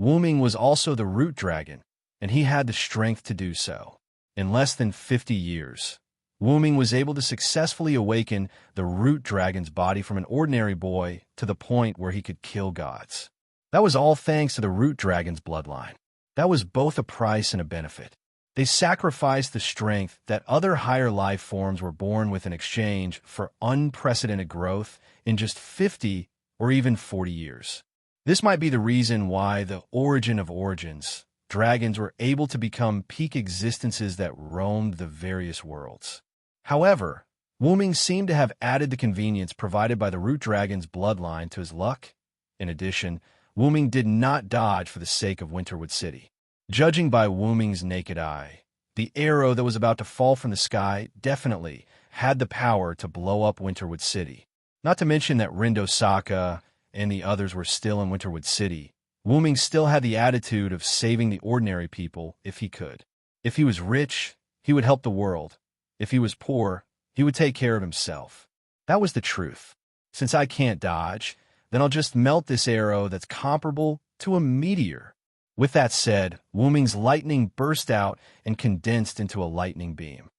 Wuming was also the root dragon, and he had the strength to do so. In less than 50 years, Wuming was able to successfully awaken the root dragon's body from an ordinary boy to the point where he could kill gods. That was all thanks to the root dragon's bloodline. That was both a price and a benefit. They sacrificed the strength that other higher life forms were born with in exchange for unprecedented growth in just 50 or even 40 years. This might be the reason why the origin of origins, dragons were able to become peak existences that roamed the various worlds. However, Wuming seemed to have added the convenience provided by the root dragon's bloodline to his luck. In addition, Wuming did not dodge for the sake of Winterwood City. Judging by Wuming's naked eye, the arrow that was about to fall from the sky definitely had the power to blow up Winterwood City. Not to mention that Rindo Saka and the others were still in Winterwood City. Wuming still had the attitude of saving the ordinary people if he could. If he was rich, he would help the world. If he was poor, he would take care of himself. That was the truth. Since I can't dodge, then I'll just melt this arrow that's comparable to a meteor. With that said, Wuming's lightning burst out and condensed into a lightning beam.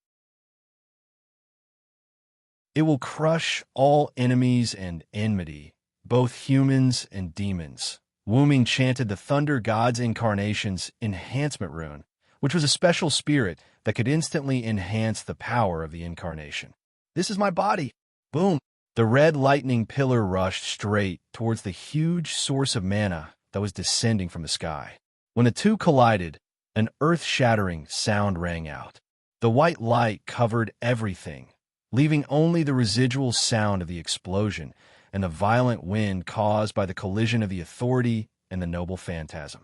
It will crush all enemies and enmity, both humans and demons. Wuming chanted the Thunder God's Incarnation's enhancement rune, which was a special spirit that could instantly enhance the power of the incarnation. This is my body. Boom. The red lightning pillar rushed straight towards the huge source of mana that was descending from the sky. When the two collided, an earth-shattering sound rang out. The white light covered everything, leaving only the residual sound of the explosion and the violent wind caused by the collision of the authority and the noble phantasm.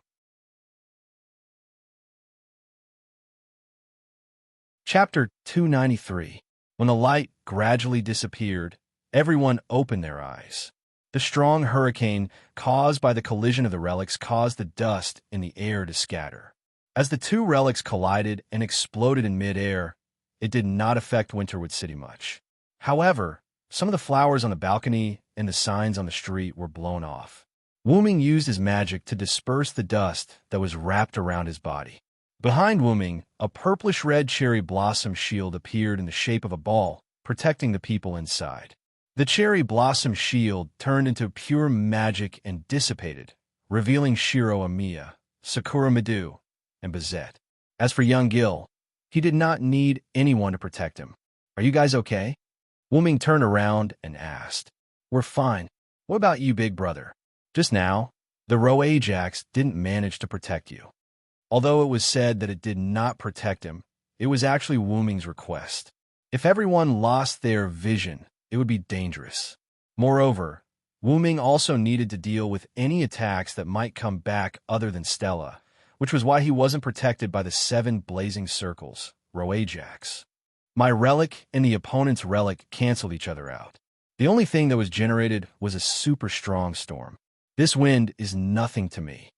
Chapter 293. When the light gradually disappeared, everyone opened their eyes. The strong hurricane caused by the collision of the relics caused the dust in the air to scatter. As the two relics collided and exploded in mid-air, it did not affect Winterwood City much. However, some of the flowers on the balcony and the signs on the street were blown off. Wuming used his magic to disperse the dust that was wrapped around his body. Behind Wuming, a purplish-red cherry blossom shield appeared in the shape of a ball, protecting the people inside. The cherry blossom shield turned into pure magic and dissipated, revealing Shiro Amiya, Sakura Midu, and Bazette. As for young Gil, he did not need anyone to protect him. Are you guys okay? Wuming turned around and asked. We're fine. What about you, big brother? Just now, the Ro Ajax didn't manage to protect you. Although it was said that it did not protect him, it was actually Wuming's request. If everyone lost their vision, it would be dangerous. Moreover, Wuming also needed to deal with any attacks that might come back other than Stella, which was why he wasn't protected by the 7 blazing circles, Ro Ajax. My relic and the opponent's relic canceled each other out. The only thing that was generated was a super strong storm. This wind is nothing to me.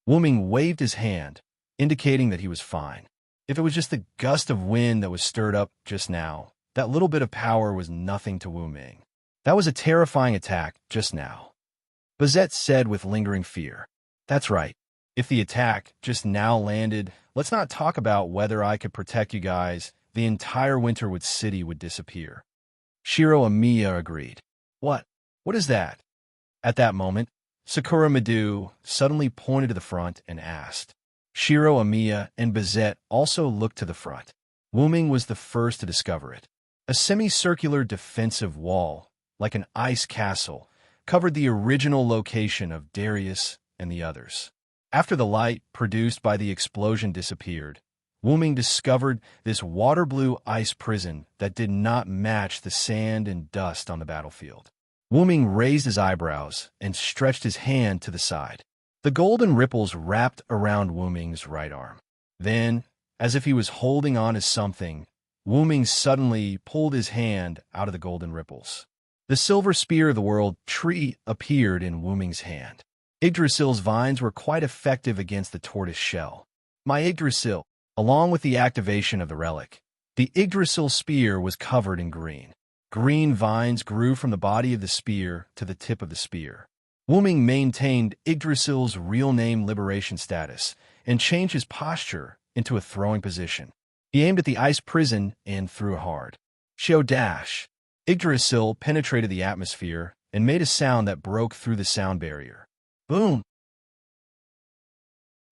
Wuming waved his hand, indicating that he was fine. If it was just the gust of wind that was stirred up just now, that little bit of power was nothing to Wuming. That was a terrifying attack just now. Bazette said with lingering fear. That's right. If the attack just now landed, let's not talk about whether I could protect you guys. The entire Winterwood City would disappear. Shiro Amiya agreed. What? What is that? At that moment, Sakura Midu suddenly pointed to the front and asked. Shiro Amiya and Bazette also looked to the front. Wuming was the first to discover it. A semicircular defensive wall, like an ice castle, covered the original location of Darius and the others. After the light produced by the explosion disappeared, Wuming discovered this water-blue ice prison that did not match the sand and dust on the battlefield. Wuming raised his eyebrows and stretched his hand to the side. The golden ripples wrapped around Wuming's right arm. Then, as if he was holding on to something, Wuming suddenly pulled his hand out of the golden ripples. The silver spear of the world tree appeared in Wuming's hand. Yggdrasil's vines were quite effective against the tortoise shell. My Yggdrasil, along with the activation of the relic, the Yggdrasil spear was covered in green. Green vines grew from the body of the spear to the tip of the spear. Wuming maintained Yggdrasil's real name liberation status and changed his posture into a throwing position. He aimed at the ice prison and threw hard. Shio dash! Yggdrasil penetrated the atmosphere and made a sound that broke through the sound barrier. Boom!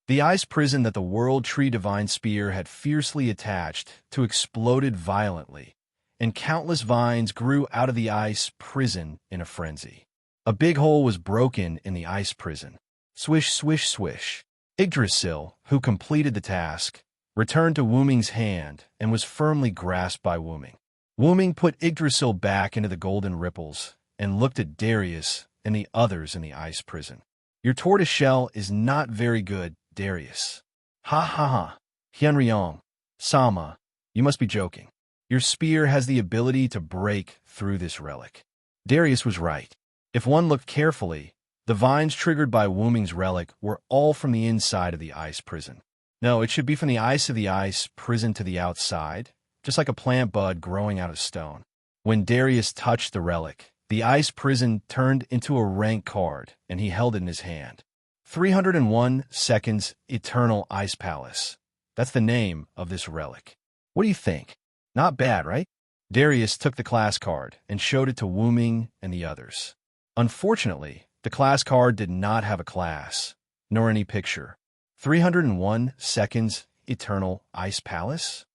The ice prison that the World Tree Divine Spear had fiercely attached to exploded violently, and countless vines grew out of the ice prison in a frenzy. A big hole was broken in the ice prison. Swish, swish, swish. Yggdrasil, who completed the task, returned to Wuming's hand and was firmly grasped by Wuming. Wuming put Yggdrasil back into the golden ripples and looked at Darius and the others in the ice prison. Your tortoise shell is not very good, Darius. Ha ha ha. Hyunryong. Sama, you must be joking. Your spear has the ability to break through this relic. Darius was right. If one looked carefully, the vines triggered by Wuming's relic were all from the inside of the ice prison. No, it should be from the ice of the ice prison to the outside, just like a plant bud growing out of stone. When Darius touched the relic, the ice prison turned into a rank card, and he held it in his hand. 301 Seconds Eternal Ice Palace. That's the name of this relic. What do you think? Not bad, right? Darius took the class card and showed it to Wuming and the others. Unfortunately, the class card did not have a class, nor any picture. 301 Seconds Eternal Ice Palace?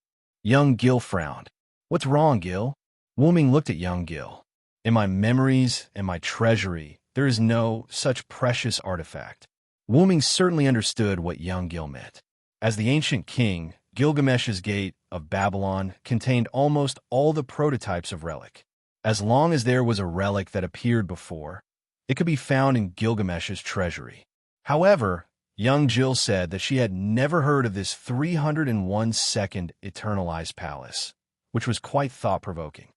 Young Gil frowned. What's wrong, Gil? Wuming looked at young Gil. In my memories and my treasury, there is no such precious artifact. Wuming certainly understood what young Gil meant. As the ancient king, Gilgamesh's Gate of Babylon contained almost all the prototypes of relic. As long as there was a relic that appeared before, it could be found in Gilgamesh's treasury. However, young Jill said that she had never heard of this 301-second Eternal Ice Palace, which was quite thought-provoking.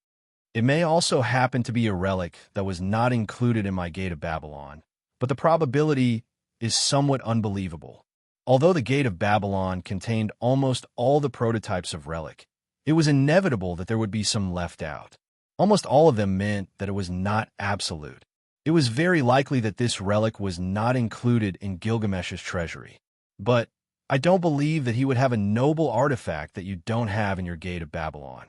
It may also happen to be a relic that was not included in my Gate of Babylon, but the probability is somewhat unbelievable. Although the Gate of Babylon contained almost all the prototypes of relic, it was inevitable that there would be some left out. Almost all of them meant that it was not absolute. It was very likely that this relic was not included in Gilgamesh's treasury. But I don't believe that he would have a noble artifact that you don't have in your Gate of Babylon.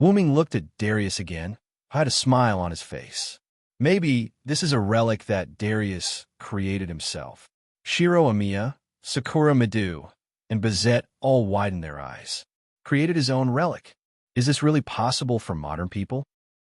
Wuming looked at Darius again, who had a smile on his face. Maybe this is a relic that Darius created himself. Shiro Amiya, Sakura Madu, and Bazette all widened their eyes. Created his own relic. Is this really possible for modern people?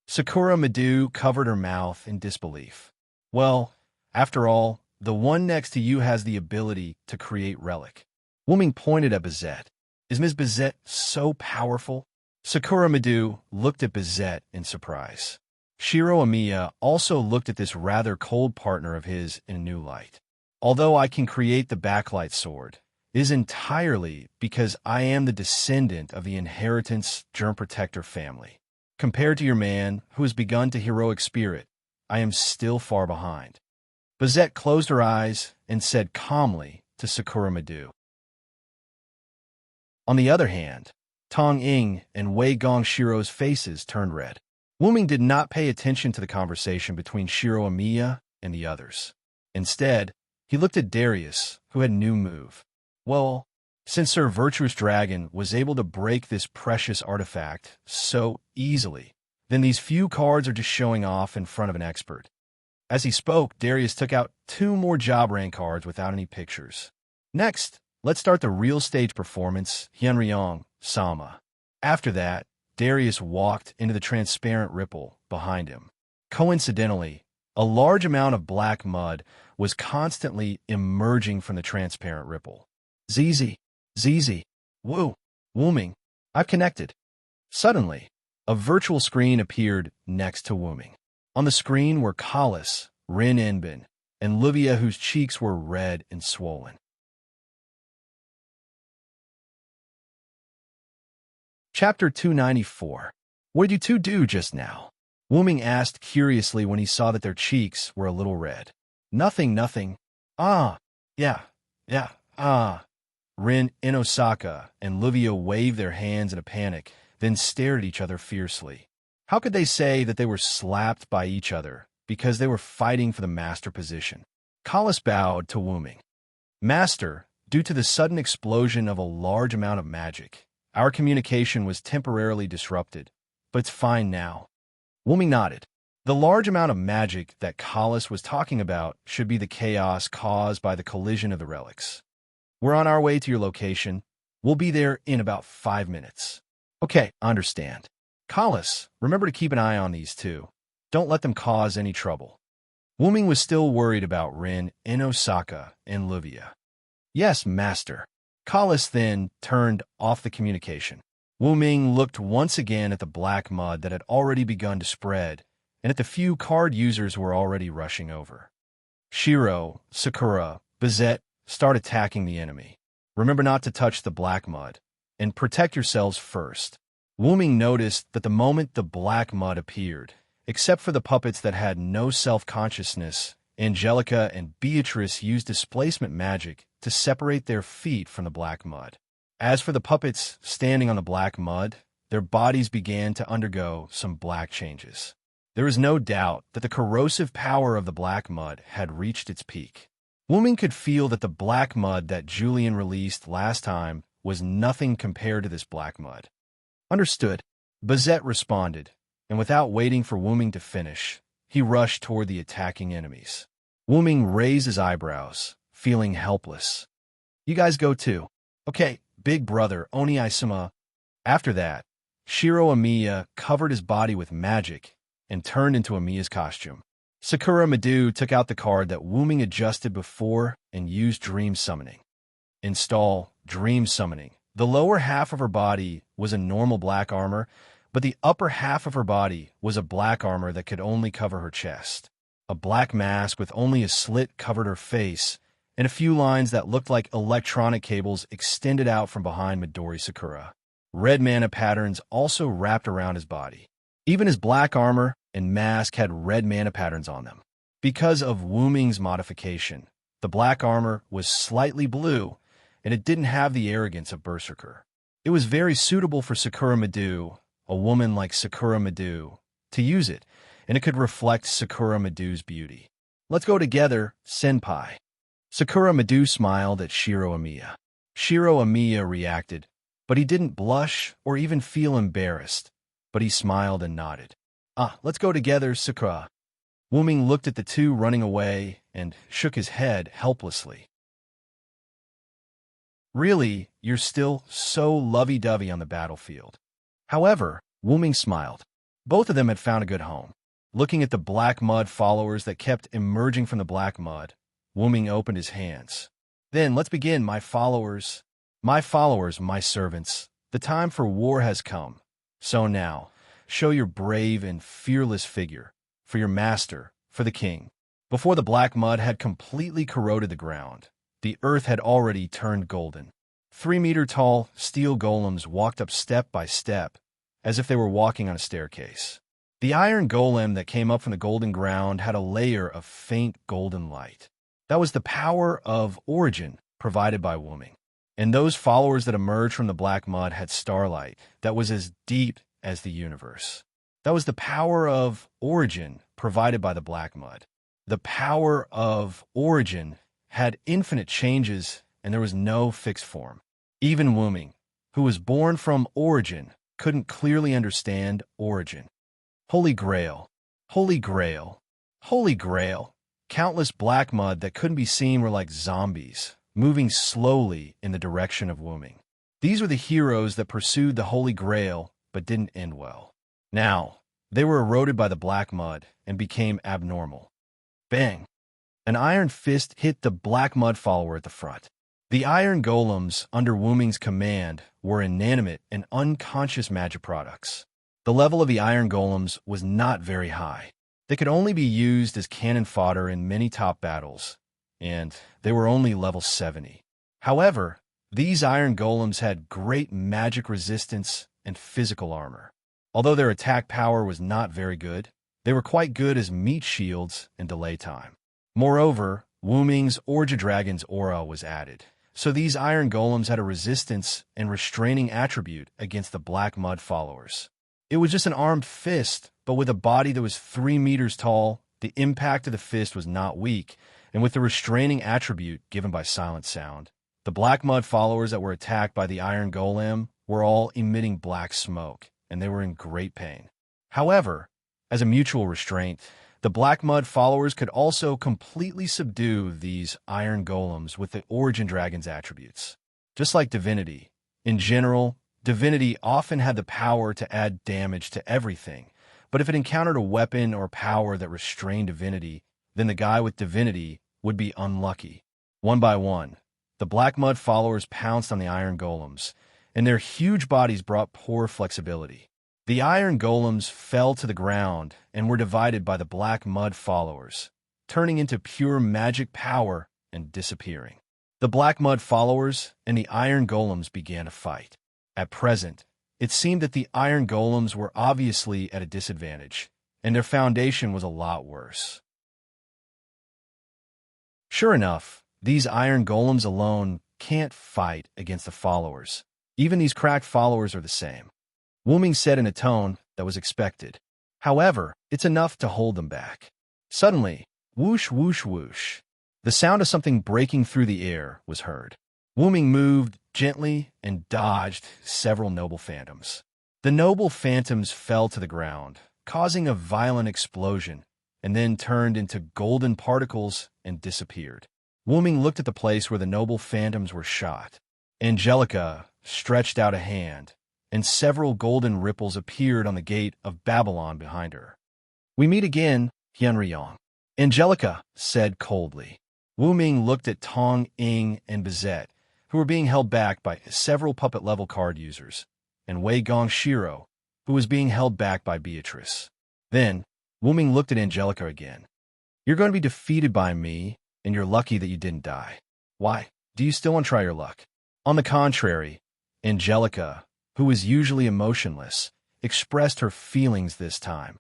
Sakura Madu covered her mouth in disbelief. Well, after all, the one next to you has the ability to create relic. Wuming pointed at Bazette. Is Ms. Bazette so powerful? Sakura Madu looked at Bazette in surprise. Shiro Amiya also looked at this rather cold partner of his in a new light. Although I can create the backlight sword, it is entirely because I am the descendant of the inheritance germ protector family. Compared to your man, who has begun to heroic spirit, I am still far behind. Bazette closed her eyes and said calmly to Sakura Madu. On the other hand, Tong Ying and Wei Gong Shiro's faces turned red. Wuming did not pay attention to the conversation between Shiro Amiya and the others. Instead, he looked at Darius, who had a new move. Well, since Sir Virtuous Dragon was able to break this precious artifact so easily, then these few cards are just showing off in front of an expert. As he spoke, Darius took out 2 more job rank cards without any pictures. Next, let's start the real stage performance, Hyunryong, Sama. After that, Darius walked into the transparent ripple behind him. Coincidentally, a large amount of black mud was constantly emerging from the transparent ripple. ZZ, woo, Wuming, I've connected. Suddenly, a virtual screen appeared next to Wuming. On the screen were Kalis, Rin Enbin, and Livia, whose cheeks were red and swollen. Chapter 294. What did you two do just now? Wuming asked curiously when he saw that their cheeks were a little red. Nothing. Yeah, Rin Inosaka and Livia waved their hands in a panic, then stared at each other fiercely. How could they say that they were slapped by each other because they were fighting for the master position? Kalis bowed to Wuming. Master, due to the sudden explosion of a large amount of magic, our communication was temporarily disrupted, but it's fine now. Wuming nodded. The large amount of magic that Kalis was talking about should be the chaos caused by the collision of the relics. We're on our way to your location. We'll be there in about 5 minutes. Okay, understand. Kalis, remember to keep an eye on these two. Don't let them cause any trouble. Wuming was still worried about Rin, Inosaka, and Livia. Yes, master. Kalis then turned off the communication. Wuming looked once again at the black mud that had already begun to spread, and at the few card users who were already rushing over. Shiro, Sakura, Bazette, start attacking the enemy. Remember not to touch the black mud, and protect yourselves first. Wuming noticed that the moment the black mud appeared, Except for the puppets that had no self-consciousness, Angelica and Beatrice used displacement magic to separate their feet from the black mud. As for the puppets standing on the black mud, their bodies began to undergo some black changes. There is no doubt that the corrosive power of the black mud had reached its peak. Wuming could feel that the black mud that Julian released last time was nothing compared to this black mud. Understood. Bazette responded, and without waiting for Wuming to finish, he rushed toward the attacking enemies. Wuming raised his eyebrows, feeling helpless. You guys go too. Okay, big brother, Oni-sama. After that, Shiro Amiya covered his body with magic and turned into Amiya's costume. Sakura Madu took out the card that Wuming adjusted before and used Dream Summoning. Install Dream Summoning. The lower half of her body was a normal black armor, but the upper half of her body was a black armor that could only cover her chest. A black mask with only a slit covered her face, and a few lines that looked like electronic cables extended out from behind Midori Sakura. Red mana patterns also wrapped around his body. Even his black armor and mask had red mana patterns on them. Because of Wuming's modification, the black armor was slightly blue, and it didn't have the arrogance of Berserker. It was very suitable for Sakura Madu, a woman like Sakura Madu, to use it, and it could reflect Sakura Madu's beauty. Let's go together, senpai. Sakura Madu smiled at Shiro Amiya. Shiro Amiya reacted, but he didn't blush or even feel embarrassed, but he smiled and nodded. Let's go together, Sakura. Wuming looked at the two running away and shook his head helplessly. Really, you're still so lovey-dovey on the battlefield. However, Wuming smiled. Both of them had found a good home. Looking at the black mud followers that kept emerging from the black mud, Wuming opened his hands. Then, let's begin, my followers. My followers, my servants. The time for war has come. So now, show your brave and fearless figure, for your master, for the king. Before the black mud had completely corroded the ground, the earth had already turned golden. 3-meter-tall steel golems walked up step by step, as if they were walking on a staircase. The iron golem that came up from the golden ground had a layer of faint golden light. That was the power of origin provided by Wuming. And those followers that emerged from the black mud had starlight that was as deep as the universe. That was the power of origin provided by the black mud. The power of origin had infinite changes, and there was no fixed form. Even Wuming, who was born from origin, couldn't clearly understand origin. Holy Grail, Holy Grail, Holy Grail. Countless black mud that couldn't be seen were like zombies, moving slowly in the direction of Wuming. These were the heroes that pursued the Holy Grail but didn't end well. Now, they were eroded by the black mud and became abnormal. Bang! An iron fist hit the black mud follower at the front. The iron golems, under Wuming's command, were inanimate and unconscious magic products. The level of the iron golems was not very high. They could only be used as cannon fodder in many top battles, and they were only level 70. However, these iron golems had great magic resistance and physical armor. Although their attack power was not very good, they were quite good as meat shields and delay time. Moreover, Wuming's Orja Dragon's aura was added, so these iron golems had a resistance and restraining attribute against the black mud followers. It was just an armed fist, but with a body that was 3 meters tall, the impact of the fist was not weak, and with the restraining attribute given by silent sound, the black mud followers that were attacked by the iron golem were all emitting black smoke, and they were in great pain. However, as a mutual restraint, the black mud followers could also completely subdue these iron golems with the Origin Dragon's attributes. Just like divinity, in general, divinity often had the power to add damage to everything, but if it encountered a weapon or power that restrained divinity, then the guy with divinity would be unlucky. One by one, the black mud followers pounced on the iron golems, and their huge bodies brought poor flexibility. The iron golems fell to the ground and were divided by the black mud followers, turning into pure magic power and disappearing. The black mud followers and the iron golems began to fight. At present, it seemed that the iron golems were obviously at a disadvantage, and their foundation was a lot worse. Sure enough, these iron golems alone can't fight against the followers. Even these cracked followers are the same. Wu Ming said in a tone that was expected. However, it's enough to hold them back. Suddenly, whoosh, whoosh, whoosh. The sound of something breaking through the air was heard. Wu Ming moved gently and dodged several noble phantoms. The noble phantoms fell to the ground, causing a violent explosion, and then turned into golden particles and disappeared. Wu Ming looked at the place where the noble phantoms were shot. Angelica stretched out a hand, and several golden ripples appeared on the gate of Babylon behind her. "We meet again, Hyunryong," Angelica said coldly. Wu Ming looked at Tong Ying and Bizet, who were being held back by several puppet-level card users, and Wei Gong Shiro, who was being held back by Beatrice. Then, Wu Ming looked at Angelica again. "You're going to be defeated by me, and you're lucky that you didn't die. Why? Do you still want to try your luck?" On the contrary, Angelica, who was usually emotionless, expressed her feelings this time.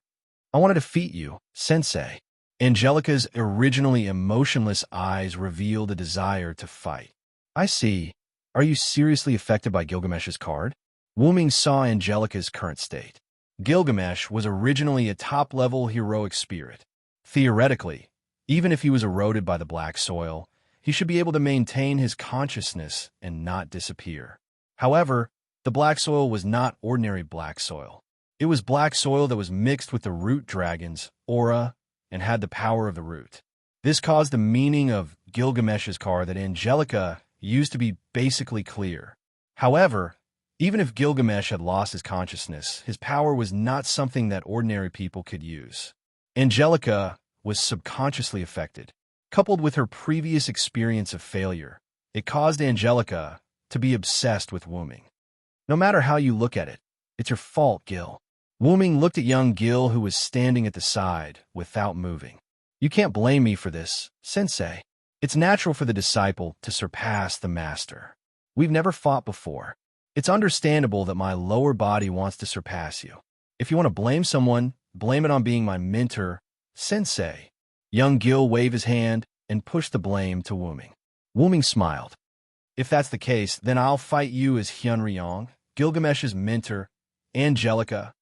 "I want to defeat you, Sensei." Angelica's originally emotionless eyes revealed a desire to fight. "I see. Are you seriously affected by Gilgamesh's card?" Wu Ming saw Angelica's current state. Gilgamesh was originally a top-level heroic spirit. Theoretically, even if he was eroded by the black soil, he should be able to maintain his consciousness and not disappear. However, the black soil was not ordinary black soil. It was black soil that was mixed with the root dragon's aura and had the power of the root. This caused the meaning of Gilgamesh's card that Angelica used to be basically clear. However, even if Gilgamesh had lost his consciousness, his power was not something that ordinary people could use. Angelica was subconsciously affected. Coupled with her previous experience of failure, it caused Angelica to be obsessed with Wu Ming. "No matter how you look at it, it's your fault, Gil." Wu Ming looked at young Gil, who was standing at the side without moving. "You can't blame me for this, Sensei. It's natural for the disciple to surpass the master. We've never fought before. It's understandable that my lower body wants to surpass you. If you want to blame someone, blame it on being my mentor, Sensei." Young Gil waved his hand and pushed the blame to Wu Ming. Wu Ming smiled. "If that's the case, then I'll fight you as Hyunryong, Gilgamesh's mentor, Angelica."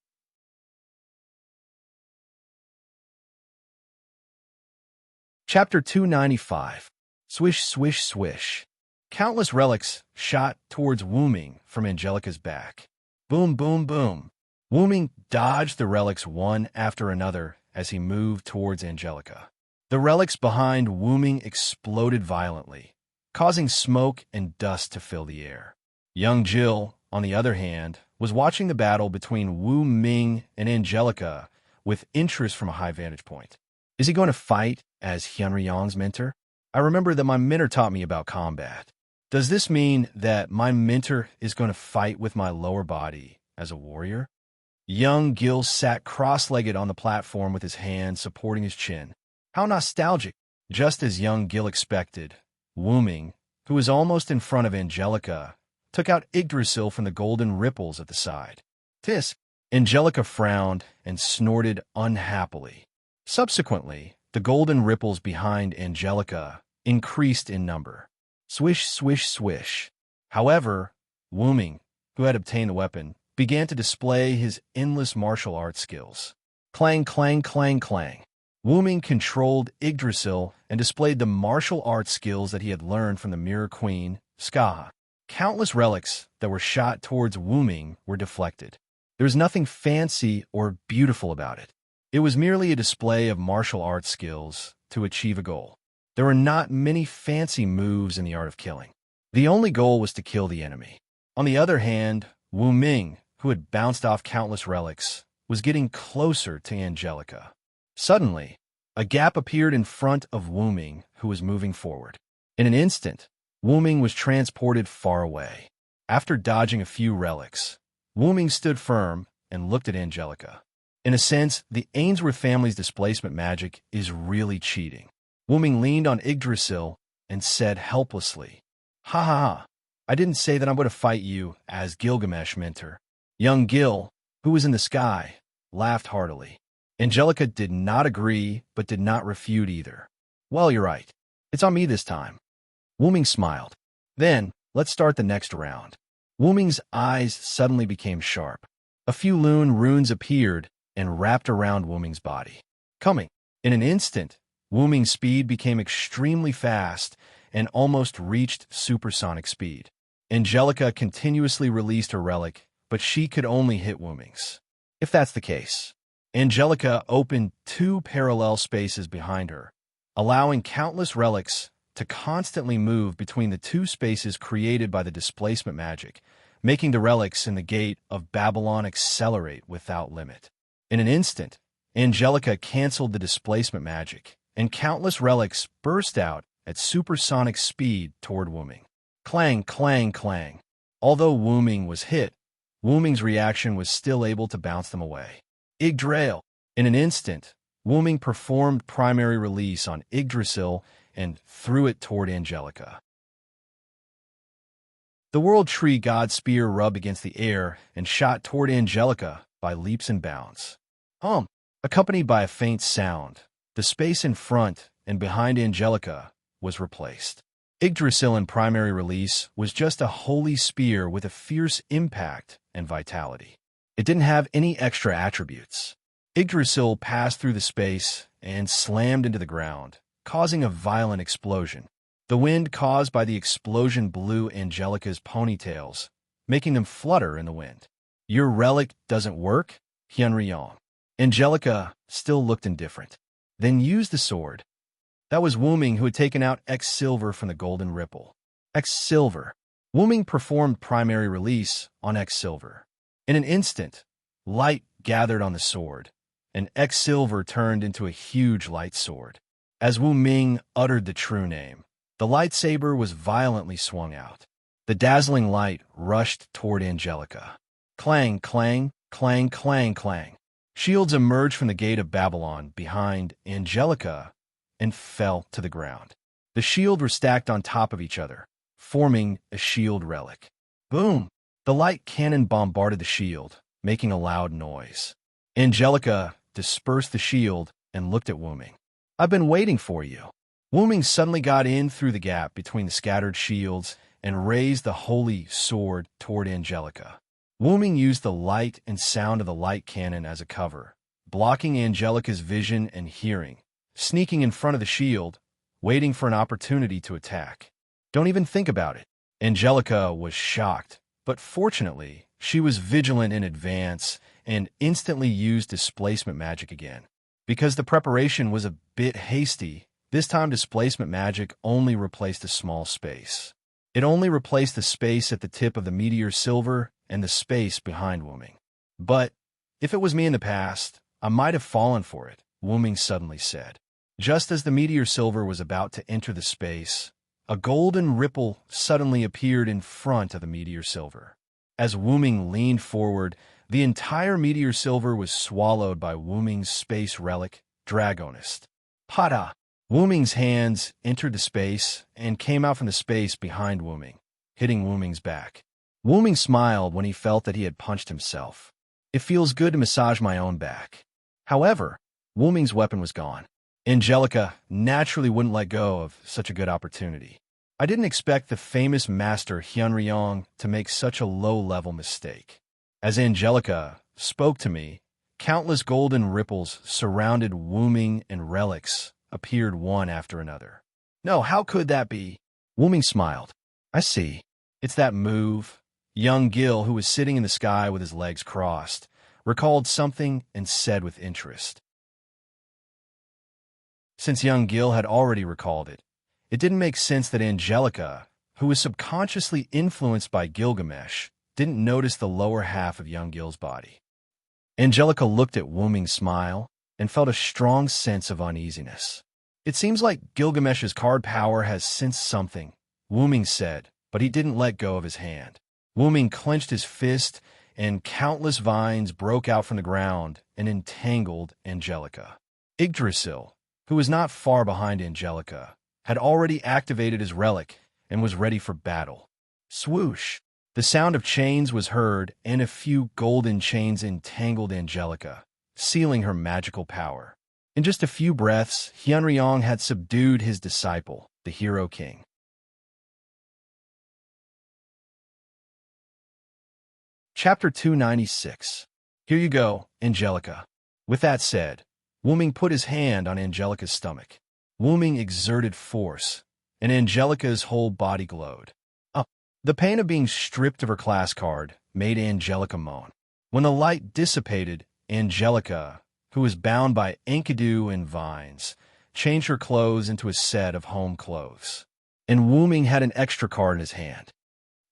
Chapter 295. Swish, swish, swish. Countless relics shot towards Wu Ming from Angelica's back. Boom, boom, boom. Wu Ming dodged the relics one after another as he moved towards Angelica. The relics behind Wu Ming exploded violently, causing smoke and dust to fill the air. Young Jill, on the other hand, was watching the battle between Wu Ming and Angelica with interest from a high vantage point. Is he going to fight as Hyunryong's mentor? I remember that my mentor taught me about combat. Does this mean that my mentor is going to fight with my lower body as a warrior? Young Gil sat cross-legged on the platform with his hands supporting his chin. How nostalgic! Just as young Gil expected, Wu Ming, who was almost in front of Angelica, took out Yggdrasil from the golden ripples at the side. "Tisk!" Angelica frowned and snorted unhappily. Subsequently, the golden ripples behind Angelica increased in number. Swish, swish, swish. However, Wu Ming, who had obtained the weapon, began to display his endless martial arts skills. Clang, clang, clang, clang. Wu Ming controlled Yggdrasil and displayed the martial arts skills that he had learned from the Mirror Queen, Ska. Countless relics that were shot towards Wu Ming were deflected. There was nothing fancy or beautiful about it. It was merely a display of martial arts skills to achieve a goal. There were not many fancy moves in the art of killing. The only goal was to kill the enemy. On the other hand, Wu Ming, who had bounced off countless relics, was getting closer to Angelica. Suddenly, a gap appeared in front of Wu Ming, who was moving forward. In an instant, Wu Ming was transported far away. After dodging a few relics, Wu Ming stood firm and looked at Angelica. In a sense, the Ainsworth family's displacement magic is really cheating. Wu Ming leaned on Yggdrasil and said helplessly, "Ha ha ha, I didn't say that I'm going to fight you as Gilgamesh mentor." Young Gil, who was in the sky, laughed heartily. Angelica did not agree, but did not refute either. Well, you're right. It's on me this time. Wu Ming smiled. Then, let's start the next round. Wu Ming's eyes suddenly became sharp. A few lune runes appeared and wrapped around Wu Ming's body. Coming. In an instant, Wu Ming's speed became extremely fast and almost reached supersonic speed. Angelica continuously released her relic, but she could only hit Wu Ming's. If that's the case, Angelica opened 2 parallel spaces behind her, allowing countless relics to constantly move between the 2 spaces created by the displacement magic, making the relics in the gate of Babylon accelerate without limit. In an instant, Angelica canceled the displacement magic, and countless relics burst out at supersonic speed toward Wu Ming. Clang, clang, clang. Although Wu Ming was hit, Wu Ming's reaction was still able to bounce them away. Yggdrasil. In an instant, Wu Ming performed primary release on Yggdrasil and threw it toward Angelica. The World Tree God spear rubbed against the air and shot toward Angelica by leaps and bounds. Accompanied by a faint sound, the space in front and behind Angelica was replaced. Yggdrasil in primary release was just a holy spear with a fierce impact and vitality. It didn't have any extra attributes. Yggdrasil passed through the space and slammed into the ground, causing a violent explosion. The wind caused by the explosion blew Angelica's ponytails, making them flutter in the wind. Your relic doesn't work? Hyunryong. Angelica still looked indifferent. Then used the sword. That was Wu Ming who had taken out X Silver from the golden ripple. X Silver. Wu Ming performed primary release on X Silver. In an instant, light gathered on the sword, and X Silver turned into a huge light sword. As Wu Ming uttered the true name, the lightsaber was violently swung out. The dazzling light rushed toward Angelica. Clang, clang, clang, clang, clang. Shields emerged from the gate of Babylon behind Angelica and fell to the ground. The shields were stacked on top of each other, forming a shield relic. Boom! The light cannon bombarded the shield, making a loud noise. Angelica dispersed the shield and looked at Wu Ming. I've been waiting for you. Wu Ming suddenly got in through the gap between the scattered shields and raised the holy sword toward Angelica. Wu Ming used the light and sound of the light cannon as a cover, blocking Angelica's vision and hearing, sneaking in front of the shield, waiting for an opportunity to attack. Don't even think about it. Angelica was shocked, but fortunately, she was vigilant in advance and instantly used displacement magic again. Because the preparation was a bit hasty, this time displacement magic only replaced a small space. It only replaced the space at the tip of the meteor silver and the space behind Wu Ming. But if it was me in the past, I might have fallen for it, Wu Ming suddenly said. Just as the meteor silver was about to enter the space, a golden ripple suddenly appeared in front of the meteor silver. As Wu Ming leaned forward, the entire meteor silver was swallowed by Wu Ming's space relic, Dragonist. Pada! Wu Ming's hands entered the space and came out from the space behind Wu Ming, hitting Wu Ming's back. Wu Ming smiled when he felt that he had punched himself. It feels good to massage my own back. However, Wu Ming's weapon was gone. Angelica naturally wouldn't let go of such a good opportunity. I didn't expect the famous master Hyunryong to make such a low-level mistake. As Angelica spoke to me, countless golden ripples surrounded Wu Ming and relics appeared one after another. No, how could that be? Wu Ming smiled. I see. It's that move. Young Gil, who was sitting in the sky with his legs crossed, recalled something and said with interest. Since young Gil had already recalled it, it didn't make sense that Angelica, who was subconsciously influenced by Gilgamesh, didn't notice the lower half of young Gil's body. Angelica looked at Wu Ming's smile and felt a strong sense of uneasiness. It seems like Gilgamesh's card power has sensed something, Wu Ming said, but he didn't let go of his hand. Wu Ming clenched his fist, and countless vines broke out from the ground and entangled Angelica. Yggdrasil, who was not far behind Angelica, had already activated his relic and was ready for battle. Swoosh! The sound of chains was heard, and a few golden chains entangled Angelica, sealing her magical power. In just a few breaths, Hyunryong had subdued his disciple, the Hero King. Chapter 296. Here you go, Angelica. With that said, Wuming put his hand on Angelica's stomach. Wuming exerted force, and Angelica's whole body glowed. The pain of being stripped of her class card made Angelica moan. When the light dissipated, Angelica, who was bound by enkidu and vines, changed her clothes into a set of home clothes. And Wuming had an extra card in his hand.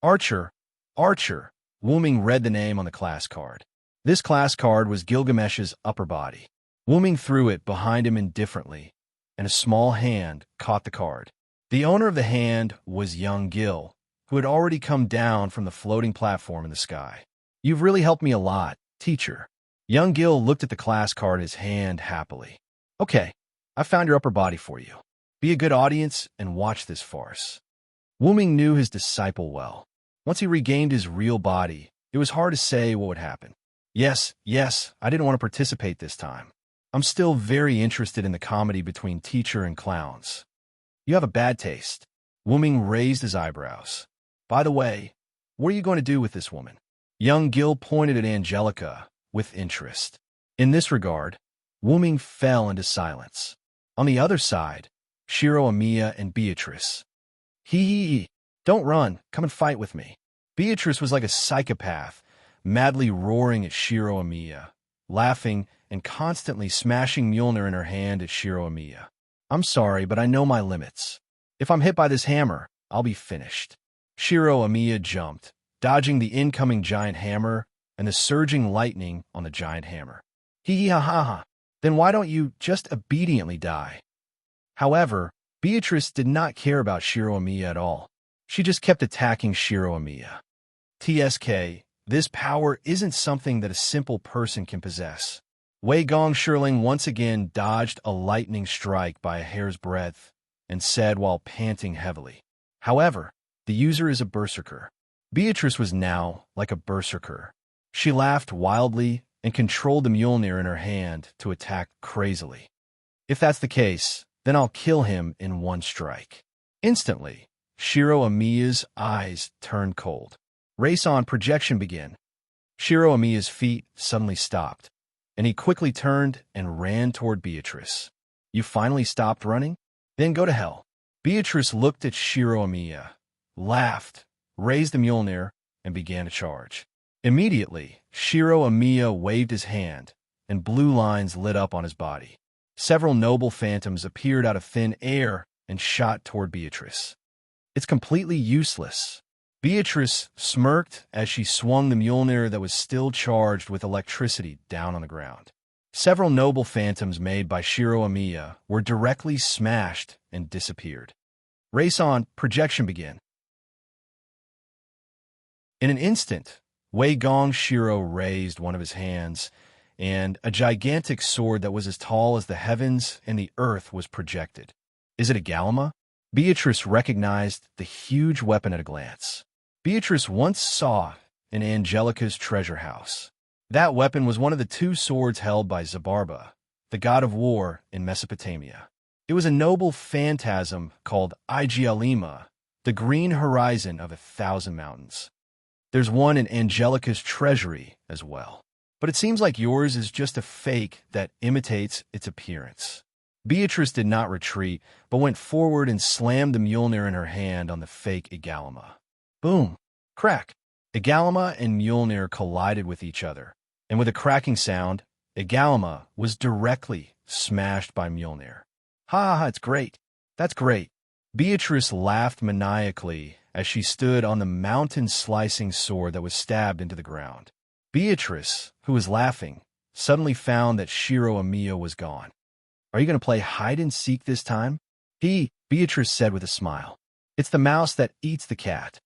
Archer, Archer. Wuming read the name on the class card. This class card was Gilgamesh's upper body. Wuming threw it behind him indifferently, and a small hand caught the card. The owner of the hand was young Gil, who had already come down from the floating platform in the sky. You've really helped me a lot, teacher. Young Gil looked at the class card in his hand happily. Okay, I found your upper body for you. Be a good audience and watch this farce. Wuming knew his disciple well. Once he regained his real body, it was hard to say what would happen. Yes, I didn't want to participate this time. I'm still very interested in the comedy between teacher and clowns. You have a bad taste. Wuming raised his eyebrows. By the way, what are you going to do with this woman? Young Gil pointed at Angelica with interest. In this regard, Wuming fell into silence. On the other side, Shiro Amiya and Beatrice. Hee. Don't run, come and fight with me. Beatrice was like a psychopath, madly roaring at Shiro Amiya, laughing and constantly smashing Mjolnir in her hand at Shiro Amiya. I'm sorry, but I know my limits. If I'm hit by this hammer, I'll be finished. Shiro Amiya jumped, dodging the incoming giant hammer and the surging lightning on the giant hammer. Hee ha ha ha. Then why don't you just obediently die? However, Beatrice did not care about Shiro Amiya at all. She just kept attacking Shiro Amiya. TSK, this power isn't something that a simple person can possess. Wei Gong Shirling once again dodged a lightning strike by a hair's breadth and said while panting heavily. However, the user is a berserker. Beatrice was now like a berserker. She laughed wildly and controlled the Mjolnir in her hand to attack crazily. If that's the case, then I'll kill him in one strike. Instantly, Shiro Amiya's eyes turned cold. Race on projection begin. Shiro Amiya's feet suddenly stopped, and he quickly turned and ran toward Beatrice. You finally stopped running? Then go to hell. Beatrice looked at Shiro Amiya, laughed, raised the Mjolnir, and began to charge. Immediately, Shiro Amiya waved his hand, and blue lines lit up on his body. Several noble phantoms appeared out of thin air and shot toward Beatrice. It's completely useless. Beatrice smirked as she swung the Mjolnir that was still charged with electricity down on the ground. Several noble phantoms made by Shiro Amiya were directly smashed and disappeared. Race on, projection begin. In an instant, Wei Gong Shiro raised one of his hands, and a gigantic sword that was as tall as the heavens and the earth was projected. Is it a Galima? Beatrice recognized the huge weapon at a glance. Beatrice once saw in Angelica's treasure house. That weapon was one of the two swords held by Zabarba, the god of war in Mesopotamia. It was a noble phantasm called Igialima, the green horizon of 1,000 mountains. There's one in Angelica's treasury as well. But it seems like yours is just a fake that imitates its appearance. Beatrice did not retreat, but went forward and slammed the Mjolnir in her hand on the fake Igalama. Boom! Crack! Igalama and Mjolnir collided with each other, and with a cracking sound, Igalama was directly smashed by Mjolnir. Ha ha, it's great. That's great. Beatrice laughed maniacally as she stood on the mountain-slicing sword that was stabbed into the ground. Beatrice, who was laughing, suddenly found that Shiro Amiya was gone. Are you going to play hide-and-seek this time? Beatrice said with a smile. It's the mouse that eats the cat.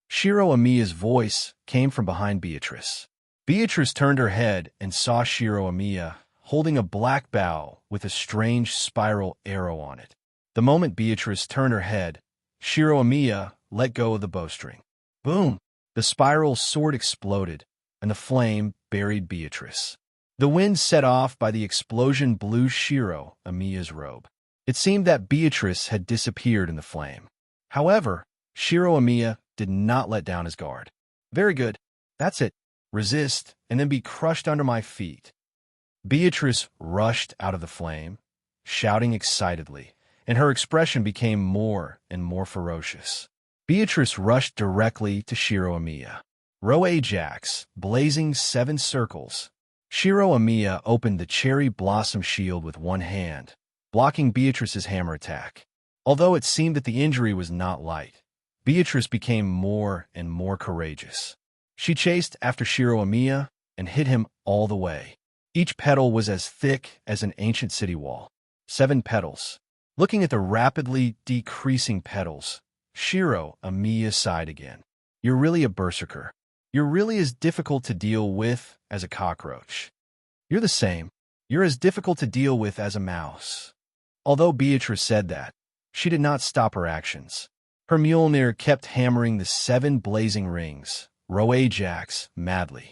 Shiro Amiya's voice came from behind Beatrice. Beatrice turned her head and saw Shiro Amiya holding a black bow with a strange spiral arrow on it. The moment Beatrice turned her head, Shiro Amiya let go of the bowstring. Boom! The spiral sword exploded, and the flame buried Beatrice. The wind set off by the explosion blew Shiro Amiya's robe. It seemed that Beatrice had disappeared in the flame. However, Shiro Amiya did not let down his guard. Very good. That's it. Resist, and then be crushed under my feet. Beatrice rushed out of the flame, shouting excitedly, and her expression became more and more ferocious. Beatrice rushed directly to Shiro Amiya. Row Ajax, blazing 7 circles. Shiro Amiya opened the cherry blossom shield with one hand, blocking Beatrice's hammer attack. Although it seemed that the injury was not light, Beatrice became more and more courageous. She chased after Shiro Amiya and hit him all the way. Each petal was as thick as an ancient city wall. 7 petals. Looking at the rapidly decreasing petals, Shiro Amiya sighed again. You're really a berserker. You're really as difficult to deal with as a cockroach. You're the same. You're as difficult to deal with as a mouse. Although Beatrice said that, she did not stop her actions. Her Mjolnir kept hammering the 7 blazing rings, Row Ajax, madly.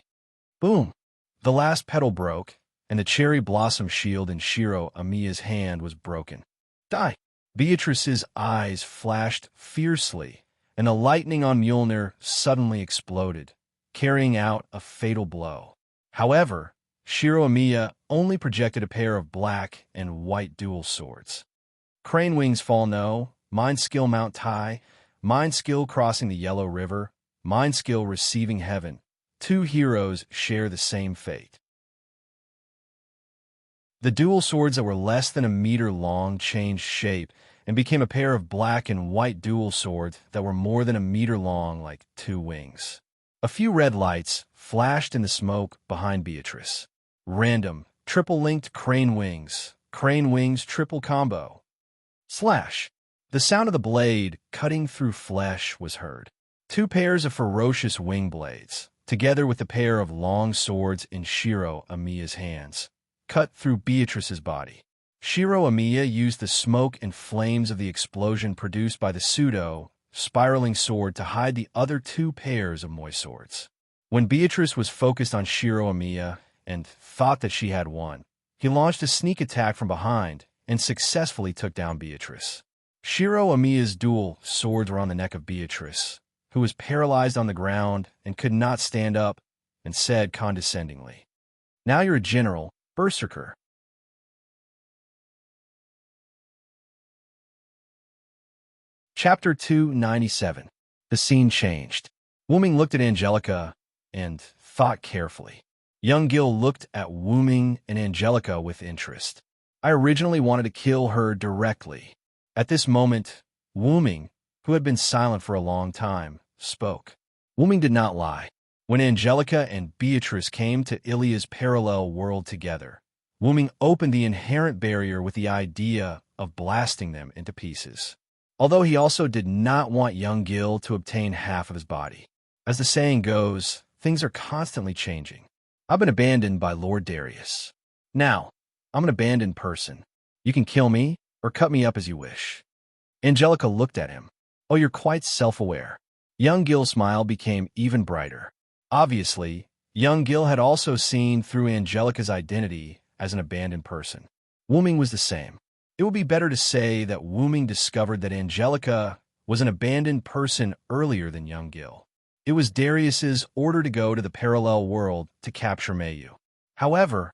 Boom! The last petal broke, and the cherry blossom shield in Shiro Amiya's hand was broken. Die! Beatrice's eyes flashed fiercely, and the lightning on Mjolnir suddenly exploded, carrying out a fatal blow. However, Shiro Amiya only projected a pair of black and white dual swords. Crane wings fall no, mind skill mount high, mind skill crossing the Yellow River, mind skill receiving heaven. 2 heroes share the same fate. The dual swords that were less than a meter long changed shape and became a pair of black and white dual swords that were more than a meter long like 2 wings. A few red lights flashed in the smoke behind Beatrice. Random, triple-linked crane wings triple combo. Slash! The sound of the blade cutting through flesh was heard. 2 pairs of ferocious wing blades, together with a pair of long swords in Shiro Amiya's hands, cut through Beatrice's body. Shiro Amiya used the smoke and flames of the explosion produced by the spiraling sword to hide the other 2 pairs of moist swords. When Beatrice was focused on Shiro Amiya and thought that she had won, he launched a sneak attack from behind and successfully took down Beatrice. Shiro Amiya's dual swords were on the neck of Beatrice, who was paralyzed on the ground and could not stand up, and said condescendingly, "Now you're a general, berserker." Chapter 297. The scene changed. Wuming looked at Angelica and thought carefully. Young Gil looked at Wuming and Angelica with interest. I originally wanted to kill her directly. At this moment, Wuming, who had been silent for a long time, spoke. Wuming did not lie. When Angelica and Beatrice came to Ilia's parallel world together, Wuming opened the inherent barrier with the idea of blasting them into pieces. Although he also did not want young Gil to obtain half of his body. As the saying goes, things are constantly changing. I've been abandoned by Lord Darius. Now, I'm an abandoned person. You can kill me or cut me up as you wish. Angelica looked at him. Oh, you're quite self-aware. Young Gil's smile became even brighter. Obviously, young Gil had also seen through Angelica's identity as an abandoned person. Wuming was the same. It would be better to say that Wuming discovered that Angelica was an abandoned person earlier than young Gil. It was Darius's order to go to the parallel world to capture Mayu. However,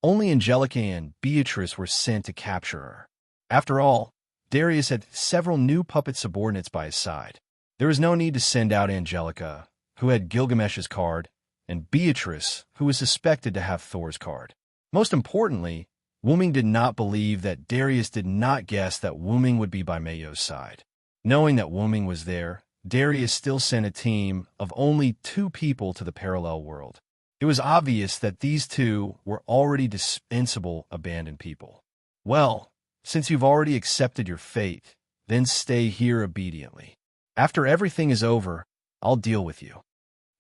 only Angelica and Beatrice were sent to capture her. After all, Darius had several new puppet subordinates by his side. There was no need to send out Angelica, who had Gilgamesh's card, and Beatrice, who was suspected to have Thor's card. Most importantly, Wuming did not believe that Darius did not guess that Wuming would be by Mayu's side. Knowing that Wuming was there, Darius still sent a team of only 2 people to the parallel world. It was obvious that these 2 were already dispensable abandoned people. Well, since you've already accepted your fate, then stay here obediently. After everything is over, I'll deal with you.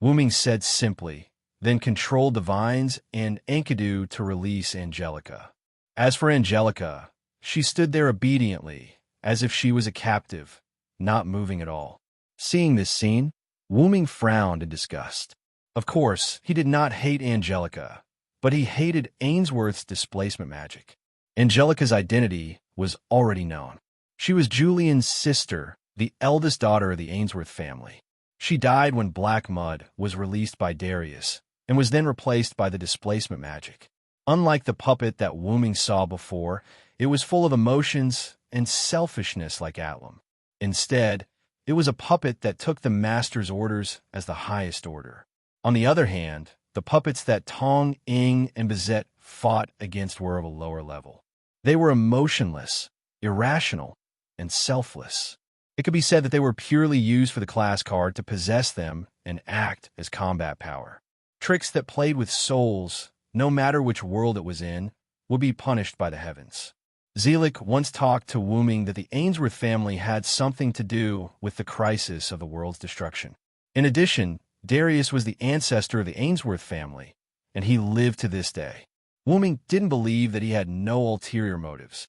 Wuming said simply, then controlled the vines and Enkidu to release Angelica. As for Angelica, she stood there obediently, as if she was a captive, not moving at all. Seeing this scene, Wuming frowned in disgust. Of course, he did not hate Angelica, but he hated Ainsworth's displacement magic. Angelica's identity was already known. She was Julian's sister, the eldest daughter of the Ainsworth family. She died when Black Mud was released by Darius, and was then replaced by the displacement magic. Unlike the puppet that Wooming saw before, it was full of emotions and selfishness like Atlam. Instead, it was a puppet that took the master's orders as the highest order. On the other hand, the puppets that Tong, Ing, and Bizet fought against were of a lower level. They were emotionless, irrational, and selfless. It could be said that they were purely used for the class card to possess them and act as combat power. Tricks that played with souls, no matter which world it was in, would be punished by the heavens. Zelik once talked to Wooming that the Ainsworth family had something to do with the crisis of the world's destruction. In addition, Darius was the ancestor of the Ainsworth family, and he lived to this day. Wooming didn't believe that he had no ulterior motives.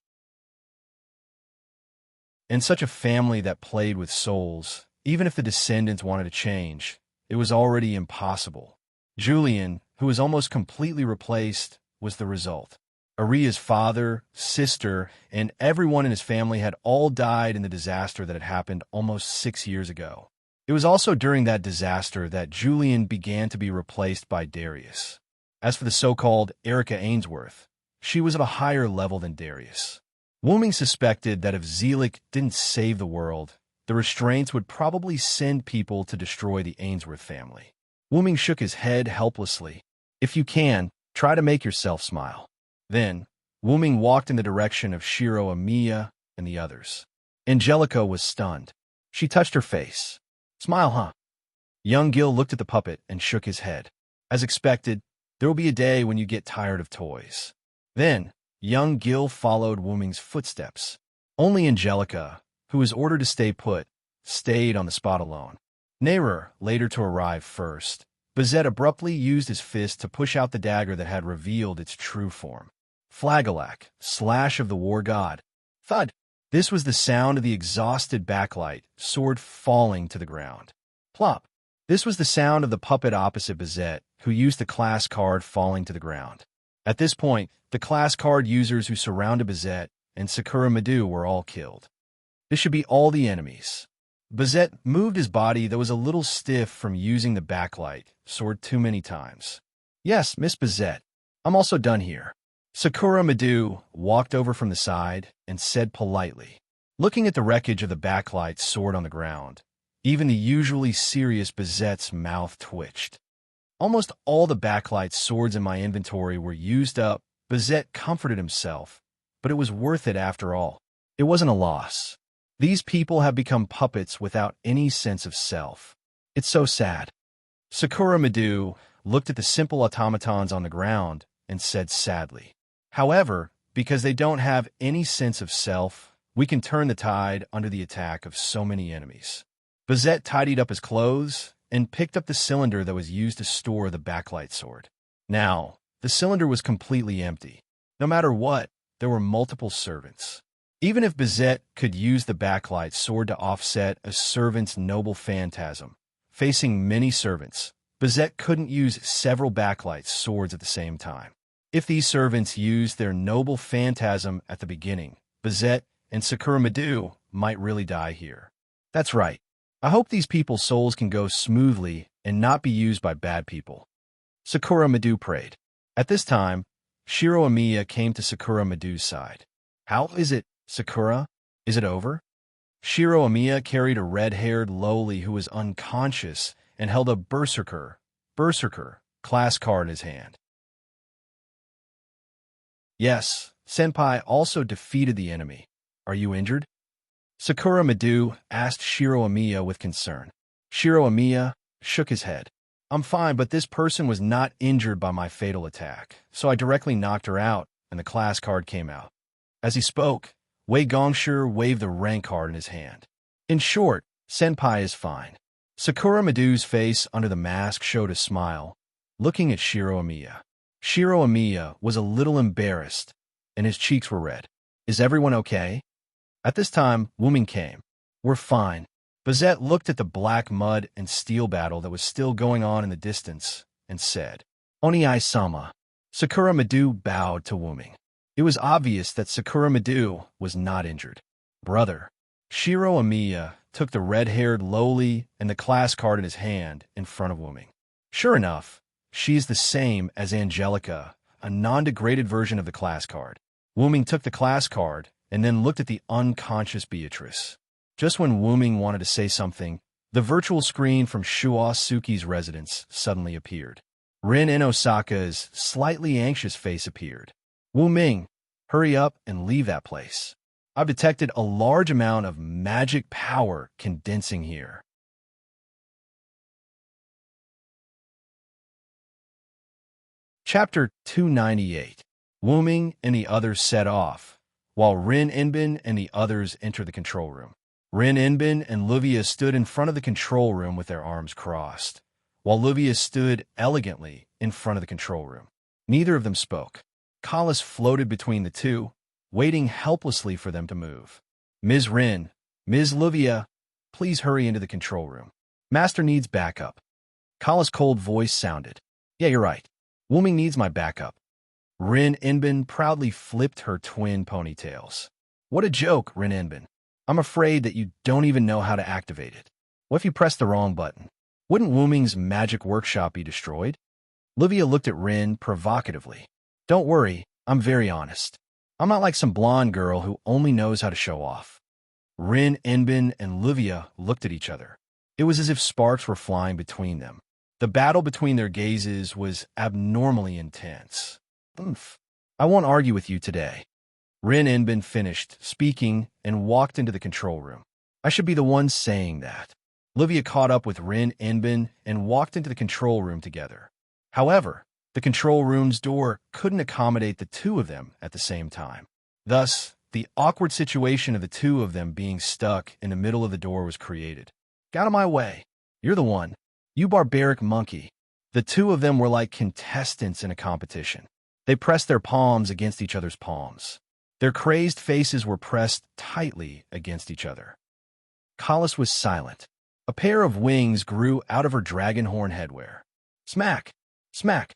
In such a family that played with souls, even if the descendants wanted to change, it was already impossible. Julian, who was almost completely replaced, was the result. Aria's father, sister, and everyone in his family had all died in the disaster that had happened almost 6 years ago. It was also during that disaster that Julian began to be replaced by Darius. As for the so-called Erica Ainsworth, she was of a higher level than Darius. Wooming suspected that if Zelik didn't save the world, the restraints would probably send people to destroy the Ainsworth family. Wooming shook his head helplessly. If you can, try to make yourself smile. Then, Wooming walked in the direction of Shiro, Amiya, and the others. Angelica was stunned. She touched her face. Smile, huh? Young Gil looked at the puppet and shook his head. As expected, there will be a day when you get tired of toys. Then, young Gil followed Wooming's footsteps. Only Angelica, who was ordered to stay put, stayed on the spot alone. Narer, later to arrive first, Bizet abruptly used his fist to push out the dagger that had revealed its true form. Flagelak, slash of the war god. Thud! This was the sound of the exhausted backlight, sword falling to the ground. Plop! This was the sound of the puppet opposite Bizet, who used the class card falling to the ground. At this point, the class card users who surrounded Bizet and Sakura Madu were all killed. This should be all the enemies. Bizet moved his body that was a little stiff from using the backlight, sword too many times. Yes, Miss Bizet, I'm also done here. Sakura Madu walked over from the side and said politely, looking at the wreckage of the backlight sword on the ground. Even the usually serious Bizet's mouth twitched. Almost all the backlight swords in my inventory were used up. Bizet comforted himself, but it was worth it after all. It wasn't a loss. These people have become puppets without any sense of self. It's so sad. Sakura Madu looked at the simple automatons on the ground and said sadly, however, because they don't have any sense of self, we can turn the tide under the attack of so many enemies. Bizet tidied up his clothes and picked up the cylinder that was used to store the backlight sword. Now, the cylinder was completely empty. No matter what, there were multiple servants. Even if Bizet could use the backlight sword to offset a servant's noble phantasm, facing many servants, Bizet couldn't use several backlight swords at the same time. If these servants used their noble phantasm at the beginning, Bizet and Sakura Madu might really die here. That's right. I hope these people's souls can go smoothly and not be used by bad people. Sakura Madu prayed. At this time, Shiro Amiya came to Sakura Madu's side. How is it, Sakura? Is it over? Shiro Amiya carried a red-haired lowly who was unconscious and held a berserker class card in his hand. Yes, Senpai also defeated the enemy. Are you injured? Sakura Madu asked Shiro Amiya with concern. Shiro Amiya shook his head. I'm fine, but this person was not injured by my fatal attack, so I directly knocked her out, and the class card came out. As he spoke, Wei Gongshi waved the rank card in his hand. In short, Senpai is fine. Sakura Madu's face under the mask showed a smile, looking at Shiro Amiya. Shiro Amiya was a little embarrassed, and his cheeks were red. Is everyone okay? At this time, Wooming came. We're fine. Bizet looked at the black mud and steel battle that was still going on in the distance and said, Oni-sama. Sakura Madu bowed to Wuming. It was obvious that Sakura Madu was not injured. Brother. Shiro Amiya took the red-haired lowly and the class card in his hand in front of Wuming. Sure enough, she is the same as Angelica, a non-degraded version of the class card. Wuming took the class card and then looked at the unconscious Beatrice. Just when Wuming wanted to say something, the virtual screen from Shuo Suki's residence suddenly appeared. Rin in Osaka's slightly anxious face appeared. Wuming, hurry up and leave that place. I've detected a large amount of magic power condensing here. Chapter 298. Wuming and the others set off, while Rin Inbin and the others entered the control room. Rin Inbin and Luvia stood in front of the control room with their arms crossed, while Luvia stood elegantly in front of the control room. Neither of them spoke. Collis floated between the two, waiting helplessly for them to move. Ms. Rin, Ms. Luvia, please hurry into the control room. Master needs backup. Collis' cold voice sounded. Yeah, you're right. Wuming needs my backup. Rin Inbin proudly flipped her twin ponytails. What a joke, Rin Inbin. I'm afraid that you don't even know how to activate it. What if you press the wrong button? Wouldn't Wuming's magic workshop be destroyed? Livia looked at Rin provocatively. Don't worry, I'm very honest. I'm not like some blonde girl who only knows how to show off. Rin Inbin and Livia looked at each other. It was as if sparks were flying between them. The battle between their gazes was abnormally intense. Oomph. I won't argue with you today. Rin Inbin finished speaking and walked into the control room. I should be the one saying that. Livia caught up with Rin Inbin and walked into the control room together. However, the control room's door couldn't accommodate the two of them at the same time. Thus, the awkward situation of the two of them being stuck in the middle of the door was created. Get out of my way. You're the one. You barbaric monkey. The two of them were like contestants in a competition. They pressed their palms against each other's palms. Their crazed faces were pressed tightly against each other. Collis was silent. A pair of wings grew out of her dragon horn headwear. Smack! Smack!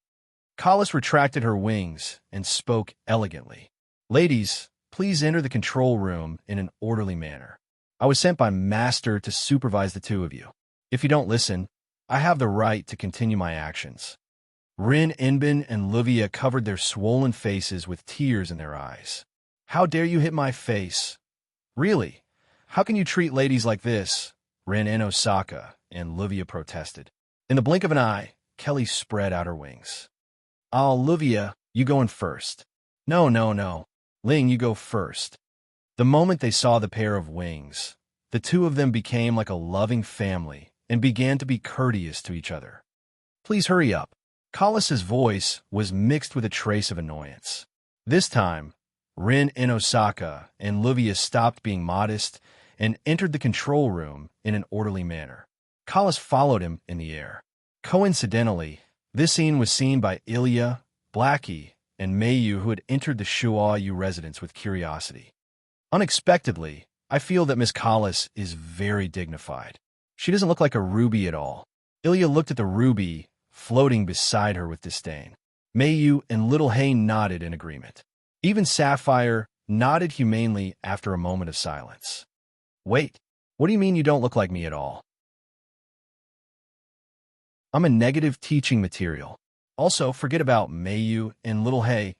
Collis retracted her wings and spoke elegantly. Ladies, please enter the control room in an orderly manner. I was sent by Master to supervise the two of you. If you don't listen, I have the right to continue my actions. Rin Inbin and Livia covered their swollen faces with tears in their eyes. How dare you hit my face? Really? How can you treat ladies like this? Rin in Osaka and Livia protested. In the blink of an eye, Kelly spread out her wings. Livia, you go in first. No. Ling, you go first. The moment they saw the pair of wings, the two of them became like a loving family and began to be courteous to each other. Please hurry up. Collis's voice was mixed with a trace of annoyance. This time, Rin in Osaka and Livia stopped being modest and entered the control room in an orderly manner. Collis followed him in the air. Coincidentally, this scene was seen by Ilya, Blackie, and Mayu, who had entered the Shuo residence with curiosity. Unexpectedly, I feel that Miss Collis is very dignified. She doesn't look like a ruby at all. Ilya looked at the ruby floating beside her with disdain. Mayu and Little Hay nodded in agreement. Even Sapphire nodded humanely after a moment of silence. Wait, what do you mean you don't look like me at all? I'm a negative teaching material. Also, forget about Mayu and Little Hay.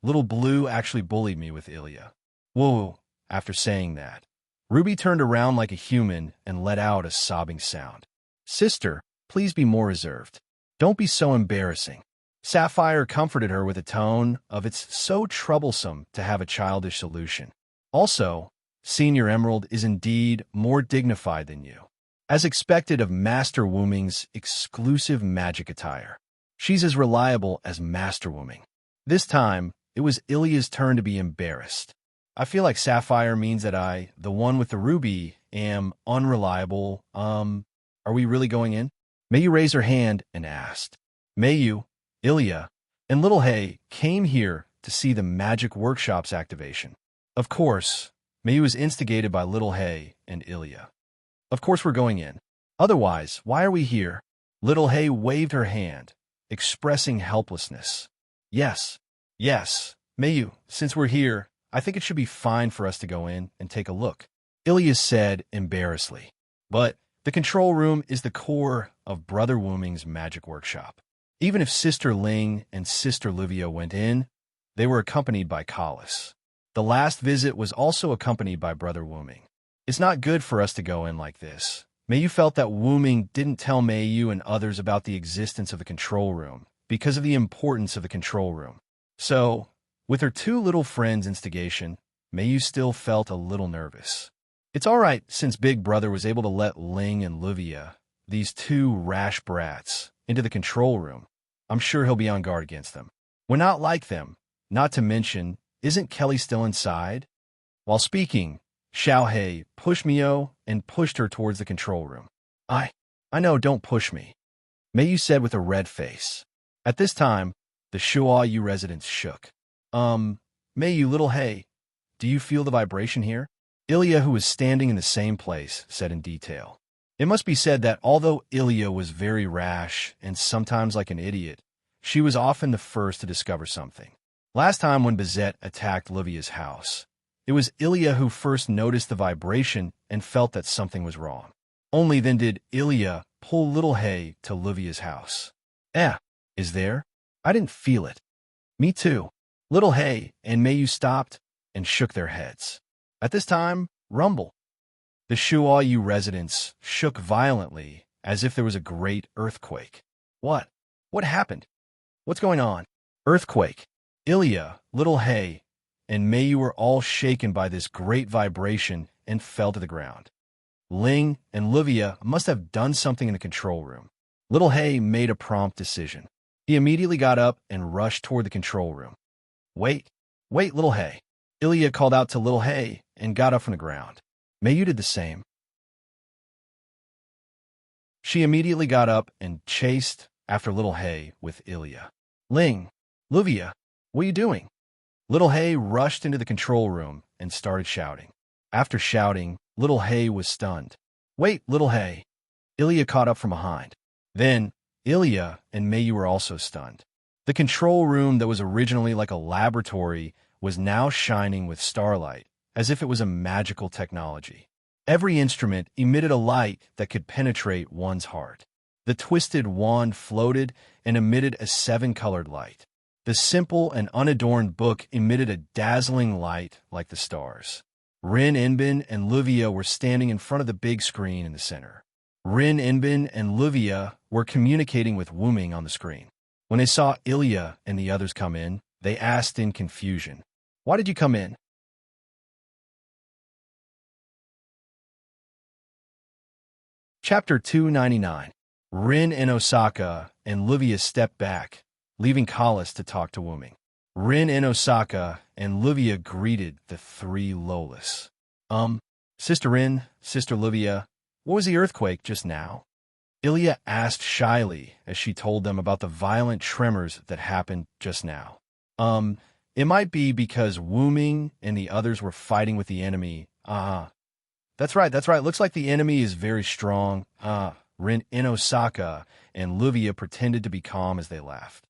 Little Blue actually bullied me with Ilya. Whoa, after saying that, Ruby turned around like a human and let out a sobbing sound. Sister, please be more reserved. Don't be so embarrassing. Sapphire comforted her with a tone of it's so troublesome to have a childish solution. Also, Senior Emerald is indeed more dignified than you. As expected of Master Wuming's exclusive magic attire. She's as reliable as Master Wuming. This time, it was Ilya's turn to be embarrassed. I feel like Sapphire means that I, the one with the ruby, am unreliable. Are we really going in? Mayu raised her hand and asked. Mayu, Ilya, and Little Hay came here to see the magic workshop's activation. Of course, Mayu was instigated by Little Hay and Ilya. Of course we're going in. Otherwise, why are we here? Little Hay waved her hand, expressing helplessness. Yes. Yes. Mayu, since we're here, I think it should be fine for us to go in and take a look, Ilya said embarrassedly. But the control room is the core of Brother Wuming's magic workshop. Even if Sister Ling and Sister Livia went in, they were accompanied by Collis. The last visit was also accompanied by Brother Wuming. It's not good for us to go in like this. Mayu felt that Wuming didn't tell Mayu and others about the existence of the control room because of the importance of the control room. So, with her two little friends' instigation, Mayu still felt a little nervous. It's all right since Big Brother was able to let Ling and Livia, these two rash brats, into the control room. I'm sure he'll be on guard against them. We're not like them. Not to mention, isn't Kelly still inside? While speaking, Xiaohei pushed Mio and pushed her towards the control room. I know, don't push me, Mayu said with a red face. At this time, the Shuayu residents shook. Mayu, little Hei, do you feel the vibration here? Ilya, who was standing in the same place, said in detail. It must be said that although Ilya was very rash and sometimes like an idiot, she was often the first to discover something. Last time when Bizet attacked Livia's house, it was Ilya who first noticed the vibration and felt that something was wrong. Only then did Ilya pull little Hay to Livia's house. Is there? I didn't feel it. Me too. Little Hay and Mayu stopped and shook their heads. At this time, rumble. The Shuayu residents shook violently as if there was a great earthquake. What? What happened? What's going on? Earthquake. Ilya, little Hay, and Mayu were all shaken by this great vibration and fell to the ground. Ling and Livia must have done something in the control room. Little Hay made a prompt decision. He immediately got up and rushed toward the control room. Wait, little Hay. Ilya called out to little Hay and got up from the ground. Mayu did the same. She immediately got up and chased after little Hay with Ilya. Ling, Livia, what are you doing? Little Hay rushed into the control room and started shouting. After shouting, little Hay was stunned. Wait, little Hay. Ilya caught up from behind. Then, Ilya and Mayu were also stunned. The control room that was originally like a laboratory was now shining with starlight, as if it was a magical technology. Every instrument emitted a light that could penetrate one's heart. The twisted wand floated and emitted a 7-colored light. The simple and unadorned book emitted a dazzling light like the stars. Rin Inbin and Livia were standing in front of the big screen in the center. Rin Inbin and Livia were communicating with Wuming on the screen. When they saw Ilya and the others come in, they asked in confusion, "Why did you come in?" Chapter 299. Rin and Osaka and Livia stepped back, leaving Collis to talk to Wuming. Rin and Osaka and Livia greeted the three Lolas. Sister Rin, Sister Livia, what was the earthquake just now? Ilya asked shyly as she told them about the violent tremors that happened just now. It might be because Wuming and the others were fighting with the enemy. That's right. Looks like the enemy is very strong. Rin and Osaka and Livia pretended to be calm as they laughed.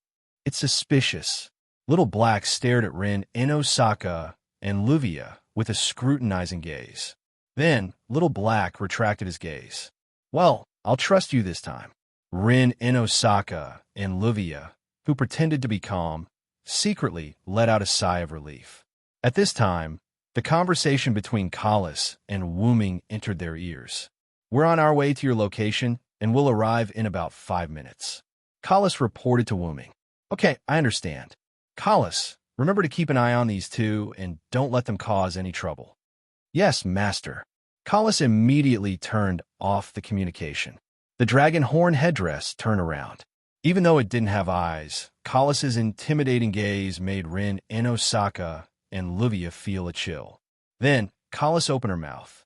It's suspicious. Little Black stared at Rin and Osaka and Livia with a scrutinizing gaze. Then, Little Black retracted his gaze. Well, I'll trust you this time. Rin and Osaka and Livia, who pretended to be calm, secretly let out a sigh of relief. At this time, the conversation between Collis and Wuming entered their ears. We're on our way to your location, and we'll arrive in about 5 minutes. Collis reported to Wuming. Okay, I understand. Collis, remember to keep an eye on these two and don't let them cause any trouble. Yes, master. Collis immediately turned off the communication. The dragon horn headdress turned around. Even though it didn't have eyes, Collis's intimidating gaze made Rin and Osaka and Livia feel a chill. Then, Collis opened her mouth.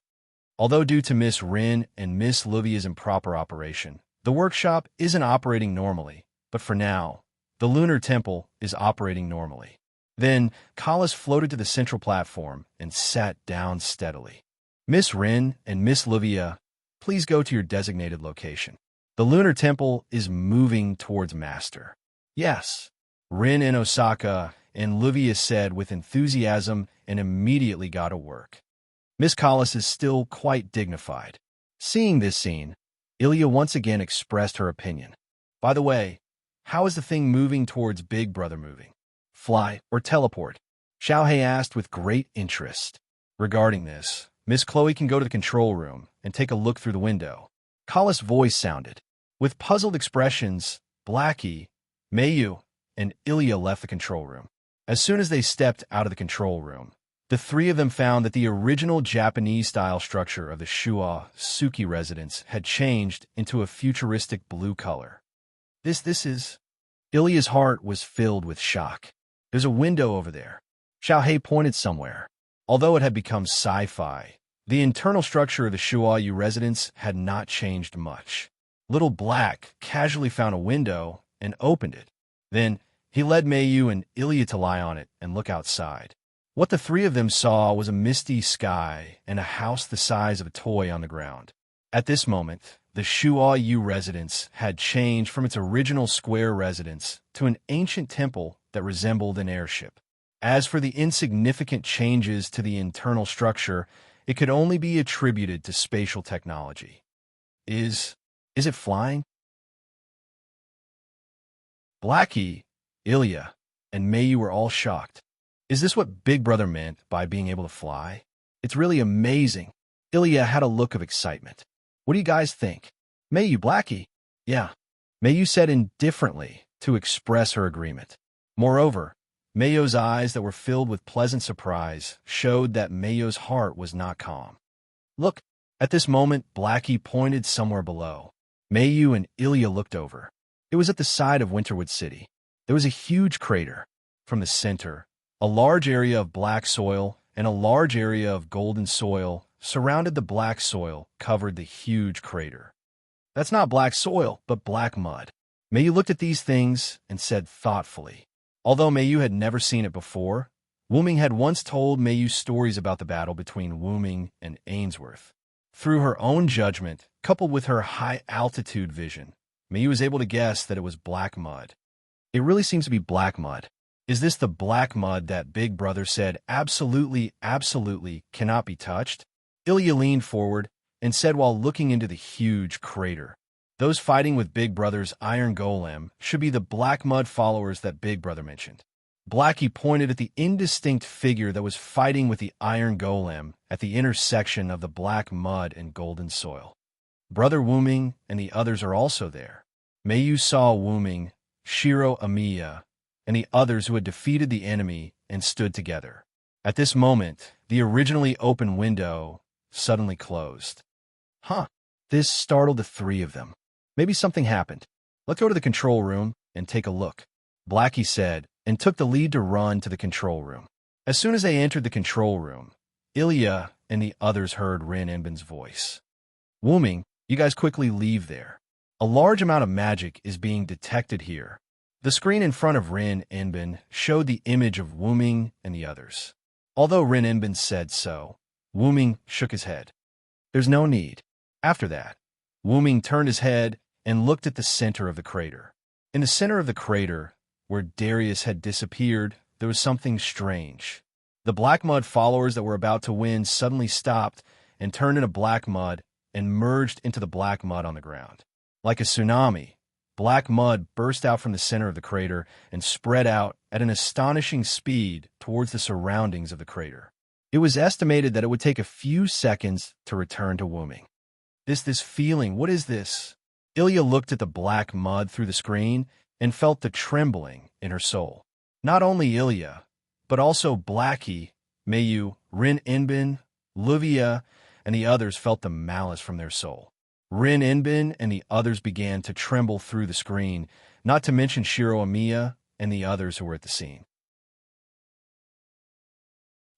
Although due to Miss Rin and Miss Livia's improper operation, the workshop isn't operating normally, but for now, the lunar temple is operating normally. Then, Collis floated to the central platform and sat down steadily. Miss Rin and Miss Livia, please go to your designated location. The lunar temple is moving towards Master. Yes. Rin and Osaka, and Livia said with enthusiasm and immediately got to work. Miss Collis is still quite dignified. Seeing this scene, Ilya once again expressed her opinion. By the way, how is the thing moving towards Big Brother moving? Fly or teleport? Xiaohei asked with great interest. Regarding this, Miss Chloe can go to the control room and take a look through the window. Collis' voice sounded. With puzzled expressions, Blackie, Mayu, and Ilya left the control room. As soon as they stepped out of the control room, the three of them found that the original Japanese-style structure of the Shuo Suki residence had changed into a futuristic blue color. This is... Ilya's heart was filled with shock. There's a window over there. Xiaohei pointed somewhere. Although it had become sci-fi, the internal structure of the Shuo residence had not changed much. Little Black casually found a window and opened it. Then, he led Mayu and Ilya to lie on it and look outside. What the three of them saw was a misty sky and a house the size of a toy on the ground. At this moment, the Shuo residence had changed from its original square residence to an ancient temple that resembled an airship. As for the insignificant changes to the internal structure, it could only be attributed to spatial technology. Is it flying? Blackie, Ilya, and Mayu were all shocked. Is this what Big Brother meant by being able to fly? It's really amazing. Ilya had a look of excitement. What do you guys think? Mayu, Blackie? Yeah. Mayu said indifferently to express her agreement. Moreover, Mayu's eyes that were filled with pleasant surprise showed that Mayu's heart was not calm. Look, at this moment, Blackie pointed somewhere below. Mayu and Ilya looked over. It was at the side of Winterwood City. There was a huge crater. From the center, a large area of black soil and a large area of golden soil surrounded the black soil, covered the huge crater. That's not black soil, but black mud. Mayu looked at these things and said thoughtfully. Although Mayu had never seen it before, Wuming had once told Mayu stories about the battle between Wuming and Ainsworth. Through her own judgment, coupled with her high-altitude vision, Mayu was able to guess that it was black mud. It really seems to be black mud. Is this the black mud that Big Brother said absolutely cannot be touched? Ilya leaned forward and said while looking into the huge crater. Those fighting with Big Brother's Iron Golem should be the black mud followers that Big Brother mentioned. Blackie pointed at the indistinct figure that was fighting with the Iron Golem at the intersection of the black mud and golden soil. Brother Wuming and the others are also there. Mayu saw Wuming, Shiro Amiya, and the others who had defeated the enemy and stood together. At this moment, the originally open window suddenly closed. This startled the three of them. Maybe something happened. Let's go to the control room and take a look, Blackie said, and took the lead to run to the control room. As soon as they entered the control room, Ilya and the others heard Rin Enbin's voice. Wuming, you guys quickly leave there. A large amount of magic is being detected here. The screen in front of Rin Enbin showed the image of Wuming and the others. Although Rin Enbin said so, Wuming shook his head. There's no need. After that, Wuming turned his head and looked at the center of the crater. In the center of the crater, where Darius had disappeared, there was something strange. The black mud followers that were about to win suddenly stopped and turned into black mud and merged into the black mud on the ground. Like a tsunami, black mud burst out from the center of the crater and spread out at an astonishing speed towards the surroundings of the crater. It was estimated that it would take a few seconds to return to Wuming. This feeling, what is this? Ilya looked at the black mud through the screen and felt the trembling in her soul. Not only Ilya, but also Blackie, Mayu, Rin Enbin, Livia, and the others felt the malice from their soul. Rin Enbin and the others began to tremble through the screen, not to mention Shiro Amiya and the others who were at the scene.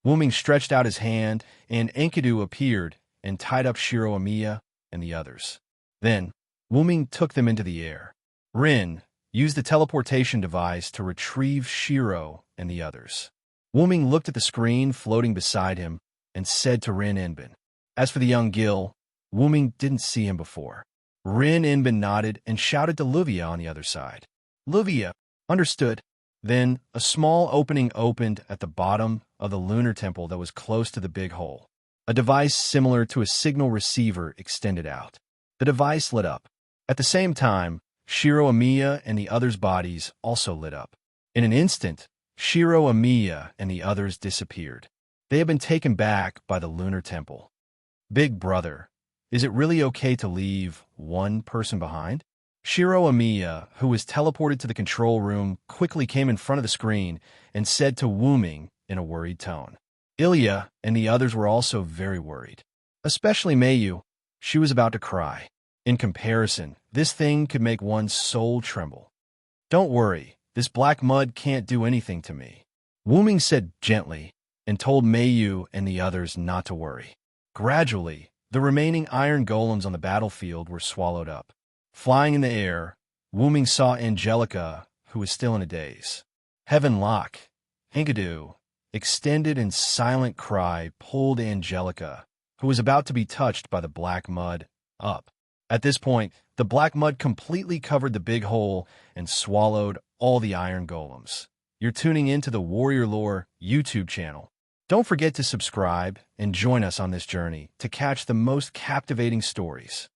Wuming stretched out his hand, and Enkidu appeared and tied up Shiro Amiya and the others. Then, Wuming took them into the air. Rin used the teleportation device to retrieve Shiro and the others. Wuming looked at the screen floating beside him and said to Rin Enbin. As for the young Gil, Wuming didn't see him before. Rin Enbin nodded and shouted to Livia on the other side. Livia, understood. Then, a small opening opened at the bottom of the lunar temple that was close to the big hole. A device similar to a signal receiver extended out. The device lit up. At the same time, Shiro Amiya and the others' bodies also lit up. In an instant, Shiro Amiya and the others disappeared. They had been taken back by the lunar temple. Big brother, is it really okay to leave one person behind? Shiro Amiya, who was teleported to the control room, quickly came in front of the screen and said to Wuming in a worried tone. Ilya and the others were also very worried. Especially Mayu. She was about to cry. In comparison, this thing could make one's soul tremble. Don't worry, this black mud can't do anything to me. Wuming said gently and told Mayu and the others not to worry. Gradually, the remaining iron golems on the battlefield were swallowed up. Flying in the air, Wuming saw Angelica, who was still in a daze. Heaven Lock, Enkidu, extended and silent cry pulled Angelica, who was about to be touched by the black mud, up. At this point, the black mud completely covered the big hole and swallowed all the iron golems. You're tuning into the Warrior Lore YouTube channel. Don't forget to subscribe and join us on this journey to catch the most captivating stories.